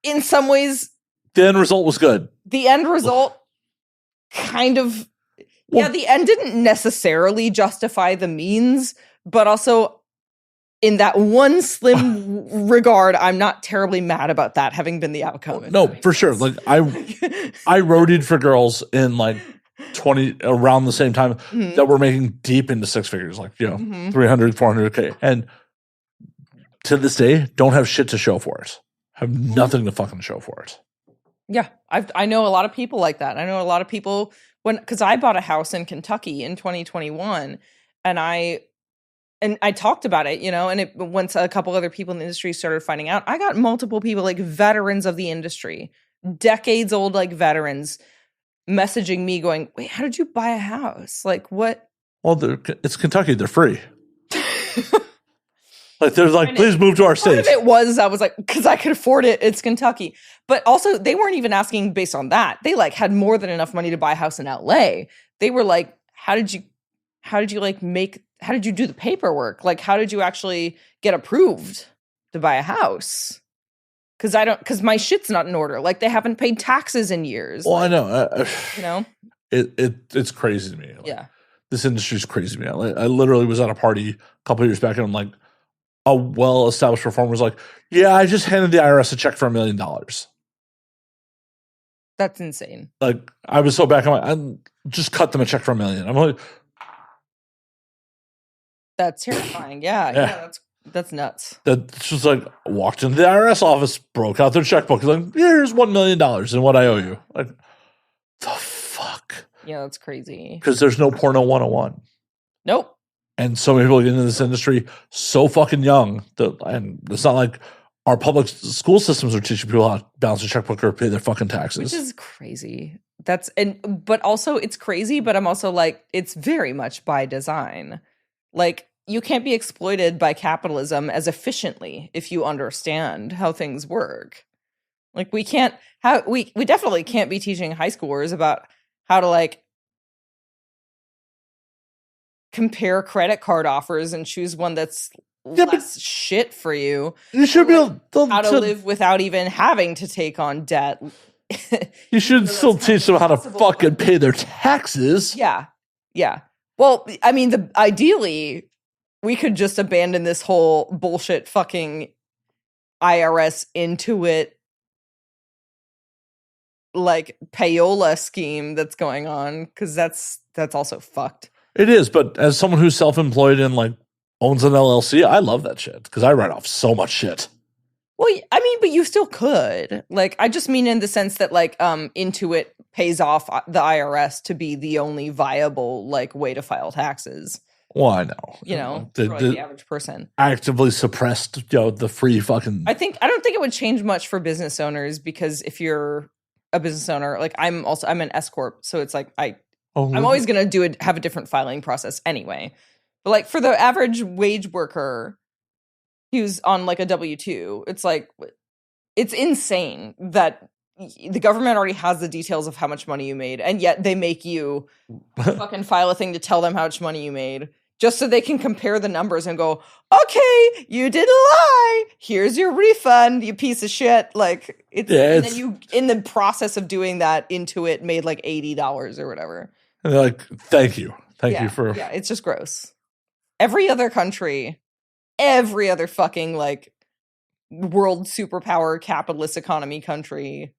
in some ways
the end result was good.
The end result kind of the end didn't necessarily justify the means, but also in that one slim regard, I'm not terribly mad about that having been the outcome.
No, for sure. Like I roadied for girls in like 20 around the same time that were making deep into 6 figures, like 300, 400K, and to this day don't have shit to show for it. Have nothing to fucking show for it.
Yeah, I know a lot of people like that. I know a lot of people because I bought a house in Kentucky in 2021, and I talked about it, and once a couple other people in the industry started finding out, I got multiple people, like veterans of the industry, decades old, like veterans, messaging me going, wait, how did you buy a house? Like what?
Well, it's Kentucky. They're free. Like, they're like, please move to our
Part
state.
of it was, I was like, because I could afford it. It's Kentucky. But also, they weren't even asking based on that. They like had more than enough money to buy a house in LA. They were like, how did you do the paperwork? Like, how did you actually get approved to buy a house? Because my shit's not in order. Like, they haven't paid taxes in years.
Well,
like,
I know. It's crazy to me. Like,
yeah.
This industry is crazy to me. I literally was at a party a couple of years back, and I'm like, a well-established performer was like, yeah, I just handed the IRS a check for $1 million.
That's insane.
Like, I was so back, I just cut them a check for $1 million. I'm like,
that's terrifying. Yeah, that's nuts.
That's just like, walked into the IRS office, broke out their checkbook, like, here's $1 million in what I owe you. Like, the fuck?
Yeah, that's crazy.
Because there's no porno 101.
Nope.
And so many people get into this industry so fucking young and it's not like our public school systems are teaching people how to balance a checkbook or pay their fucking taxes.
Which is crazy. But also it's crazy, but I'm also like, it's very much by design. Like, you can't be exploited by capitalism as efficiently if you understand how things work. Like, we definitely can't be teaching high schoolers about how to like compare credit card offers and choose one that's less shit for you.
You should be able
how to live without even having to take on debt.
You should still teach them how to fucking pay their taxes.
Yeah. Well, I mean, ideally, we could just abandon this whole bullshit fucking IRS Intuit like payola scheme that's going on, because that's also fucked.
It is, but as someone who's self-employed and like owns an LLC, I love that shit because I write off so much shit.
Well, I mean, but you still could. Like, I just mean in the sense that like Intuit pays off the IRS to be the only viable like way to file taxes.
Well, I know.
You know, for like the average person.
Actively suppressed, the free fucking.
I don't think it would change much for business owners, because if you're a business owner, like I'm an S corp, so it's like I'm always going to have a different filing process anyway. But like for the average wage worker who's on like a W-2, it's like, it's insane that the government already has the details of how much money you made, and yet they make you fucking file a thing to tell them how much money you made, just so they can compare the numbers and go, okay, you didn't lie. Here's your refund, you piece of shit. Like, and then you, in the process of doing that, Intuit made like $80 or whatever.
And they're like, thank you for.
Yeah, it's just gross. Every other country, every other fucking like world superpower capitalist economy country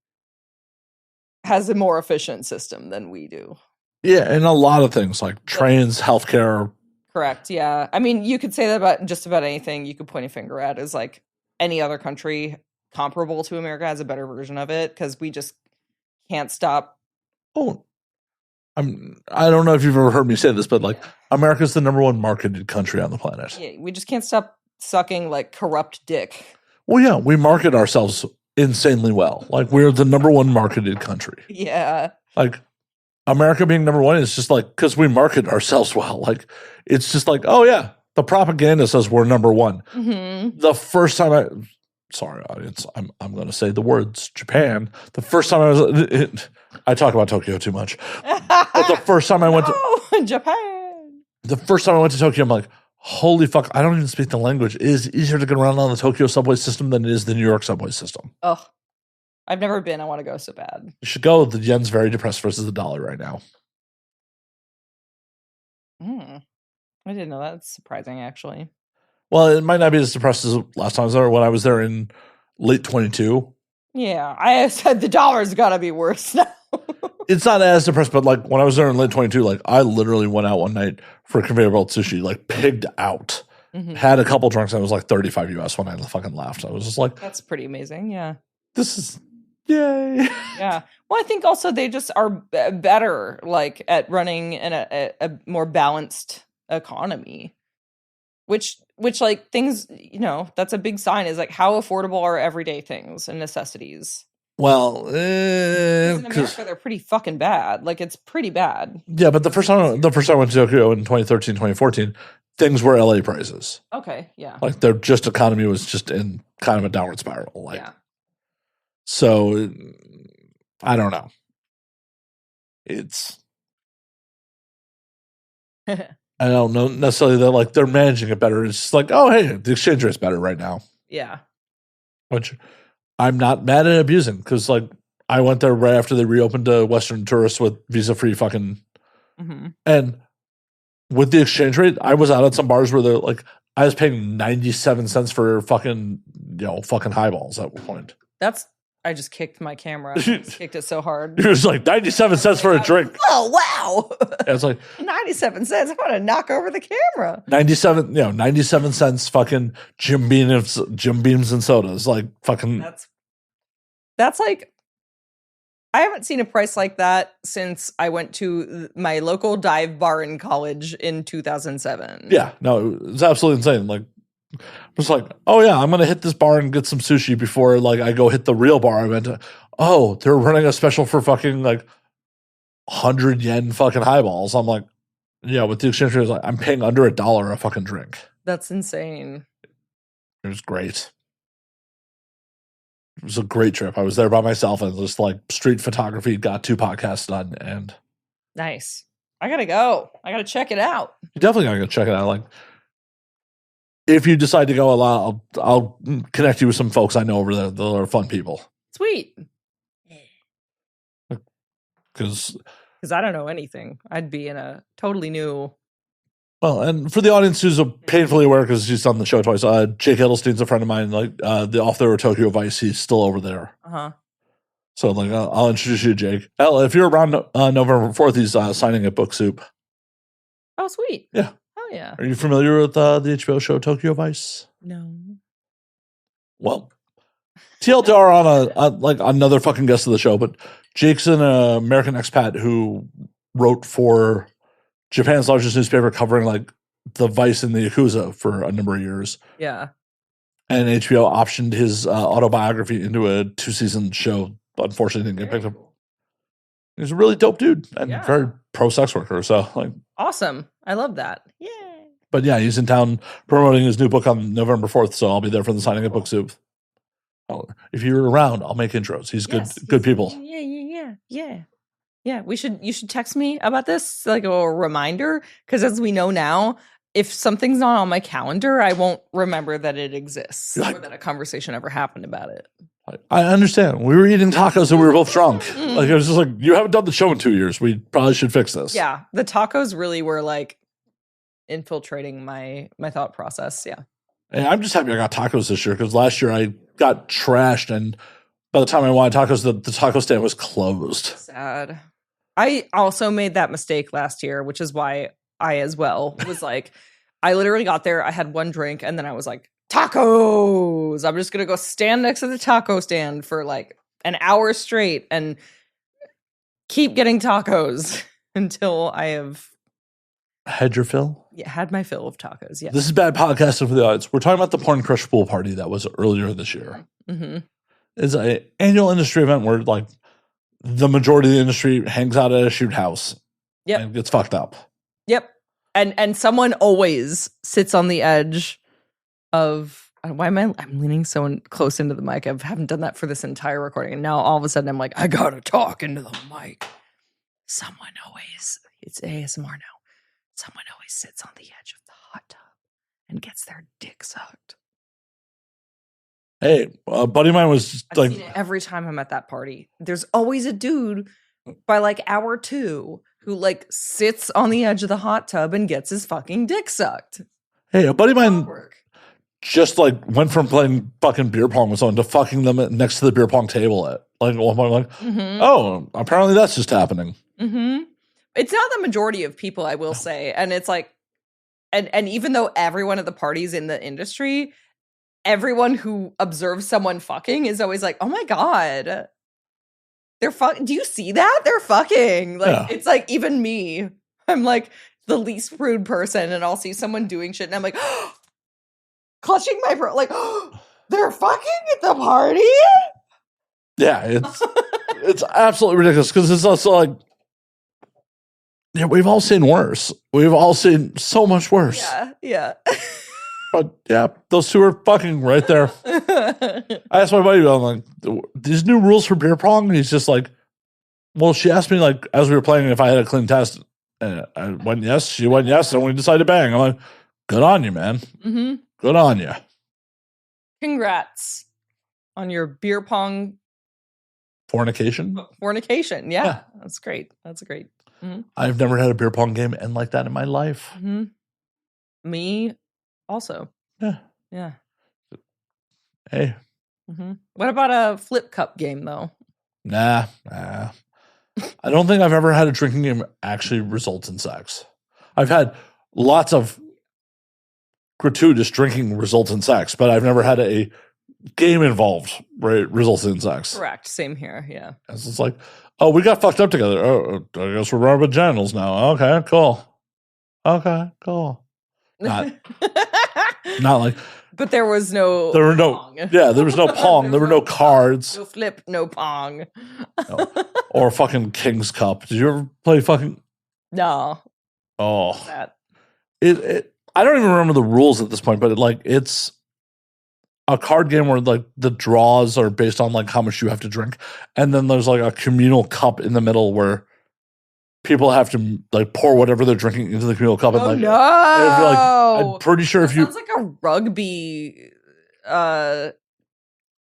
has a more efficient system than we do.
Yeah, and a lot of things like trains, healthcare.
Correct. Yeah. I mean, you could say that about just about anything you could point a finger at, is like any other country comparable to America has a better version of it, because we just can't stop.
Oh, I don't know if you've ever heard me say this, but like America's the number one marketed country on the planet.
Yeah, we just can't stop sucking like corrupt dick.
Well, yeah, we market ourselves insanely well. Like, we're the number one marketed country.
Yeah.
Like, America being number one is just like, because we market ourselves well. Like, it's just like, oh yeah, the propaganda says we're number one.
Mm-hmm.
The first time sorry audience, I'm going to say the words Japan. The first time I talk about Tokyo too much, but the first time I went to
Japan,
the first time I went to Tokyo, I'm like, holy fuck, I don't even speak the language. It is easier to get around on the Tokyo subway system than it is the New York subway system.
Oh, I've never been. I want to go so bad.
You should go. The yen's very depressed versus the dollar right now.
I didn't know that. That's surprising, actually.
Well, it might not be as depressed as last time I was there. When I was there in late 22.
Yeah, I said the dollar's got to be worse now.
It's not as depressed, but like when I was there in late 22, like I literally went out one night for conveyor belt sushi, like pigged out. Mm-hmm. Had a couple drinks, and it was like 35 US when I fucking left. I was just like,
that's pretty amazing. Yeah.
This is, yay.
Yeah. Well, I think also they just are better like at running in a more balanced economy, which like things, that's a big sign, is like how affordable are everyday things and necessities.
Well,
in America, they're pretty fucking bad. Like, it's pretty bad.
Yeah, but the first time I went to Tokyo in 2013, 2014, things were LA prices.
Okay, yeah.
Like their just economy was just in kind of a downward spiral. Like,
yeah.
so I don't know. It's, I don't know necessarily that like they're managing it better. It's just like, oh, hey, the exchange rate's better right now.
Yeah.
Which I'm not mad at abusing because like I went there right after they reopened to Western tourists with visa-free fucking, and with the exchange rate, I was out at some bars where they're like, I was paying 97 cents for fucking, fucking highballs at one point.
I just kicked my camera. I just kicked it so hard.
It was like 97 cents for a drink.
Oh, wow.
It's like
97 cents. I'm going to knock over the camera.
97 cents fucking Jim Beams and sodas. Like fucking.
That's like, I haven't seen a price like that since I went to my local dive bar in college in 2007.
Yeah, no, it's absolutely insane. Like, I was like, oh yeah, I'm gonna hit this bar and get some sushi before like I go hit the real bar I went to. Oh, they're running a special for fucking like 100 yen fucking highballs. I'm like, yeah, with the exchange rate, like, I'm paying under $1 a fucking drink.
That's insane.
It was great. It was a great trip. I was there by myself and just like street photography, got 2 podcasts done, and
nice. I gotta go. I gotta check it out.
You definitely gotta go check it out. Like, if you decide to go a lot, I'll connect you with some folks I know over there that are fun people.
Sweet.
Because
I don't know anything. I'd be in a totally new.
Well, and for the audience who's painfully aware because he's on the show twice, Jake Edelstein's a friend of mine. Like the off there Tokyo Vice, he's still over there. So like, I'll introduce you to Jake. Hell, if you're around November 4th, he's signing at Book Soup.
Oh, sweet.
Yeah.
Oh, yeah.
Are you familiar with the HBO show Tokyo Vice?
No.
Well, TLDR on like another fucking guest of the show, but Jake's an American expat who wrote for Japan's largest newspaper covering like the Vice and the Yakuza for a number of years.
Yeah.
And HBO optioned his autobiography into a 2-season show. Unfortunately, didn't get picked up. He's a really dope dude and very pro sex worker. So like,
awesome. I love that. Yeah.
But yeah, he's in town promoting his new book on November 4th. So I'll be there for the signing at Book Soup. If you're around, I'll make intros. He's good people.
Yeah. You should text me about this, like a reminder, because as we know now, if something's not on my calendar, I won't remember that it exists or that a conversation ever happened about it.
I understand. We were eating tacos and we were both drunk. Like, it was just like, you haven't done the show in 2 years. We probably should fix this.
Yeah. The tacos really were like infiltrating my thought process. Yeah.
And I'm just happy I got tacos this year because last year I got trashed, and by the time I wanted tacos, the taco stand was closed.
Sad. I also made that mistake last year, which is why I as well was like, I literally got there, I had one drink, and then I was like, tacos! I'm just going to go stand next to the taco stand for like an hour straight and keep getting tacos until I have
had your fill?
Yeah, had my fill of tacos, yeah.
This is bad podcasting for the audience. We're talking about the Porn Crush Pool Party that was earlier this year. It's an annual industry event where like the majority of the industry hangs out at a shoot house and gets fucked up.
Yep. And someone always sits on the edge of why am I'm leaning so close into the mic. I haven't done that for this entire recording. And now all of a sudden I'm like, I gotta talk into the mic. Someone always, it's ASMR now. Someone always sits on the edge of the hot tub and gets their dick sucked.
Hey, a buddy of mine was just
I've seen it every time I'm at that party. There's always a dude by like hour 2 who like sits on the edge of the hot tub and gets his fucking dick sucked.
Hey, a buddy of mine just like went from playing fucking beer pong with someone to fucking them next to the beer pong table at like one point. Like, oh, apparently that's just happening.
It's not the majority of people, I will say, and it's like, and even though everyone at the parties in the industry, everyone who observes someone fucking is always like, oh my God, they're fucking, do you see that? They're fucking. Like, it's like, even me, I'm like the least rude person, and I'll see someone doing shit, and I'm like, clutching my bro, like, they're fucking at the party?
Yeah, it's absolutely ridiculous, because it's also like, Yeah, we've all seen worse. We've all seen so much worse.
Yeah.
But yeah, those two are fucking right there. I asked my buddy, I'm like, these new rules for beer pong? And he's just like, well, she asked me, like, as we were playing, if I had a clean test. And I went yes, she went yes, and we decided to bang. I'm like, good on you, man.
Mm-hmm.
Good on you.
Congrats on your beer pong
Fornication?
Yeah. That's great. That's great. Mm-hmm.
I've never had a beer pong game end like that in my life.
Mm-hmm. Me also. Yeah.
Hey.
Mm-hmm. What about a flip cup game, though?
Nah. I don't think I've ever had a drinking game actually result in sex. I've had lots of gratuitous drinking result in sex, but I've never had a game involved result in sex.
Correct. Same here. Yeah.
It's like, oh, we got fucked up together. Oh, I guess we're rubbing genitals now. Okay, cool. Not like.
But there was no.
There were no. Pong. Yeah, there was no pong. There were no cards.
No flip. No pong.
No. Or fucking King's Cup. Did you ever play fucking?
No.
Oh.
That.
It. I don't even remember the rules at this point, but it's a card game where like the draws are based on like how much you have to drink, and then there's like a communal cup in the middle where people have to like pour whatever they're drinking into the communal cup. And like,
no!
I'm pretty sure if you
sounds like a rugby.
I'm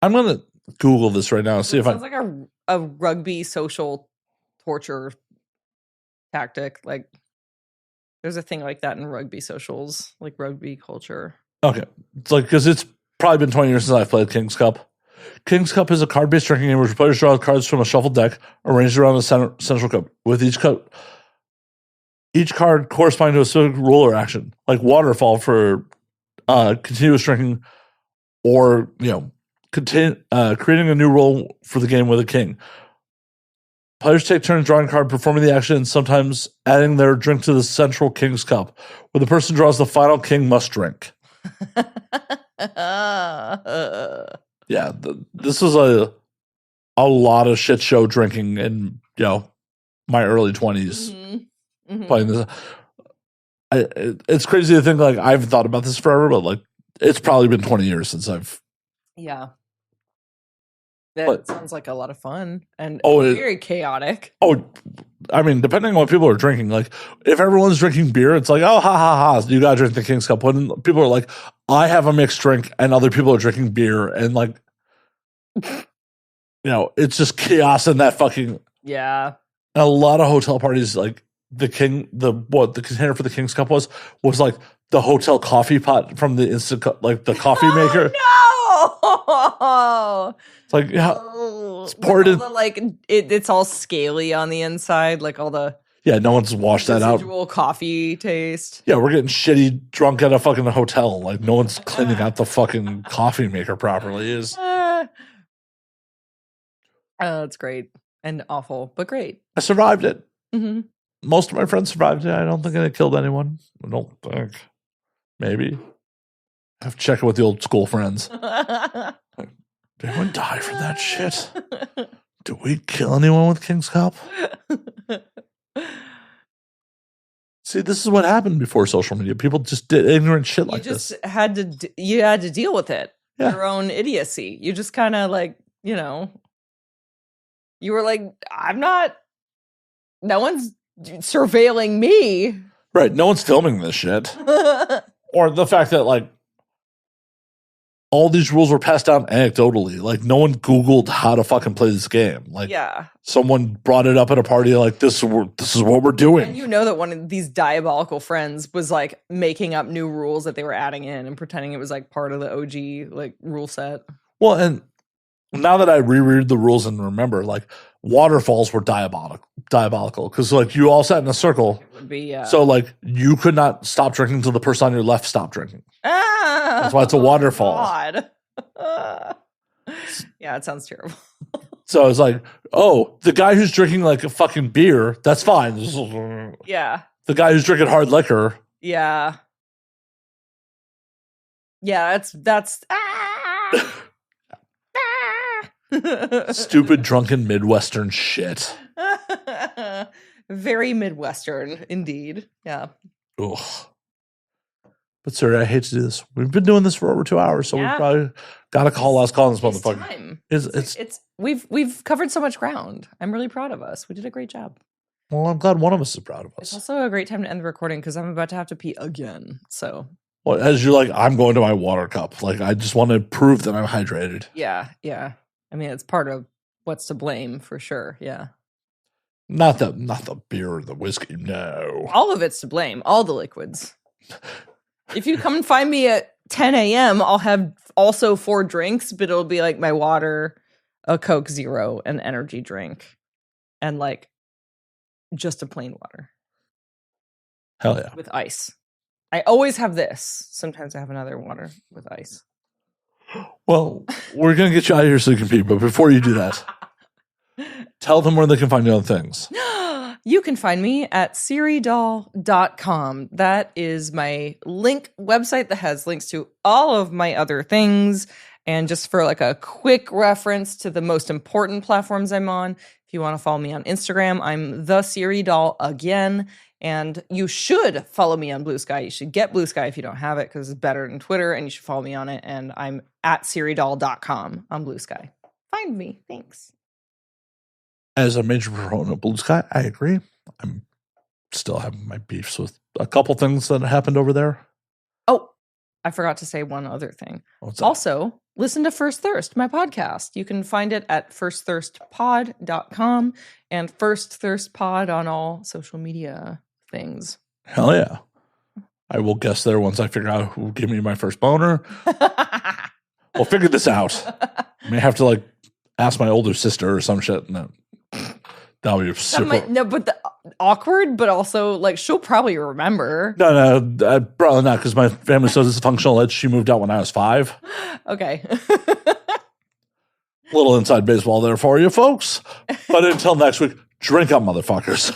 gonna Google this right now and see if
sounds like a rugby social torture tactic. Like, there's a thing like that in rugby socials, like rugby culture.
Okay, it's like because it's probably been 20 years since I've played King's Cup. King's Cup is a card-based drinking game where players draw cards from a shuffled deck arranged around the central cup, with each card corresponding to a specific rule or action, like waterfall for continuous drinking, or creating a new rule for the game with a king. Players take turns drawing a card, performing the action, and sometimes adding their drink to the central King's Cup. When the person draws the final king must drink. Yeah, this is a lot of shit show drinking in my early 20s playing this. It's crazy to think like I haven't thought about this forever, but like it's probably been 20 years since I've.
Yeah. That sounds like a lot of fun and very chaotic.
Oh, I mean, depending on what people are drinking, like if everyone's drinking beer, it's like, oh, ha, ha, ha, you got to drink the King's Cup. When people are like, I have a mixed drink and other people are drinking beer and like, it's just chaos in that fucking.
Yeah.
A lot of hotel parties, like the container for the King's Cup was like the hotel coffee pot from the instant, like the coffee maker.
No.
It's like, it's poured in.
It's all scaly on the inside, like all the.
Yeah, no one's washed that out.
Residual coffee taste.
Yeah, we're getting shitty drunk at a fucking hotel. Like, no one's cleaning out the fucking coffee maker properly.
That's great. And awful, but great.
I survived it.
Mm-hmm.
Most of my friends survived it. I don't think I killed anyone. I don't think. Maybe. I have to check it with the old school friends. Did anyone die from that shit? Did we kill anyone with King's Cup? See, this is what happened before social media. People just did ignorant shit like this.
You had to deal with it.
Yeah.
Your own idiocy. You just kind of like, you were like, no one's surveilling me.
Right. No one's filming this shit. Or the fact that like all these rules were passed down anecdotally. Like no one Googled how to fucking play this game. Like someone brought it up at a party. Like this is what we're doing.
And that one of these diabolical friends was like making up new rules that they were adding in and pretending it was like part of the OG like rule set.
Well, and now that I reread the rules and remember, like waterfalls were diabolical because like you all sat in a circle.
It would be,
so like you could not stop drinking until the person on your left stopped drinking. That's why it's a waterfall.
God. Yeah, it sounds terrible.
So it's like, oh, the guy who's drinking like a fucking beer, that's fine.
Yeah.
The guy who's drinking hard liquor.
Yeah. Yeah, that's
stupid drunken Midwestern shit.
Very Midwestern, indeed. Yeah.
Ugh. But Siri, I hate to do this. We've been doing this for over 2 hours, so we
Yeah.
probably got to call last call on this
It's
motherfucker.
time.
It's
We've covered so much ground. I'm really proud of us. We did a great job.
well, I'm glad one of us is proud of
It's
us.
also a great time to end the recording because I'm about to have to pee again. So
Well, as you're like, I'm going to my water cup. Like, I just want to prove that I'm hydrated.
yeah. I mean, it's part of what's to blame for sure. Yeah.
Not the beer or the whiskey. No.
All of it's to blame. All the liquids. If you come and find me at 10 a.m., I'll have also 4 drinks, but it'll be like my water, a Coke Zero, an energy drink, and like just a plain water
Hell yeah.
with ice. I always have this. Sometimes I have another water with ice.
Well, we're going to get you out of here so you can pee. But before you do that, tell them where they can find you on things.
You can find me at SiriDahl.com. That is my link website that has links to all of my other things. And just for like a quick reference to the most important platforms I'm on, if you want to follow me on Instagram, I'm the Siri Dahl again. And you should follow me on Blue Sky. You should get Blue Sky if you don't have it because it's better than Twitter, and you should follow me on it. And I'm at SiriDahl.com on Blue Sky. Find me. Thanks.
As a major proponent of Blue Sky, I agree. I'm still having my beefs with a couple things that happened over there.
Oh, I forgot to say one other thing.
What's that?
Also, listen to First Thirst, my podcast. You can find it at firstthirstpod.com and First Thirst Pod on all social media things.
Hell yeah. I will guess there once I figure out who will give me my first boner. We'll figure this out. I may have to like ask my older sister or some shit. And that'll be super.
Awkward, but also like she'll probably remember.
No, probably not because my family's so dysfunctional that she moved out when I was 5.
Okay.
Little inside baseball there for you folks. But until next week, drink up, motherfuckers.